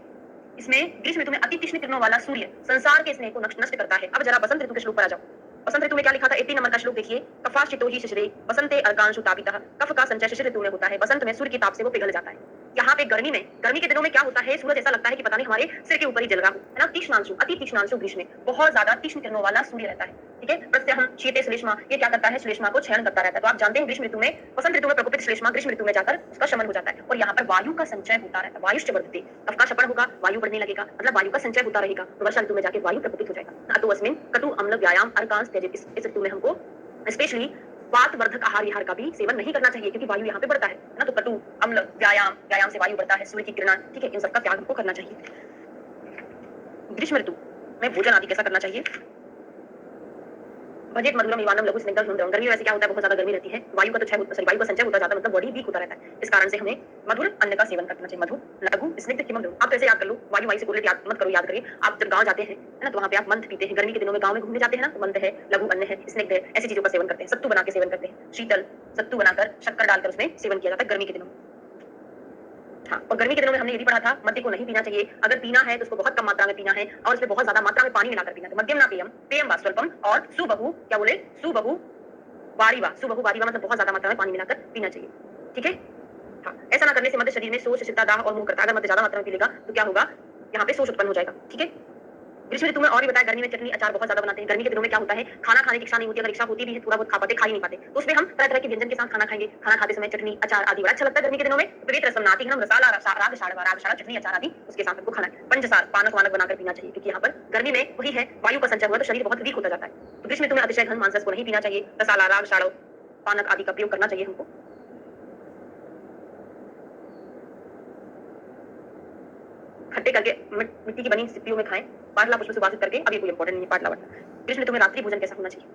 इसमें ग्रीष्म ऋतु में अति तीक्ष्ण किरणों वाला सूर्य संसार के स्नेह को नष्ट करता है। अब जरा बसंत ऋतु के श्लोक पर आ जाओ। बसंत ऋतु में क्या लिखा था, 18 नंबर का श्लोक देखिए। कफाश्चितो ही शिशिरे बसंते अर्कांशु तापितः। कफ का संचय शिशिर ऋतु में होता है, बसंत में सूर्य की ताप से वो पिघल जाता है। यहाँ पे गर्मी के दिनों में क्या होता है, सूरज ऐसा लगता है कि पता नहीं हमारे सिर के ऊपर ही जल रहा हो, है ना। तीक्ष्णांशु अति तीक्ष्णांशु ग्रीष्म में बहुत ज्यादा तीक्ष्ण किरणों वाला सूर्य रहता है। ठीक है, प्रत्यहम शीते श्लेष्मा, ये क्या करता है, श्लेष्मा को क्षरण करता रहता है। तो आप जानते हैं ग्रीष्म ऋतु में, बसंत ऋतु में प्रकोपित श्लेष्मा ग्रीष्म ऋतु में जाकर उसका शमन हो जाता है, और यहाँ पर वायु का संचय होता रहता है। वायुश्च वर्धते, कफ का शमन होगा, वायु बढ़ने लगेगा, मतलब वायु का संचय होता रहेगा, तो वर्षा ऋतु में जाके वायु प्रकोपित हो जाएगा। तो अस्मिन कटु अम्ल व्यायाम अर्कांश त्यजेत। इस ऋतु में हमको स्पेशली वात वर्धक आहार विहार का भी सेवन नहीं करना चाहिए, क्योंकि वायु यहाँ पे बढ़ता है ना। तो कटु अम्ल व्यायाम, व्यायाम से वायु बढ़ता है, सूर्य की किरण, ठीक है, इन सबका त्याग हमको करना चाहिए। ग्रीष्म ऋतु में भोजन आदि कैसा करना चाहिए, बजेट मधुरम इवानम लघु स्निग्धम सुंदरम। गर्मी में वैसे क्या होता है, बहुत ज्यादा गर्मी रहती है, वायु का तो वायु का संचय होता जाता है, मतलब बॉडी वीक होता रहता है। इस कारण से हमें मधुर अन्न का सेवन करना चाहिए, मधुर लघु स्निग्ध किमम। आप तो ऐसे याद कर लो, वायु वायु से बोले याद मत करो, याद करिए। आप जब गांव जाते हैं ना, तो वहाँ पे आप मंथ पीते हैं। गर्मी के दिनों में गांव में घूमने जाते हैं ना, तो मंथ है, लघु अन्न है, स्निग्ध है, ऐसी चीजों का सेवन करते हैं। सत्तू बना के सेवन करते हैं, शीतल सत्तू बनाकर शक्कर डालकर उसमें सेवन किया जाता है गर्मी के दिनों में। हाँ, और गर्मी के दिनों में हमने ये भी पढ़ा था, मद्य को नहीं पीना चाहिए। अगर पीना है तो उसको बहुत कम मात्रा में पीना है, और उसमें बहुत ज्यादा मात्रा में पानी मिलाकर पीना है। मध्यम ना पेयम, पेयम वा स्वल्पम, और सुबहु, क्या बोले, सुबहु वारिवा, सुबहु वारिवा मतलब बहुत ज्यादा मात्रा में पानी मिलाकर पीना चाहिए। ठीक है, हाँ, ऐसा ना करने से मध्य शरीर में शोष, शिथिलता, दाह और मुंह करता है। अगर मध्य ज्यादा मात्रा में पी लेगा तो क्या होगा, यहाँ पे शोष उत्पन्न हो जाएगा। ठीक है, ग्रीष्म ऋतु में और भी बताया, गर्मी में चटनी अचार बहुत ज्यादा बनाते हैं। गर्मी के दिनों में क्या होता है, खाना खाने की इच्छा नहीं होती, अगर इच्छा होती भी है थोड़ा बहुत खा पाते, खा ही नहीं पाते, तो उसमें हम तरह तरह के व्यंजन के साथ खाना खाएंगे। खाना खाते समय चटनी अचार आदि बड़ा अच्छा लगता है गर्मी के दिनों में। पवित्र रसम नाती हम मसाला राग शाड़ा चटनी अचार आदि उसके साथ हमको खाना है। पंचसार पानक वानक बनाकर पीना चाहिए, क्योंकि यहाँ पर गर्मी में वही है, वायु का संचय हुआ तो शरीर बहुत वीक होता जाता है। तो ग्रीष्म ऋतु में अतिशय घन मांस को नहीं पीना चाहिए। मसाला राग शाड़ा पानक आदि का प्रयोग करना चाहिए हमको। खट्टे करके मिट्टी की बनी सिप्पियों में खाएं, पाटला पुष्प सुवासित करके। अब ये कोई इंपॉर्टेंट नहीं है पाटला वाटला। ग्रीष्म ऋतु में रात्रि भोजन कैसा होना चाहिए,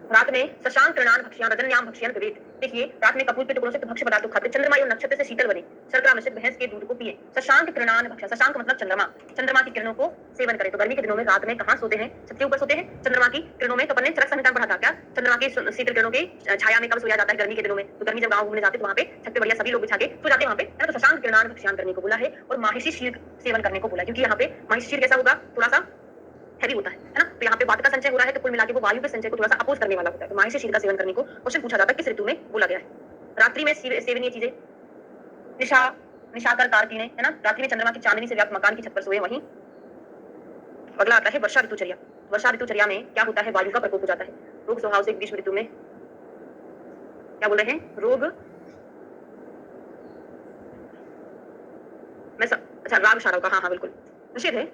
रात में शशांक तृणान भक्ष्यान रजन्याम भक्ष्यन कवेत। देखिए, रात में कपूर के टुकड़ों से भक्ष्य पदार्थों खाते, चंद्रमा और नक्षत्र से शीतल बने, शर्करा मिश्रित भैंस के दूध को पिए। शशांक तृणान भक्ष्य, शशांक मतलब चंद्रमा, चंद्रमा की किरणों को सेवन करें। तो गर्मी के दिनों में रात में कहाँ सोते हैं, छत के ऊपर सोते हैं चंद्रमा की किरणों में। तो अपन ने चरक संहिता पढ़ा था क्या, चंद्रमा की शीतल किरणों की छाया में कब सोया जाता है गर्मी के दिनों में। तो गर्मी जब गाँव घूमने जाते तो वहाँ पे छत पे बढ़िया सभी लोग बिछा के सो जाते हैं वहाँ पे। तो शशांक तृणान भक्ष्यान करने को बोला है, और माहिषी शीर सेवन करने को बोला है, क्योंकि यहाँ पे माहिषी शीर कैसा होगा, थोड़ा सा हैवी होता है ना। तो यहाँ पे वात का संचय हो रहा है, तो कुल मिला के वो वायु के संचय को थोड़ा सा अपोज करने वाला होता है। तो माहिषी शीर का सेवन करने को क्वेश्चन पूछा जाता है, किस ऋतु में बोला गया है। रात्रि में सेवनीय चीजें, निशाकर कारकीने, है ना। रात्रि में चंद्रमा की चांदनी से व्याप्त मकान की छत पर सोए। वहीं अगला आता है वर्षा ऋतुचर्या। वर्षा ऋतुचर्या में क्या होता है, वायु का प्रकोप हो जाता है। रोग स्वभाव से ग्रीष्म ऋतु में क्या बोल रहे हैं, रोग में अच्छा राग शारों का, हाँ बिल्कुल निषेध है।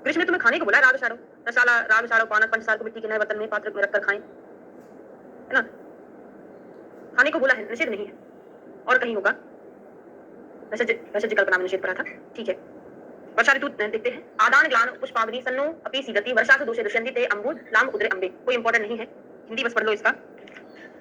ग्रीष्म ऋतु में खाने को बोला है राग शाड़ो, रसाला राग शाड़ो पानक पंचसार को मिट्टी के नए बर्तन में पात्र में रखकर खाएं, है ना। खाने को बोला है, निषेध नहीं है। और कहीं होगा, वैसे कल्पना में निषेध पड़ा था। ठीक है, वर्षा ऋतु देखते हैं। आदान ग्लान पुष्पावली सन्नो अपि सीदति वर्षा से दोषे दुष्यन्ति ते अंबुद लाम उदरे अंबे। कोई इंपॉर्टेंट नहीं है, हिंदी बस पढ़ लो इसका।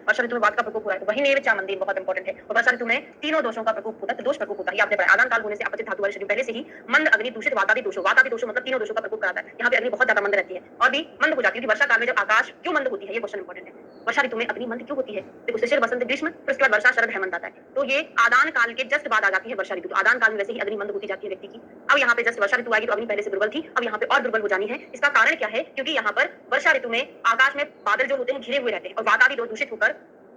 वर्षा ऋतु में वात का प्रकोप हो रहा है, तो वही नेव चामंदी बहुत इंपॉर्टेंट है। और वर्षा ऋतु में तीनों दोषों का प्रकोप होता है, तो दोष प्रकोप होता है, आपने पढ़ा। आदान काल होने से अपचित धातु वाले शरीर पहले से ही मंद अग्नि दूषित वातादि दोषों मतलब तीनों दोषों का प्रकोप कराता है। यहाँ पे अग्नि बहुत ज्यादा मंद रहती है और भी मंद हो जाती है। वर्षा काल में जब आकाश क्यों मंद होती है, ये क्वेश्चन इंपॉर्टेंट है। वर्षा ऋतु में अग्नि मंद क्यों होती है, देखो शिशिर बसंत ग्रीष्म, फिर उसके बाद वर्षा शरद हेमंत आता है। तो ये आदान काल के जस्ट बाद आ जाती है वर्षा ऋतु। तो आदान काल में वैसे ही अग्नि मंद होती जाती है व्यक्ति की। अब यहाँ पे जस्ट वर्षा ऋतु आएगी तो अग्नि पहले से दुर्बल थी, अब यहाँ पे और दुर्बल हो जानी है। इसका कारण क्या है, क्योंकि यहाँ पर वर्षा ऋतु में आकाश में बादल जो होते हैं घिरे हुए रहते हैं और वातादि दूषित होकर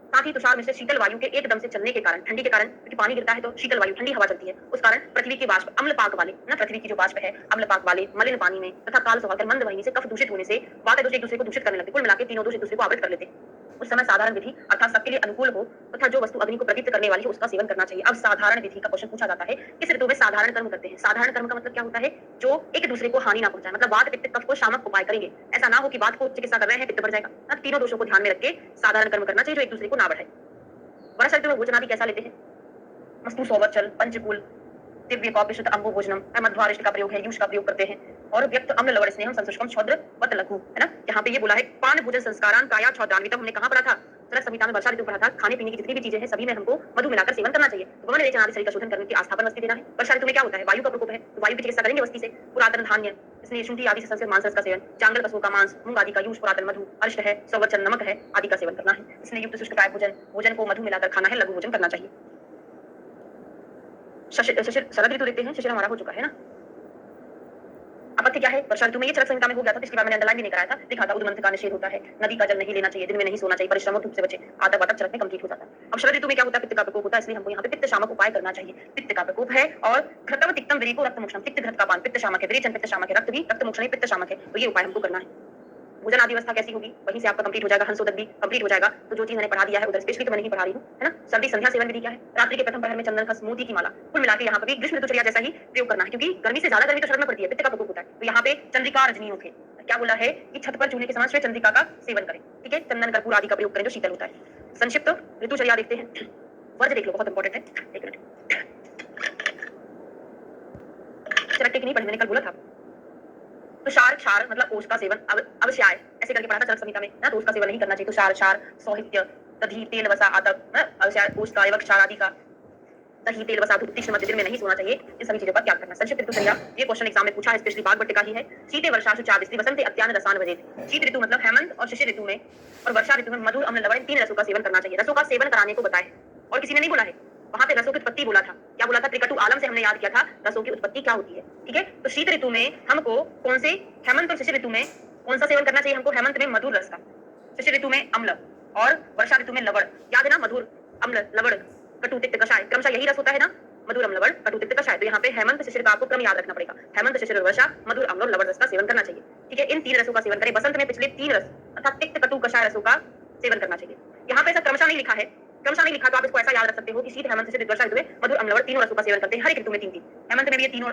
साथ ही तुषार में से शीतल वायु के एकदम से चलने के कारण, ठंडी के कारण, क्योंकि पानी गिरता है तो शीतल वायु ठंडी हवा चलती है, उस कारण पृथ्वी के वाष्प अम्ल पाक वाले ना, पृथ्वी की जो वाष्प है अम्ल पाक वाले मलिन पानी में तथा काल स्वभाव मंद वाहिनी से कफ दूषित होने से वात दोष एक दूसरे को दूषित करने लगते। कुल मिलाकर तीनों दोष एक दूसरे को आवृत कर लेते हैं। उस समय साधारण विधि अर्थात सबके लिए अनुकूल हो तथा जो वस्तु अग्नि को प्रदीप्त करने वाली है उसका सेवन करना चाहिए। अब साधारण विधि का क्वेश्चन पूछा जाता है, किस ऋतु में साधारण कर्म करते हैं? साधारण कर्म का मतलब क्या होता है? जो एक दूसरे को हानि ना पहुंचाए, मतलब वात पित्त कफ को शामक उपाय करेंगे। ऐसा ना हो कि वात को चिकित्सा कर रहे हैं पित्त बढ़ जाएगा ना। तीनों दोषों को ध्यान में रख के साधारण कर्म करना चाहिए जो एक दूसरे को ना बढ़ाए। वर्षा ऋतु में भोजन आदि कैसा लेते हैं? मस्तु सौवचल पंचकूल दिव्य कौपि शुद्ध अम्बु भोजनम, मध्वारिष्ट का प्रयोग है, यूष का प्रयोग करते हैं और व्यक्त अम्ल लवण स्नेहम संसुष्कम छौद्र वत लघु, है ना। यहाँ पे ये बोला है पान भोजन संस्कारान काया छौद्रान्वितम, हमने कहाँ पढ़ा था? चरक संहिता में वर्षा ऋतु पढ़ा था। खाने पीने की जितनी भी चीजें हैं सभी में हमको मधु मिलाकर सेवन करना चाहिए। तो भवन रेचन आदि शरीर का शोधन करने की आस्था पर वस्ती देना है। वर्षा ऋतु में क्या होता है? वायु का प्रकोप है तो वायु की चिकित्सा करेंगे वस्ती से। पुरातन धान्य इसलिए शुंठी आदि से संस्कृत मांस का सेवन, जांगल पशुओं का मांस, मूंग आदि का यूष, पुरातन मधु, अरिष्ट है, सौवचन नमक है आदि का सेवन करना है। इसलिए युक्त शुष्क काय भोजन, भोजन को मधु मिलाकर खाना है, लघु भोजन करना चाहिए। शरद ऋतु देखते हैं, शिशिर हमारा हो चुका है ना। अपत्य क्या है? वर्षा ऋतु में ये चरक संहिता में हो गया था, पिछली बार मैंने अंडरलाइन भी नहीं कराया था, लिखा था उद्मंथ का निषेध होता है, नदी का जल नहीं लेना चाहिए, दिन में नहीं सोना चाहिए, परिश्रम और धूप से बचे, आधा वातक चरक में कंप्लीट हो जाता है। अब शरद ऋतु में क्या होता है? पित्त का प्रकोप होता है, इसलिए हमको यहाँ पे पित्त शामक उपाय करना चाहिए। पित्त का प्रकोप है और घृतव तिक्तम विरीको रक्त मोक्षम, पित्त घृत का पान पित्त शामक है, विरेचन पित्त शामक है, रक्त भी रक्त मोक्षण पित्त शामक है, तो ये उपाय हमको करना है। भोजन आदि व्यवस्था कैसी होगी? वहीं से आपका कंप्लीट हो जाएगा, हंसोदक भी कंप्लीट हो जाएगा। तो जो चीज मैंने पढ़ा दिया है उधर स्पेशली तो मैं नहीं पढ़ा रही हूँ, है ना। सर्दी संध्या सेवन विधि क्या है? रात्रि के प्रथम पहर में चंदन खस मोती की माला, कुल मिलाकर यहाँ पे भी ग्रीष्म ऋतुचर्या जैसा ही प्रयोग करना है, क्योंकि गर्मी से ज्यादा गर्मी तो शरद में पड़ती है, पित्त का प्रकोप होता है। तो यहाँ पे चंद्रिका रजनी होके क्या बोला है कि छत पर चूल्हे के समान श्वेत चंद्रिका का सेवन करें, ठीक है। चंदन कर्पूर आदि का प्रयोग करें जो शीतल होता है। संक्षिप्त ऋतुचर्या देखते हैं, वर्ज देख लो, बहुत इंपॉर्टेंट है। एक मिनट, चरक नहीं पढ़ी मैंने कल बोला था। तुषार क्षार मतलब ओस का सेवन अवश्याय ऐसे करके पढ़ा था चरक संहिता में ना, तो उसका सेवन नहीं करना चाहिए। तुषार क्षार सौहित्य दधी तेल वसा आतक अवश्याय ओस का एवं क्षार आदि का दही तेल वसा धूप तीक्ष्ण मध्य दिन में नहीं सोना चाहिए। इन सभी चीजों पर त्याग करना। संक्षिप्त ऋतुचर्या ये क्वेश्चन एग्जाम में पूछा है, स्पेशली बागभट्ट का ही है। शीते वर्षासु चादिस्त्री वसंते अत्यान रसान वजेत। शीत ऋतु मतलब हेमंत और शिशिर ऋतु में और वर्षा ऋतु में मधुर अम्ल लवण तीन रसों का सेवन करना चाहिए। रसों का सेवन कराने को बताया और किसी ने नहीं बोला है, वहां पे रसों की उत्पत्ति बोला था। क्या बोला था? त्रिकटु आलम से हमने याद किया था रसों की उत्पत्ति क्या होती है, ठीक है। तो शीत ऋतु में हमको कौन से, हेमंत और शिशिर ऋतु में कौन सा सेवन करना चाहिए हमको? हेमंत में मधुर रस का, शिशिर ऋतु में अम्ल और वर्षा ऋतु में लवण। याद है ना, मधुर अम्ल लवण कटु तिक्त कषाय, क्रमशः यही रस होता है ना, मधुर अम्ल लवण कटु तिक्त कषाय। तो यहाँ पे हेमंत शिशिर का आपको क्रम याद रखना पड़ेगा। हेमंत शिशिर वर्षा मधुर अम्ल और लवण रस का सेवन करना चाहिए, ठीक है। इन तीन रसों का सेवन करें। बसंत में पिछले तीन रस अर्थात तिक्त कटु कषाय रसों का सेवन करना चाहिए। यहाँ पे ऐसा क्रमशः नहीं लिखा है, क्रमशः नहीं लिखा, तो आप इसको ऐसा याद रख सकते हो कि शीत हेमंत शिशिर वर्षा ऋतु में मधुर अम्ल लवण तीनों रसों का सेवन करते हैं। हर एक ऋतु में तीन तीन, हेमंत में भी ये तीनों,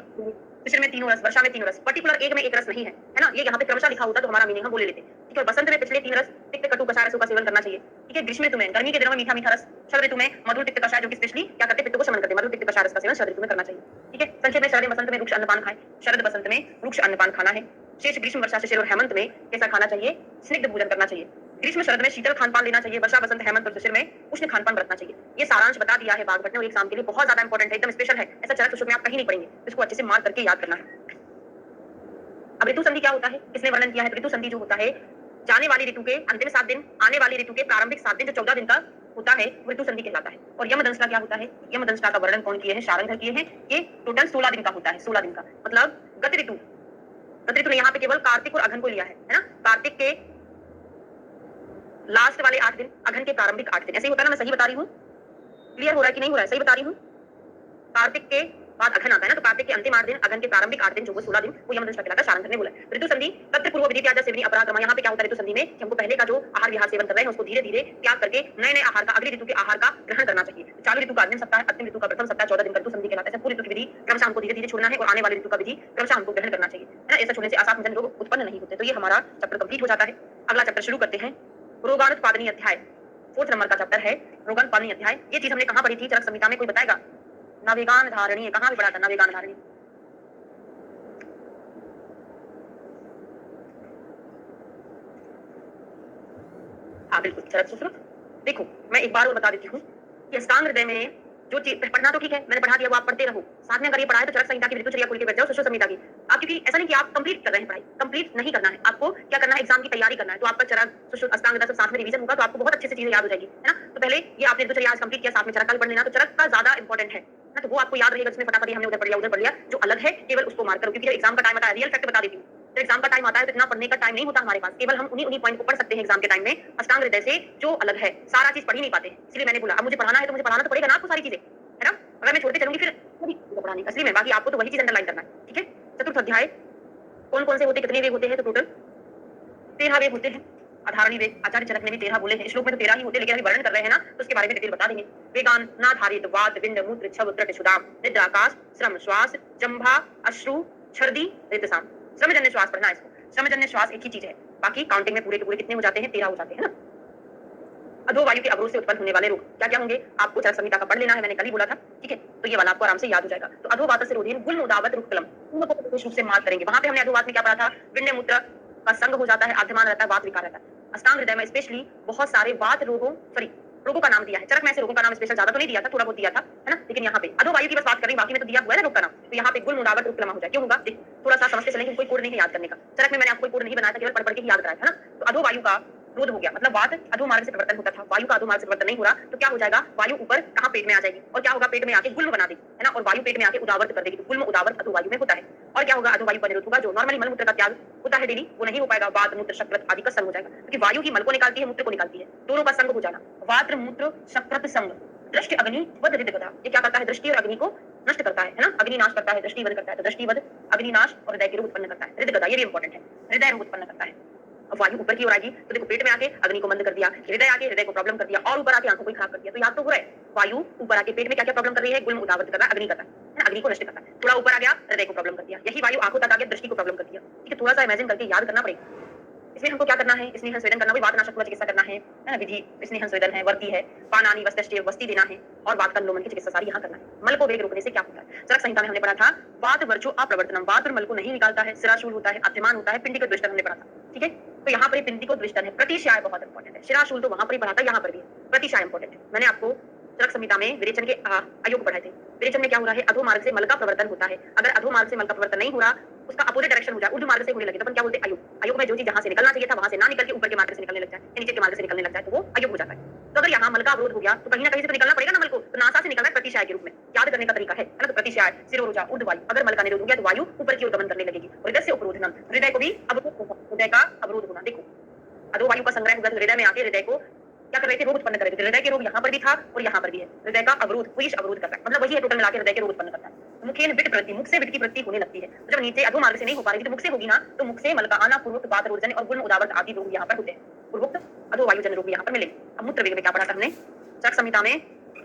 शिशिर में तीनों रस, वर्षा में तीनों रस, पर्टिकुलर एक में एक रस नहीं है, है ना। ये यहाँ पे क्रमशः लिखा होता तो हमारा मीनिंग हम बोले लेते, ठीक है। बसंत में पिछले तीन रस तिक्त कटु कषाय रसों का सेवन करना चाहिए, ठीक है। ग्रीष्म ऋतु में गर्मी के दिनों में मीठा मीठा रस, शरद ऋतु में मधुर तिक्त कषाय जो कि स्पेशली क्या करते हैं, पित्त को शमन करते हैं, मधुर तिक्त कषाय रस का सेवन शरद ऋतु में करना चाहिए, ठीक है। संक्षेप में शरद बसंत में वृक्ष अन्नपान खाएं, शरद बसंत में वृक्ष अन्नपान खाना है। शेष ग्रीष्म वर्षा शिशिर और हेमंत में कैसा खाना चाहिए? स्निग्ध भोजन करना चाहिए। ग्रीष्म शरद में शीतल खानपान लेना चाहिए, वर्षा बसंत हेमंत और शिशिर में उष्ण खानपान बरतना चाहिए। ये सारांश बता दिया है बागभट्ट ने और एग्जाम के लिए बहुत ज्यादा इंपॉर्टेंट है, एकदम स्पेशल है। ऐसा चरक सूत्र में आप कहीं नहीं पढ़ेंगे, इसको अच्छे से मार्क करके याद करना है। अब ऋतु संधि क्या होता है, किसने वर्णन किया है? ऋतु संधि जो होता है, जाने वाली ऋतु के अंतिम 7 दिन, आने वाली ऋतु के प्रारंभिक 7 दिन जो 14 दिन का होता है वो ऋतु संधि कहलाता है। और यमदंशा क्या होता है? यमदंशा का वर्णन कौन किए हैं? शारंग किए हैं। ये टोटल 16 दिन का होता है, 16 दिन का मतलब गत ऋतु। गत ऋतु ने यहाँ पे केवल कार्तिक और अघन को लिया है ना। कार्तिक के लास्ट वाले 8 दिन, अघन के प्रारंभिक 8 दिन, ऐसे ही होता है ना। मैं सही बता रही हूँ? क्लियर हो रहा है कि नहीं हो रहा है? सही बता रही हूँ? कार्तिक के बाद अघन आता है ना, तो कार्तिक के अंतिम 8 दिन, अघन के प्रारंभिक 8 दिन जो वो 16 दिन वो यमदंशा कहलाता है। शारंग ने बोला ऋतु संधि तत्र पूर्व विधि त्याज्य सेवनी अपराध रमा। यहाँ पे क्या होता है ऋतु संधि में कि हमको पहले का जो आहार विहार सेवन कर रहे हैं उसको धीरे धीरे त्याग करके नए नए आहार का, अगली ऋतु के आहार का ग्रहण करना चाहिए। चालू ऋतु का अंतिम सप्ताह, अंतिम ऋतु का प्रथम सप्ताह 14 दिन का ऋतु संधि कहलाता है। पूरी ऋतु की विधि क्रमशः हमको धीरे धीरे छोड़ना है और आने वाली ऋतु का विधि क्रमशः हमको ग्रहण करना चाहिए, है ना। ऐसा छोड़ने से असाध्य रोग उत्पन्न नहीं होते। तो ये हमारा चैप्टर कंप्लीट हो जाता है। अगला चैप्टर शुरू करते हैं, रोगाणुत्पादनी अध्याय, 4th नंबर का चैप्टर है रोगाणुत्पादनी अध्याय। ये चीज हमने कहाँ पढ़ी थी चरक संहिता में, कोई बताएगा? नवेगान धारणी, कहाँ भी पढ़ा था नवेगान धारणी? हाँ बिल्कुल, चरक सूत्र। देखो मैं एक बार और बता देती हूँ कि अष्टांग हृदय में जो चीज पढ़ना तो ठीक है, मैंने पढ़ा दिया, वो आप पढ़ते रहो। साथ में अगर ये पढ़ा है तो चरक संहिता की ऋतुचर्या खोल के बैठ जाओ, सुश्रुत संहिता की। आप क्योंकि ऐसा नहीं कि आप कंप्लीट कर रहे हैं पढ़ाई, कंप्लीट नहीं करना है आपको। क्या करना है? एग्जाम की तैयारी करना है। तो आपका चरक सुश्रुत अष्टांग हृदय सब साथ में रिवीजन होगा तो आपको बहुत अच्छे से चीजें याद हो जाएगी, है ना। तो पहले ये आपने ऋतुचर्या आज कंप्लीट किया, साथ में चरक का भी पढ़ लेना। तो चरक का ज्यादा इंपॉर्टेंट है ना, तो वो आपको याद रहेगा। जिसमें फटाफट हमने उधर पढ़ लिया उधर पढ़ लिया, जो अलग है केवल उसको मार्क करो। क्योंकि एग्जाम का टाइम आता है, रियल फैक्ट बता देती हूँ, तो एग्जाम का टाइम आता है तो इतना पढ़ने का टाइम नहीं होता हमारे पास। केवल हम उन्हीं पॉइंट को पढ़ सकते हैं एग्जाम के टाइम में, अष्टांग हृदय से जो अलग है सारा चीज पढ़ ही नहीं पाते हैं। इसलिए मैंने बोला अब मुझे पढ़ाना है तो मुझे पढ़ाना तो पड़ेगा ना आपको सारी चीजें, है ना। अगर मैं छोड़ते चलूंगी फिर पढ़ाने का असली में, बाकी आपको तो वही चीज अंडरलाइन करना है, ठीक है। चतुर्थ अध्याय कौन कौन से होते, कितने वेग होते हैं? तो टोटल 13 वेग होते हैं। अधारणी वेग आचार्य चरक ने भी 13 बोले हैं। श्लोक में तो 13 ही होते हैं, लेकिन अभी वर्णन कर रहे हैं ना, तो उसके बारे में डिटेल बता देंगे। वेगान नाधारित वात विंड मूत्र छव त्रट सुदाम निद्राकाश श्रम श्वास जंभा अश्रु छर्दी ऋतसाम। श्रमजन्य श्वास पढ़ना है इसको। श्रमजन्य श्वास एक ही चीज है, बाकी काउंटिंग में पूरे के पूरे कितने हो जाते हैं? 13 हो जाते हैं ना। अधोवायु के अवरोध से उत्पन्न होने वाले रोग क्या क्या होंगे? आपको चरक संहिता का पढ़ लेना है, मैंने कल ही बोला था, ठीक है? तो ये वाला आपको आराम से याद हो जाएगा। तो अधोवात से रोधीन गुल्म उदावत रुक्कलम, तीनों को विशेष रूप से मार्क करेंगे। वहां पे हमने अधोवात में क्या पढ़ा था? विंड मूत्र का संग हो जाता है, आद्यमान रहता है, वात विकार रहता है। अष्टांग हृदय में स्पेशली बहुत सारे वात रोगों का नाम दिया है। चरक में ऐसे रोगों का नाम स्पेशल ज्यादा तो नहीं दिया था, थोड़ा बहुत दिया था, है ना? लेकिन यहाँ पे अधोवायु की बस बात करें, बाकी में तो दिया हुआ है ना रोग का नाम। तो यहाँ पे गुल्म उदावत रुक्कलम हो जाए, क्यों होगा? देख थोड़ा सा समझते चलेंगे, कोई कोड नहीं है याद करने का। चरक में मैंने आपको कोई कोड नहीं बनाया था, केवल पढ़ पढ़ के ही याद कराया था ना। तो अधोवायु का रोध हो गया, मतलब वात अधोमार्ग से परिवर्तन होता था, वायु का अधोमार्ग से परिवर्तन नहीं हो रहा, तो क्या हो जाएगा? वायु ऊपर कहां? पेट में आ जाएगी, और क्या होगा? पेट में आके गुल्म बना देगी, है ना? और वायु पेट में आके उदावर्त कर देगी, तो गुल्म उदावर्त अधोवायु में होता है। और क्या होगा? अधोवायु का निरोध होगा। जो नॉर्मली मल मूत्र का त्याग होता है डेली, वो नहीं हो पाएगा। वात मूत्र शक्रत आदि का संग हो जाएगा, क्योंकि वायु ही मल को निकालती है, मूत्र को निकालती है, दोनों का संग हो जाना। वात मूत्र शक्रत संग, दृष्टि अग्नि वध हृदय गदा, ये क्या करता है? दृष्टि और अग्नि को नष्ट करता है ना? अग्नि नाश करता है, दृष्टि वध करता है। तो दृष्टि वध, अग्नि नाश और हृदय के रोग उत्पन्न करता है। हृदय गदा ये भी इंपॉर्टेंट है, हृदय रोग उत्पन्न करता है। अब वायु ऊपर की ओर आएगी तो देखो, पेट में आके अग्नि को मंद कर दिया, हृदय आके हृदय को प्रॉब्लम कर दिया, और ऊपर आके आंखों को खराब कर दिया। तो याद तो हो रहा है, वायु ऊपर आके पेट में क्या क्या प्रॉब्लम कर रही है? गुल्म उदावृत कर रहा है, अग्नि कर रहा है, अग्नि को नष्ट कर रहा है। थोड़ा ऊपर आ गया, हृदय को प्रॉब्लम कर दिया। यही वायु आंखों तक आके दृष्टि को प्रॉब्लम कर दिया। ठीक है, थोड़ा सा इमेजिन करके याद करना पड़ेगा। इसमें हमको क्या करना है? इसमें संवेदन करना, वात नाशक का चिकित्सा करना है ना? विधि इसमें संवेदन है, वर्ती है, पानानी वस्तष्टि वस्ती देना है, और वात कंलोमन की चिकित्सा सारी यहाँ करना है। मल को वेग रोकने से क्या होता है? चरक संहिता में हमने पढ़ा था, वात वर्चो अप्रवर्तनम, वात और मल को नहीं निकालता है, शिराशूल होता है, आद्यमान होता है, पिंडी को द्विष्टन हमने पढ़ा था, ठीक है? तो यहाँ पर पिंडी को द्विष्टन है, प्रतिशय बहुत इंपॉर्टेंट है। शिराशूल तो वहां पर ही पढ़ा था, यहाँ पर भी प्रतिशय इंपॉर्टेंट है। मैंने आपको चरक संहिता में विरेचन के अयोग पढ़ाए थे। विरेचन में क्या हो रहा है? अधोमार्ग से मल का प्रवर्तन होता है। अगर अधोमार्ग से मल का प्रवर्तन नहीं हो रहा, उसका अपोजिट डायरेक्शन हो जाए, ऊर्ध्व मार्ग से होने लगे, तो अपन क्या बोलते हैं? अयोग। अयोग में जो चीज जहां से निकलना चाहिए था वहां से ना निकल के ऊपर के मार्ग से निकलने लग जाए, नीचे के मार्ग से निकलने लग जाए, तो वो अयोग हो जाता है। तो अगर यहाँ मल का अवरोध हो गया, तो कहीं ना कहीं से तो निकलना पड़ेगा ना मल को, तो नासा से निकलना है प्रतिशय के रूप में। याद करने का तरीका है ना? तो प्रतिशय शिरोरुजा ऊर्ध्ववायु, अगर मल का निरोध हो गया तो वायु ऊपर की ओर गमन करने लगेगी। हृदय से उपरोधनम, हृदय को भी अवरोध होगा, हृदय का अवरोध होना। देखो, अधोवायु का संग्रह होगा, हृदय में आके हृदय को क्या कर रहे थे? रोग उत्पन्न कर रहे थे। हृदय के रोग यहाँ पर भी था और यहाँ पर भी है। हृदय का अवरोध, विष अवरोध करता है, मतलब वही है, टोटल मिलाकर हृदय के रोग उत्पन्न करता है। मुखेन विट प्रति, मुख से विट की प्रति होने लगती है। तो जब नीचे अधोमार्ग से नहीं हो पा रही तो मुख से होगी ना, तो मुख से मल का आना, पूर्वोक्त वात रोग और गुल्म उदावत आदि रोग यहाँ पर होते हैं। पूर्वोक्त अधोवायु जन रोग यहाँ पर मिलेंगे। अब मूत्र वेग में क्या पढ़ा था हमने? चरक संहिता में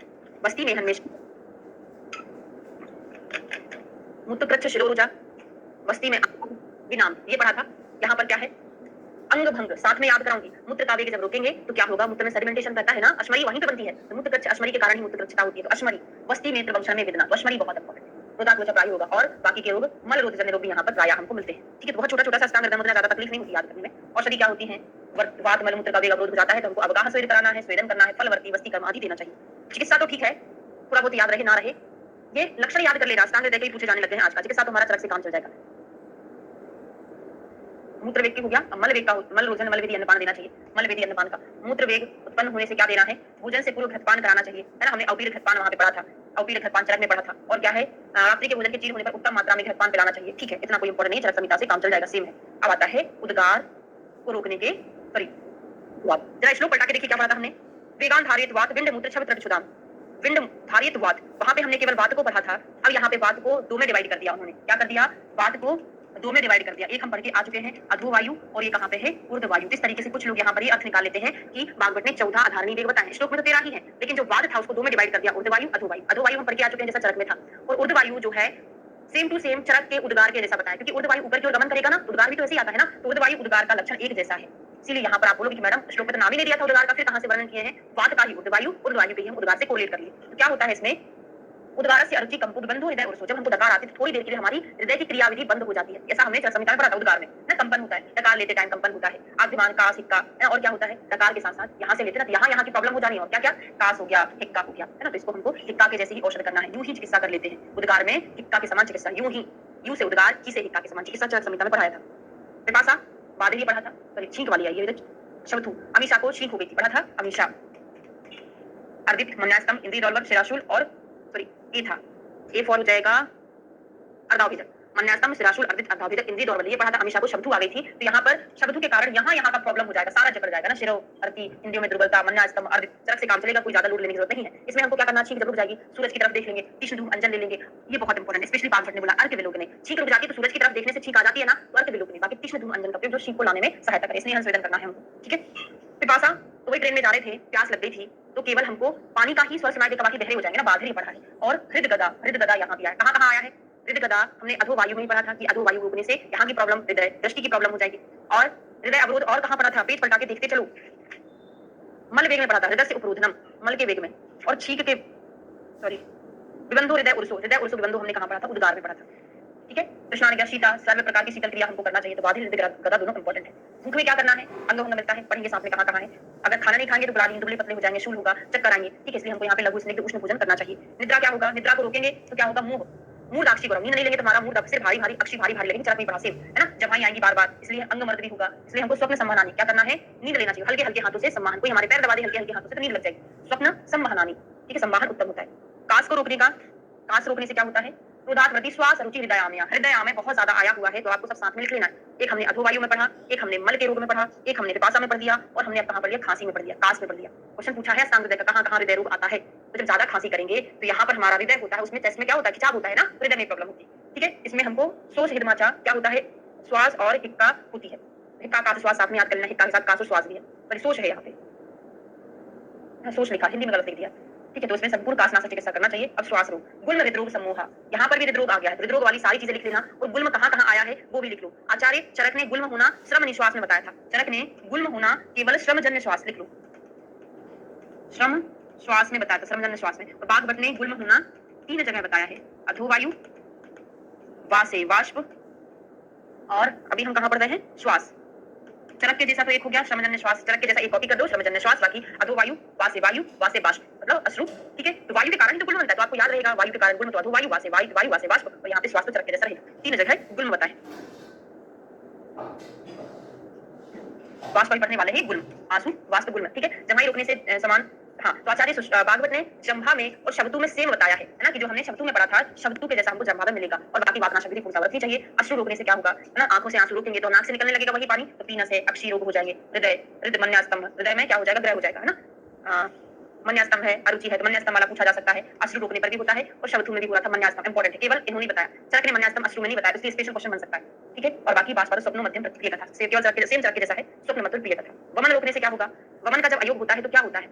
बस्ती में हन्मेश मूत्रकृच्छ शिरोरुजा, बस्ती में विनाम, ये पढ़ा था। यहाँ पर क्या है? अंग भंग, साथ में याद कराऊंगी। मूत्र का वेग जब रोकेंगे तो क्या होगा? मूत्र में सेडिमेंटेशन करता है ना, अश्मरी वहीं पे बनती है, तो मूत्रकृच्छ अश्मरी के कारण ही मूत्रकृच्छता होती है। तो अश्मरी, बस्ती में त्रिवंशन में वेदना, तो अश्मरी बहुत इंपॉर्टेंट है। रोधात्मक प्रायु होगा, और बाकी के रोग मल रोध जन्य रोग भी यहाँ पर प्रायः हमको मिलते हैं। ठीक है, तो बहुत छोटा छोटा सा अष्टांग हृदय मुद्रा, ज्यादा तकलीफ नहीं होती याद करने में। औषधि क्या होती है? वात मल मूत्र का वेग अवरोध हो जाता है तो हमको अवगाह स्वेद कराना है, स्वेदन करना है, फलवर्ती वस्ती कर्म आदि देना चाहिए। चिकित्सा तो ठीक है, थोड़ा बहुत याद रहे ना रहे, ये लक्षण याद कर लेना। अष्टांग हृदय के पूछे जाने लगे हैं आज का, चिकित्सा तो हमारा चरक से काम चल जाएगा। मूत्र वेग की हो गया, अब मल वेग का, मल रोधन मल विधि अन्नपान देना चाहिए। मल विधि अन्नपान का मूत्र वेग उत्पन्न होने से क्या देना है? भोजन से पूर्व घृतपान कराना चाहिए, है ना? हमने अवपीड़ित घृतपान वहां पे पढ़ा था, अवपीड़ित घृतपान चरक में पढ़ा था। और क्या है? रात्रि के भोजन के चीर होने पर उत्तम मात्रा में घृतपान पिलाना चाहिए। ठीक है, इतना कोई इंपॉर्टेंट नहीं, चरक संहिता से काम चल जाएगा, सेम है। अब आता है उद्गार को रोकने के तरीके। जरा श्लोक पलटा के देखिए क्या पढ़ा था हमने? वेगान धारित वात विंड मूत्र छव त्रट सुदाम, विंड धारित वात, वहां पे हमने केवल वात को पढ़ा था। अब यहाँ पे वात को दो में डिवाइड कर दिया उन्होंने। क्या कर दिया? वात को दो में डिवाइड कर दिया। एक हम पढ़ के आ चुके हैं अधोवायु, और ये कहाँ पे है? ऊर्ध्ववायु। इस तरीके से कुछ लोग यहाँ पर ये अर्थ निकाल लेते हैं कि भागवत ने 14 आधारणी वेग बताए। श्लोक में तो 13 ही है, लेकिन जो वाद था उसको दो में डिवाइड कर दिया, ऊर्ध्ववायु अधोवायु। अधोवायु हम पढ़ के आ चुके हैं जैसा चरक में था, और ऊर्ध्ववायु जो है सेम टू सेम चरक के उद्गार के जैसा बताया, क्योंकि ऊर्ध्ववायु ऊपर की ओर गमन करेगा ना, उद्गार भी तो ऐसे ही आता है ना। तो ऊर्ध्ववायु उद्गार का लक्षण एक जैसा है, इसीलिए यहाँ पर आप बोलोगे कि मैडम श्लोक में तो नाम ही नहीं दिया था उद्गार का, फिर कहाँ से वर्णन किए हैं? वाद का ही ऊर्ध्ववायु, ऊर्ध्ववायु के ही हम उद्गार से कोरिलेट कर लिए। तो क्या होता है इसमें? उद्गार से अरुचि कंपुट बंधु हृदय और जब हमको डकार आती है तो थोड़ी देर के लिए हमारी हृदय की क्रियाविधि बंद हो जाती है। ऐसा हमने चरक संहिता में पढ़ा था। उद्गार में ना कंपन होता है, डकार लेते टाइम कंपन होता है, आद्यमान कास हिक्का, और क्या होता है? डकार के साथ साथ यहाँ से लेते ना, तो यहाँ की प्रॉब्लम हो जानी है, और क्या क्या? कास हो गया, हिक्का हो गया, है ना? तो इसको हमको हिक्का के जैसे ही औषध करना है, यूं ही चिकित्सा कर लेते हैं। उद्गार में हिक्का के समान चिकित्सा, यूं ही, यू से उद्गार, की से हिक्का के समान चिकित्सा चरक संहिता में पढ़ाया था। पिपासा बाद ही पढ़ा था, सॉरी छींक वाली आई है, शब्दू अमीषा को छींक हो गई थी, पढ़ा था अमीषा। अर्दित मन्यास्तम इंद्रिय डॉलर शिराशूल, और सॉरी ये था ए फॉर हो जाएगा अर्धाभिजक, मन्यास्तम शिराशूल अर्दित अर्धाभिजक इंद्रिय डॉलर, ये पढ़ा था अमीषा को। शब्दू आ गई थी, तो यहाँ पर शब्दू के कारण यहाँ का प्रॉब्लम हो जाएगा, सारा जकड़ जाएगा ना। शिरो अर्थी, इंद्रियों में दुर्बलता, मन्यास्तम अर्दित, चरक से काम चलेगा, कोई ज्यादा लोड लेने की जरूरत नहीं है। इसमें हमको क्या करना? छींक जब रुक जाएगी सूरज की तरफ देख लेंगे, तीक्ष्ण धूम अंजन ले लेंगे, ये बहुत इंपॉर्टेंट है। स्पेशली पांच ने बोला अर्घ विलोकने, छींक रुक जाती तो सूरज की तरफ देखने से छींक आ जाती है ना, तो अर्क विलोकिनी, बाकी तीक्ष्ण धूम अंजन का प्रयोग जो छींक को लाने में सहायता करे, इसलिए हंसवेदन करना है हमको, ठीक है। पिपासा, तो वही ट्रेन में जा रहे थे, प्यास लग गई थी, तो केवल हमको पानी का ही स्वर सुनाई देगा, बाकी बहरे हो जाएंगे ना, बाधिर ही पढ़ा है। और हृदगदा यहाँ भी आया, कहाँ कहाँ आया है? हृदगदा हमने अधोवायु में ही पढ़ा था कि अधोवायु रोकने से यहाँ की प्रॉब्लम हृदय दृष्टि की प्रॉब्लम हो जाएगी। और हृदय अवरोध और कहाँ पढ़ा था? पेज पलटा के देखते चलो, मल वेग में पढ़ा था, हृदय से उपरोधनम, मल के वेग में। और छींक के सॉरी विबंधो हृदय उर्सो विबंधो हमने कहाँ पढ़ा था? उद्गार में पढ़ा था, ठीक है। कृष्णा ने क्या शीता, सर्व प्रकार की शीतल क्रिया हमको करना चाहिए, तो बाधिर हृदय गदा दोनों इंपॉर्टेंट है। भूख में क्या करना है? अंग भंग मिलता है, पढ़ेंगे साथ में कहाँ कहाँ है। अगर खाना नहीं खाएंगे तो दुबले पतले हो जाएंगे, शूल होगा, चक्कर आएंगे, ठीक है, इसलिए हमको यहाँ पे लघु स्निग्ध उष्ण भोजन करना चाहिए। निद्रा क्या होगा? निद्रा को रोकेंगे तो क्या होगा? मुंह मूर्धाक्षी गौरव, नींद नहीं लेंगे तो हमारा मूर्ध सिर भारी भारी, अक्षी भारी भारी लगेगी, चरक में पढ़ा सेव है ना, जमाई आएंगी बार बार, इसलिए अंग मर्द भी होगा। इसलिए हमको स्वप्न संवहनानी क्या करना है? नींद लेना चाहिए, हल्के हल्के हाथों से सम्मान, कोई हमारे पैर दबा दे हल्के हल्के हाथों से तो नींद लग जाएगी। स्वप्न संवहनानी, ठीक है, संवाहन उत्तम होता है। कास को रोकने का, कास रोकने से क्या होता है? क्रोधात वृत्ति श्वास रुचि हृदयामया, हृदयामय बहुत ज्यादा आया हुआ है, तो आपको सब साथ में लिख लेना है। एक हमने अधोवायु में पढ़ा, एक हमने मल के रोग में पढ़ा, एक हमने पिपासा में पढ़ दिया, और हमने अब कहाँ पढ़ लिया? खांसी में पढ़ लिया, कास में पढ़ लिया। क्वेश्चन पूछा है अस्तांग हृदय का, कहाँ कहाँ हृदय रोग आता है? तो जब ज्यादा खांसी करेंगे तो यहाँ पर हमारा हृदय होता है, उसमें चेस्ट में क्या होता है? खिंचाव होता है ना, हृदय में प्रॉब्लम होती है, ठीक है। इसमें हमको सोच हिदमाचा क्या होता है? श्वास और हिक्का होती है, हिक्का का श्वास साथ में याद करना, हिक्का के साथ कासो श्वास भी है, पर सोच है यहाँ पे, सोच लिखा, हिंदी में गलत लिख दिया, ठीक है। तो इसमें संपूर्ण कासनाशक चिकित्सा करना चाहिए। अब श्वास रोग, गुल्म हृदरोग समूह, यहाँ पर भी हृदरोग आ गया है, हृदरोग वाली सारी चीजें लिख लेना, और गुल्म कहाँ कहाँ आया है वो भी लिख लो। आचार्य चरक ने गुल्म होना श्रम निश्वास में बताया था, चरक ने गुल्म होना केवल श्रमजन्य श्वास, लिख लो, श्रम श्वास में बताया था, श्रमजन्य श्वास में। और बागभट्ट ने गुल्म होना 3 जगह बताया है, अधोवायु, वासे वाष्प, और अभी हम कहाँ पढ़ रहे हैं? श्वास। चरक के जैसा तो एक हो गया श्रमजन्य श्वास, चरक के जैसा एक कॉपी कर दो, श्रमजन्य श्वास, बाकी अधोवायु, वासे वाष्प, मतलब अश्रु, ठीक है। तो वायु के कारण ही तो गुल्म बनता है, तो आपको याद रहेगा, वायु के कारण गुल्म, तो अधोवायु, वासे वाष्प, और यहाँ पे श्वास तो चरक के जैसा रहेगा। 3 जगह गुल्म बताए, वाष्प पढ़ने वाले ही गुल्म, आंसू वाष्प गुल्म, ठीक है, जमाई रोकने से समान। हाँ, तो आचार्य भागवत ने जंभा में और शब्दू में सेम बताया है ना, कि जो हमने शब्दू में पढ़ा था, शब्दू के जैसा हमको जंभा में मिलेगा। और बाकी वातना शब्द की पूर्णता रखनी चाहिए। अश्रु रोकने से क्या होगा ना, आंखों से आंसू रोकेंगे तो नाक से निकलने लगेगा वही पानी, तो पीना से अक्षी रोग हो जाएंगे। हृदय मन्यास्तंभ, हृदय में क्या हो जाएगा? ग्रह हो जाएगा, है ना। मन्यास्तंभ है, अरुचि है, तो मन्यास्तंभ वाला पूछा जा सकता है, अश्रु रोकने पर भी होता है, और शब्दू में भी हुआ था मन्यास्तंभ, इंपॉर्टेंट है, केवल इन्होंने बताया, चरक ने मन्यास्तंभ अश्रु में नहीं बताया, इसलिए स्पेशल क्वेश्चन बन सकता है, ठीक है। और बाकी बात स्वप्न मध्यम प्रिय कथा, सेम चरक के जैसा है, स्वप्न मध्यम प्रिय कथा। वमन रोकने से क्या होगा? वमन का जब अयोग होता है तो क्या होता है?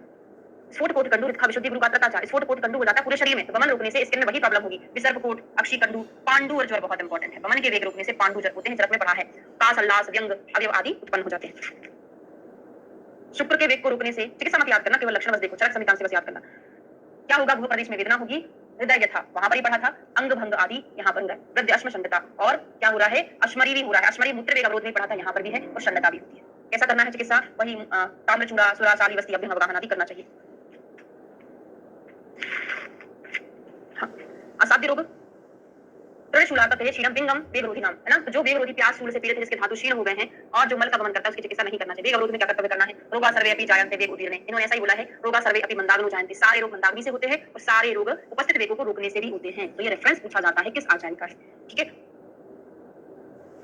स्फोट कोट कंडू रित्खा विशुद्धि गुरु का तथाचार, स्फोट कोट कंडू हो जाता है पूरे शरीर में, तो वमन रोकने से इसके अंदर वही प्रॉब्लम होगी। विसर्प कोट, अक्षी कंडू, पांडु और ज्वर बहुत इंपॉर्टेंट है। वमन के वेग रोकने से पांडु ज्वर होते हैं, चरक में पढ़ा है। कास, अल्लास, व्यंग, अवयव आदि उत्पन्न हो जाते हैं। शुक्र के वेग को रोकने से, चिकित्सा मत याद करना, केवल लक्षण बस देखो, चरक संहिता से बस याद करना। क्या होगा? भूख प्रदेश में वेदना होगी, हृदय यथा वहां पर ही पढ़ा था, अंग भंग आदि यहाँ पर हो रहा है, वृद्धि अश्म शंडता, और क्या हो रहा है? अश्मरी भी हो रहा है, अश्मरी मूत्र वेग अवरोध में पढ़ा था, यहाँ पर भी है, और शंडता भी होती है। कैसा करना है चिकित्सा? वही ताम्रचूड़ा, सुरा, साली, वस्ती, अभ्यंग, अवगाहन आदि करना चाहिए। हाँ, असाध्य रोग, क्षीणम विंगम वेग रोधी नाम, है ना। तो जो वेग रोधी प्यास शूल से पीड़ित है, जिसके धातु क्षीण हो गए हैं और जो मल का गमन करता है, उसकी चिकित्सा नहीं करना चाहिए। वेग अवरोध में क्या कर्तव्य करना है? रोगा सर्वे अपि जायन्ते वेग उदीरणे, इन्होंने ऐसा ही बोला है, रोगा सर्वे अपि मंदाग्नो जायन्ते, सारे रोग मंदाग्नि से होते हैं, और सारे रोग उपस्थित वेगों को रोकने से भी होते हैं। तो ये रेफरेंस पूछा जाता है किस आचार्य का है, ठीक है।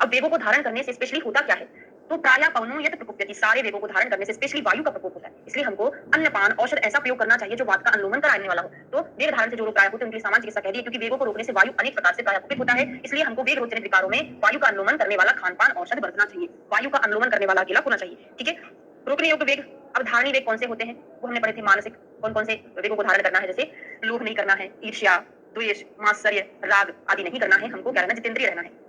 अब वेगों को धारण करने से स्पेशली होता क्या है? तो प्रायः पवनो यत प्रकोप्यति, सारे वेगों को धारण करने से स्पेशली वायु का प्रकोप होता है, इसलिए हमको अन्नपान औषध ऐसा प्रयोग करना चाहिए जो वात का अनुलोमन कराने वाला हो। तो वेग धारण से जो रोग प्रायः होते हैं उनकी सामान्य चिकित्सा कह दी है, क्योंकि वेगों को रोकने से वायु अनेक प्रकार से प्रायः कुपित होता है, इसलिए हमको वेग रोचनित विकारों में वायु का अनुलोमन करने वाला खानपान औषध बरतना चाहिए, वायु का अनुलोमन करने वाला अकेला होना चाहिए, ठीक है। रोकने योग्य वेग, अब धारणी वेग कौन से होते हैं वो हमने पढ़े थे, मानसिक कौन कौन से वेगों को धारण करना है, जैसे लोभ नहीं करना है, ईर्ष्या, द्वेष, मात्सर्य, राग आदि नहीं करना है, हमको क्या रहना? जितेंद्रिय रहना है।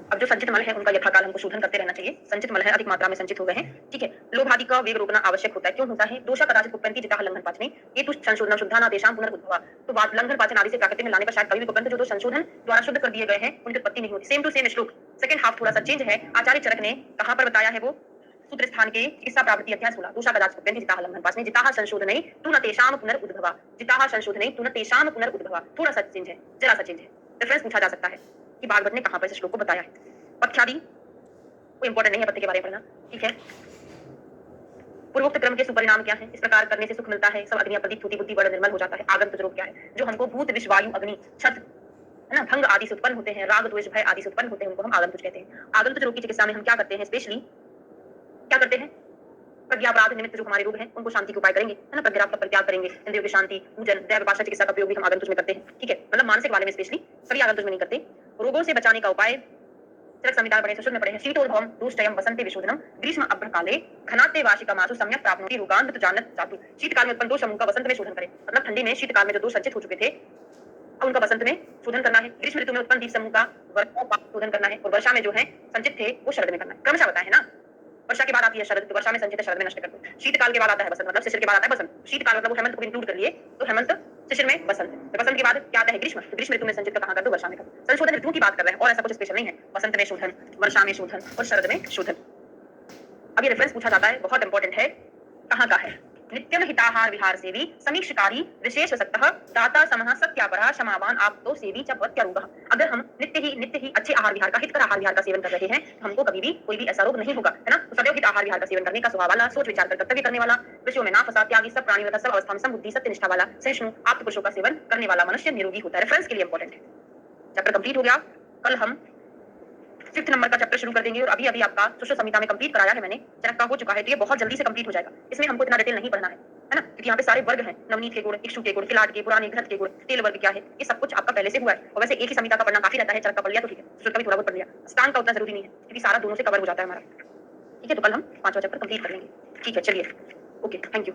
अब जो संचित मल है उनका यथाकाल हमको शोधन करते रहना चाहिए, संचित मल है अधिक मात्रा में संचित हो गए हैं, ठीक है। लोभ आदि का वेग रोकना आवश्यक होता है, क्यों होता है? दोषा कदाचित कुप्पन्ति जिताह लंघन पाचने, ये तो संशोधन शुद्धाना देशाम पुनर्उद्भवा, तो बात लंघन पाचन आदि से प्राकृतिक में लाने पर शायद कभी भी कुप्पन्त जो संशोधन द्वारा शुद्ध कर दिए गए हैं उनकी उत्पत्ति नहीं होती। सेम टू सेम श्लोक, सेकंड हाफ थोड़ा सा चेंज है। आचार्य चरक ने कहां पर बताया है? वो सूत्र स्थान के चिकित्सा प्रावृत्ति अध्याय 16, दोषा कदाचित कुप्पन्ति जिताह लंघन पाचने, जिताह संशोधनै तु न तेषाम पुनर्उद्भवा, जिताह संशोधनै तु न तेषाम पुनर्उद्भवा, थोड़ा सा चेंज है, जरा सा चेंज है। रेफरेंस पूछा जा सकता है कि भागवत ने कहां पर इस श्लोक को बताया है। पथ्यादि कोई इंपॉर्टेंट नहीं है, पत्ते के बारे में पढ़ना, ठीक है। पूर्वोक्त क्रम के सुपरिणाम क्या है? इस प्रकार करने से सुख मिलता है, सब अग्नियां प्रदीप्त होती, बुद्धि बड़ा निर्मल हो जाता है। आगंतुक रोग क्या है? जो हमको भूत, विष, वायु, अग्नि, छत, है ना, भंग आदि से उत्पन्न होते हैं, राग, द्वेष, भय आदि से उत्पन्न होते हैं, उनको हम आगंतुक कहते हैं। आगंतुक रोग की चिकित्सा में हम क्या करते हैं? स्पेशली क्या करते हैं? प्रज्ञापराध निमित्त जो हमारे रोग हैं उनको शांति के उपाय करेंगे, है ना, प्रज्ञाप का परित्याग करेंगे, इंद्रियों की शांति, पूजन, दैव भाषा चिकित्सा का प्रयोग भी हम आगंतुक में करते हैं, ठीक है, मतलब मानसिक वाले में स्पेशली, सभी आगंतुक में नहीं करते। रोगों से बचाने का उपाय चरक संहिता पढ़े, सुश्रुत में पढ़े हैं, शीतोद्भवम दूष्टयम वसंते विशोधनम ग्रीष्म अभ्रकाले घनाते वार्षिकमासु सम्यक प्राप्नोति रोगान जानत जातु। शीतकाल में उत्पन्न दोष समूह का वसंत में शोधन करें, मतलब ठंडी में शीतकाल में जो दोष संचित हो चुके थे अब उनका वसंत में शोधन करना है। ग्रीष्म ऋतु में उत्पन्न दीप समूह का शोधन करना है, और वर्षा में जो है संचित थे वो शरद में करना है। क्रमशः बताए है ना, वर्षा के बाद आती है शरद, तो वर्षा में संचित है शरद में नष्ट कर दो। शीतकाल के बाद आता है वसंत, मतलब शिशिर के बाद आता है बसंत। शीतकाल मतलब वो हेमंत को इंक्लूड कर लिए, तो हेमंत शिशिर में बसंत है। तो बसंत के बाद क्या आता है ग्रीष्म, तो ग्रीष्म ऋतु में संचित का कहां कर दो, वर्षा में कर दो। संशोधन ऋतुओं की बात कर रहे हैं और ऐसा कुछ स्पेशल नहीं है। वसंत में शोधन, वर्षा में शोधन और शरद में शोधन। अब ये रेफरेंस पूछा जाता है, बहुत इंपॉर्टेंट है, कहां का है। नित्यम हिताहार विहार सेवी समीक्षकारी विशेष सत्तः दाता समः सत्यापरः क्षमावान आप तो सेवी च प्रत्यारोगः। अगर हम नित्य ही अच्छे आहार विहार का, हितकर आहार विहार का सेवन कर रहे हैं, तो हमको कभी भी कोई भी ऐसा रोग नहीं होगा, है ना। तो सदैव हित आहार विहार का सेवन करने का स्वभाव वाला, सोच विचार कर कर्तव्य करने वाला, विषयों में ना फंसा, त्यागी, सब प्राणियों तथा सब अवस्था में समबुद्धि, सत्यनिष्ठा वाला, सहिष्णु, आप्त पुरुषों का सेवन करने वाला मनुष्य निरोगी होता है। रेफरेंस के लिए इंपॉर्टेंट है। चैप्टर कंप्लीट हो गया। कल हम 5th नंबर का चैप्टर शुरू कर देंगे, और अभी अभी आपका सुश्रुत संहिता में कंप्लीट कराया है मैंने, चरक का हो चुका है, तो ये बहुत जल्दी से कंप्लीट हो जाएगा। इसमें हमको इतना डिटेल नहीं पढ़ना है ना, क्योंकि यहाँ पे सारे वर्ग हैं, नवनीत के गुण, इक्षु के गुण, किलाट के, पुराने घृत के गुण, तेल वर्ग क्या है, ये सब कुछ आपका पहले से हुआ है। और वैसे एक ही संहिता का पढ़ना काफी रहता है, चरक का पढ़ लिया तो ठीक है, सुश्रुत का भी थोड़ा बहुत पढ़ लिया, अष्टांग का उतना जरूरी नहीं है, क्योंकि सारा दोनों से कवर हो जाता है हमारा, ठीक है। तो कल हम 5वां चैप्टर कंप्लीट कर लेंगे, ठीक है, चलिए, ओके, थैंक यू।